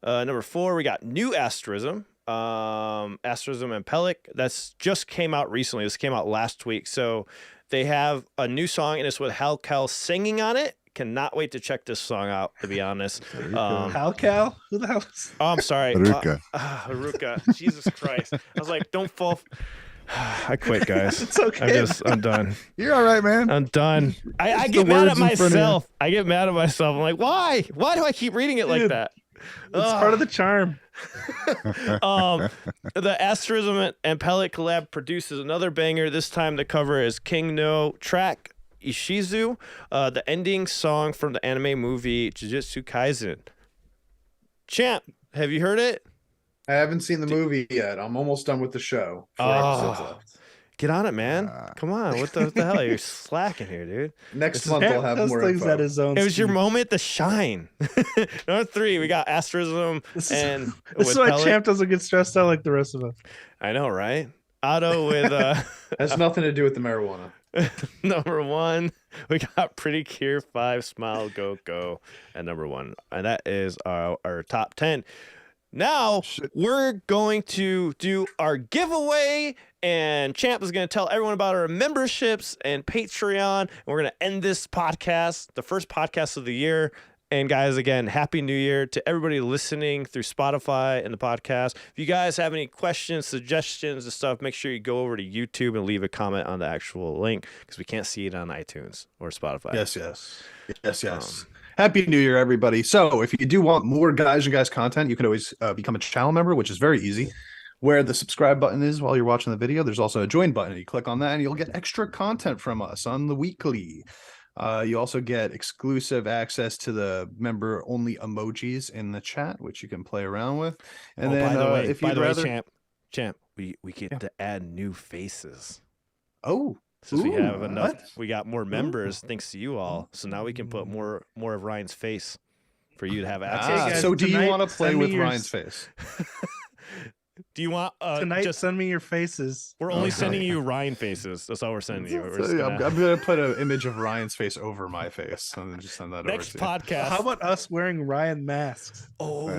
Number 4, we got New Asterism. Asterism and Pellic. That's just came out recently. This came out last week. So they have a new song, and it's with Hal Cal singing on it. Cannot wait to check this song out, to be honest. Hal Cal? Who the hell is Oh, I'm sorry. Haruka. Haruka. Jesus Christ. I was like, don't fall. I quit, guys. It's okay. I'm done. You're all right, man. I'm done. I It's get the mad at words in front of you. myself. I get mad at myself. I'm like, why? Why do I keep reading it like Dude. that? It's part of the charm. The Asterism and Pellet collab produces another banger. This time the cover is King No track Ishizu, the ending song from the anime movie Jujutsu Kaisen. Champ, have you heard it? I haven't seen the movie yet. I'm almost done with the show. 4 episodes left. Get on it, man. Come on. What the hell? You're slacking here, dude. Next month I'll have more things info. at his own It was your speed. moment to shine. Number 3, we got Asterism This and is with why Pellet. Champ doesn't get stressed out like the rest of us. I know, right? Otto with Has nothing to do with the marijuana. number 1. We got Pretty Cure 5 Smile Go Go at number 1. And that is our top 10. Now we're going to do our giveaway, and Champ is going to tell everyone about our memberships and Patreon. And we're going to end this podcast, the first podcast of the year. And guys, again, Happy New Year to everybody listening through Spotify and the podcast. If you guys have any questions, suggestions, and stuff, make sure you go over to YouTube and leave a comment on the actual link because we can't see it on iTunes or Spotify. Yes. Happy New Year, everybody. So if you do want more Guys and Guys content, you can always become a channel member, which is very easy. Where the subscribe button is while you're watching the video, there's also a join button. You click on that and you'll get extra content from us on the weekly. You also get exclusive access to the member-only emojis in the chat, which you can play around with. And then, by the way, if you'd rather... Champ, we get to add new faces. Oh, Since we have Ooh, enough, what? we got more members thanks to you all. So now we can put more of Ryan's face for you to have access. guys, so do you tonight, want to play send me with your Ryan's face? Do you want Tonight, just send me your faces. we're only Okay. sending you Ryan faces. That's all we're sending you. We're just I'm gonna- going to put an image of Ryan's face over my face and then just send that Next over to you. podcast. How about us wearing Ryan masks? Oh,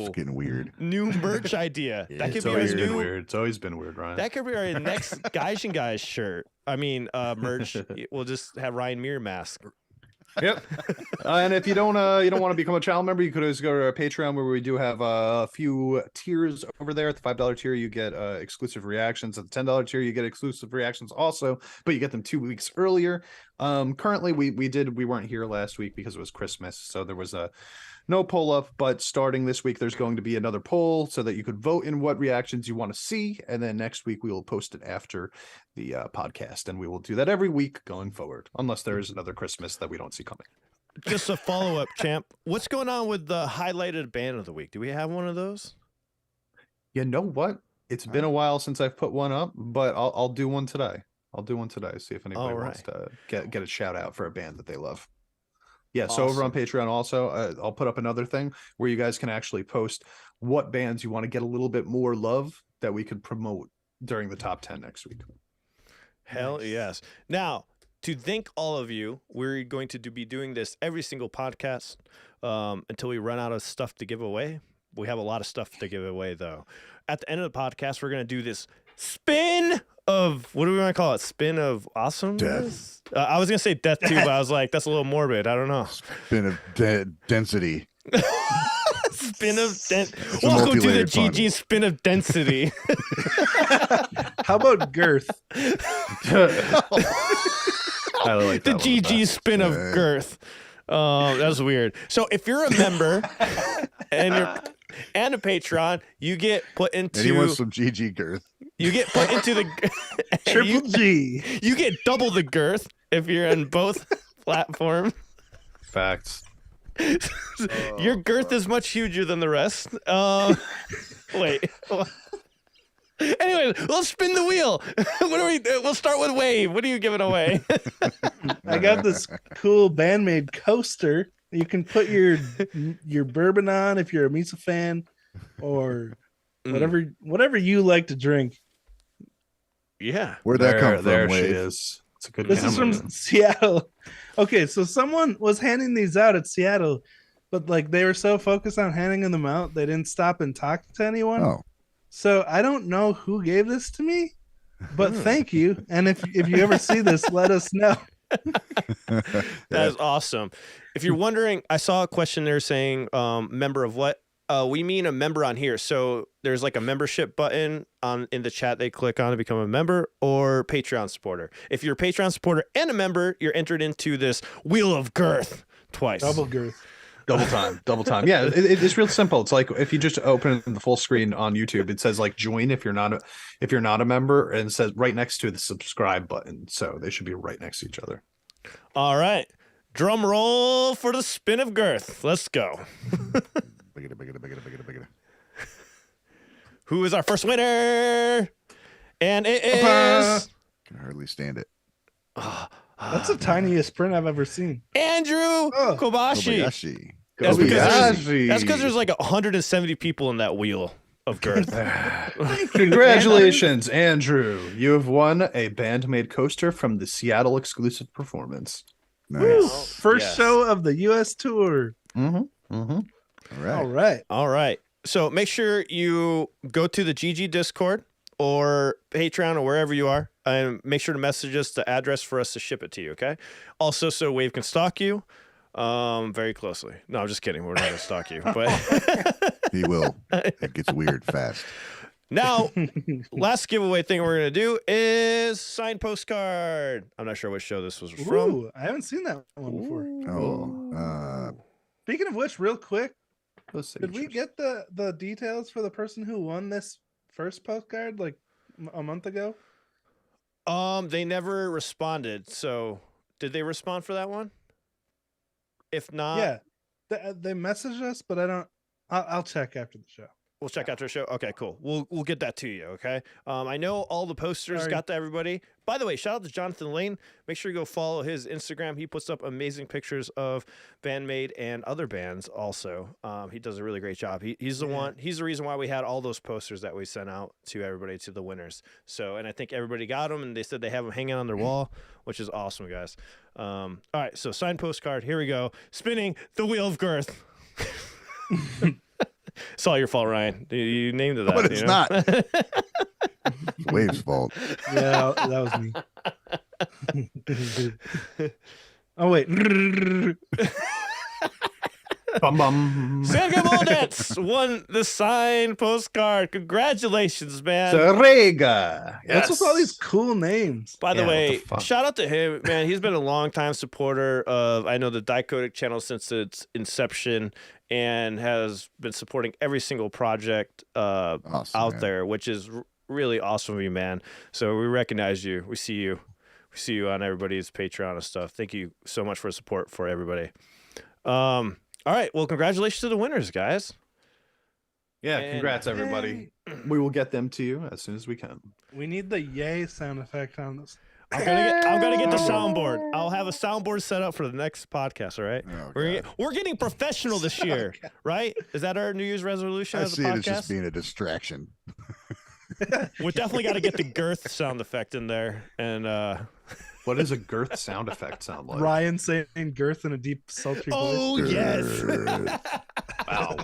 It's getting weird. new merch idea. Yeah, That could It's be our always been new. weird. It's always been weird, Ryan. That could be our next Guys and Guys shirt. I mean, merch. We'll just have Ryan Muir mask. Yep. And if you don't want to become a channel member, you could always go to our Patreon, where we do have a few tiers over there. At the $5 tier, you get exclusive reactions. At the $10 tier, you get exclusive reactions also, but you get them 2 weeks earlier. Currently, we weren't here last week because it was Christmas, so there was no poll up. But starting this week, there's going to be another poll so that you could vote in what reactions you want to see, and then next week we will post it after the podcast, and we will do that every week going forward, unless there is another Christmas that we don't see coming. Just a follow up, Champ. What's going on with the highlighted band of the week? Do we have one of those? You know what? It's been a while since I've put one up, but I'll do one today. I'll do one today. See if anybody wants to get a shout out for a band that they love. Yeah. So over on Patreon also, I'll put up another thing where you guys can actually post what bands you want to get a little bit more love that we could promote during the top 10 next week. Hell yes. Now, to thank all of you, we're going to be doing this every single podcast until we run out of stuff to give away. We have a lot of stuff to give away, though. At the end of the podcast, we're going to do this spin of, what do we want to call it? Spin of awesomeness? I was going to say death, too, but I was like, that's a little morbid. I don't know. Spin of density. Spin of It's a Welcome to the multi-layered pun. GG spin of density. How about girth? I like The that one GG best. spin of girth. That was weird. So if you're a member and a Patreon, you get put into And he wants some GG girth. you get put into the Triple G. you get double the girth if you're on both platforms. Facts. Your girth is much huger than the rest. Wait. Anyway, let's spin the wheel. What are we? We'll start with Wave. What are you giving away? I got this cool BAND-MAID coaster. You can put your bourbon on if you're a Misa fan, or whatever you like to drink. Yeah. Where'd that come from? There she Wave? is. It's a good This is camera. from Seattle. Okay, so someone was handing these out at Seattle, but like they were so focused on handing them out, they didn't stop and talk to anyone. Oh, So I don't know who gave this to me, but thank you. And if you ever see this, let us know. That is awesome. If you're wondering, I saw a question there saying, member of what? We mean a member on here. So there's like a membership button in the chat they click on to become a member, or Patreon supporter. If you're a Patreon supporter and a member, you're entered into this Wheel of Girth twice. Double girth. Double time. Yeah, it's real simple. It's like if you just open the full screen on YouTube, it says like join if you're not a member, and it says right next to the subscribe button. So they should be right next to each other. All right. Drum roll for the spin of girth. Let's go. Who is our first winner? And it is Can hardly stand it. That's the tiniest print I've ever seen. Andrew Kobashi. Kobayashi. That's Kobayashi. because there's like 170 people in that wheel of girth. Congratulations, Andrew. You have won a BAND-MAID coaster from the Seattle exclusive performance. Nice. First show of the U.S. tour. All All right. right. All right. So make sure you go to the GG Discord or Patreon or wherever you are, and make sure to message us the address for us to ship it to you, okay? Also, so Wave can stalk you very closely. No, I'm just kidding. We're not going to stalk you. But He will. It gets weird fast. now, last giveaway thing we're going to do is signed postcard. I'm not sure what show this was from. Ooh, I haven't seen that one before. Oh, Speaking of which, real quick, Those did we signatures. get the details for the person who won this first postcard like a month ago? They never responded. So, did they respond for that one? If not, Yeah, they messaged us, but I don't. I'll check after the show. we'll check out your show. Okay, cool. We'll get that to you. Okay. I know all the posters Sorry. got to everybody. By the way, shout out to Jonathan Lane. Make sure you go follow his Instagram. He puts up amazing pictures of BAND-MAID and other bands. Also, he does a really great job. He's the one. He's the reason why we had all those posters that we sent out to everybody, to the winners. So, and I think everybody got them, and they said they have them hanging on their wall, which is awesome, guys. All right, so signed postcard. Here we go. Spinning the wheel of girth. It's all your fault, Ryan. You named it that. But it's you know? not. It's Wave's fault. Yeah, that was me. Oh wait. Bum, bum. Sergey Moldets won the signed postcard. Congratulations, man. Sarega. What's with all these cool names? By the Yeah, what way, the fuck? shout out to him, man. He's been a longtime supporter of, I know, the Dichotic channel since its inception, and has been supporting every single project Awesome, out man. there, which is really awesome of you, man. So we recognize you. We see you. We see you on everybody's Patreon and stuff. Thank you so much for support for everybody. All right. Well, congratulations to the winners, guys. Yeah, And- congrats, everybody. We will get them to you as soon as we can. We need the yay sound effect on this. I'm gonna get the soundboard. I'll have a soundboard set up for the next podcast. All right. Oh, We're God. we're getting professional this year, right? Is that our New Year's resolution I as a see it as just podcast? being a distraction. We definitely got to get the girth sound effect in there. And What does a girth sound effect sound like? Ryan saying girth in a deep, sultry oh voice. yes. Wow.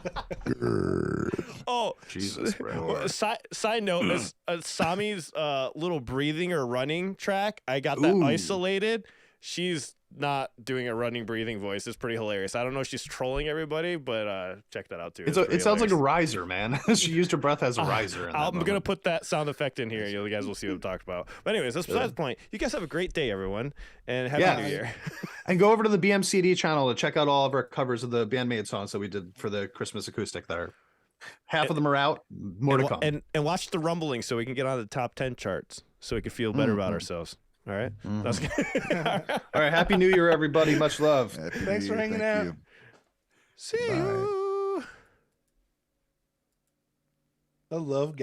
Oh, Jesus, bro. Side note is Sami's little breathing or running track. I got that Ooh. isolated. She's not doing a running breathing voice. It's pretty hilarious. I don't know if she's trolling everybody, but check that out too. It sounds like a riser, man. She used her breath as a riser. in that I'm gonna moment. put that sound effect in here. You guys will see what I'm talking about. But anyways, that's besides the point. You guys have a great day, everyone, and happy Yeah. New Year. And go over to the BMCD channel to check out all of our covers of the BAND-MAID songs that we did for the Christmas acoustic there. Half of them are out. More to come. And watch the rumbling so we can get on the top 10 charts, so we can feel better about ourselves. All right. That's good. All right. Happy New Year, everybody. Much love. Happy Thanks New for Year. hanging Thank out. you. See Bye. you. The love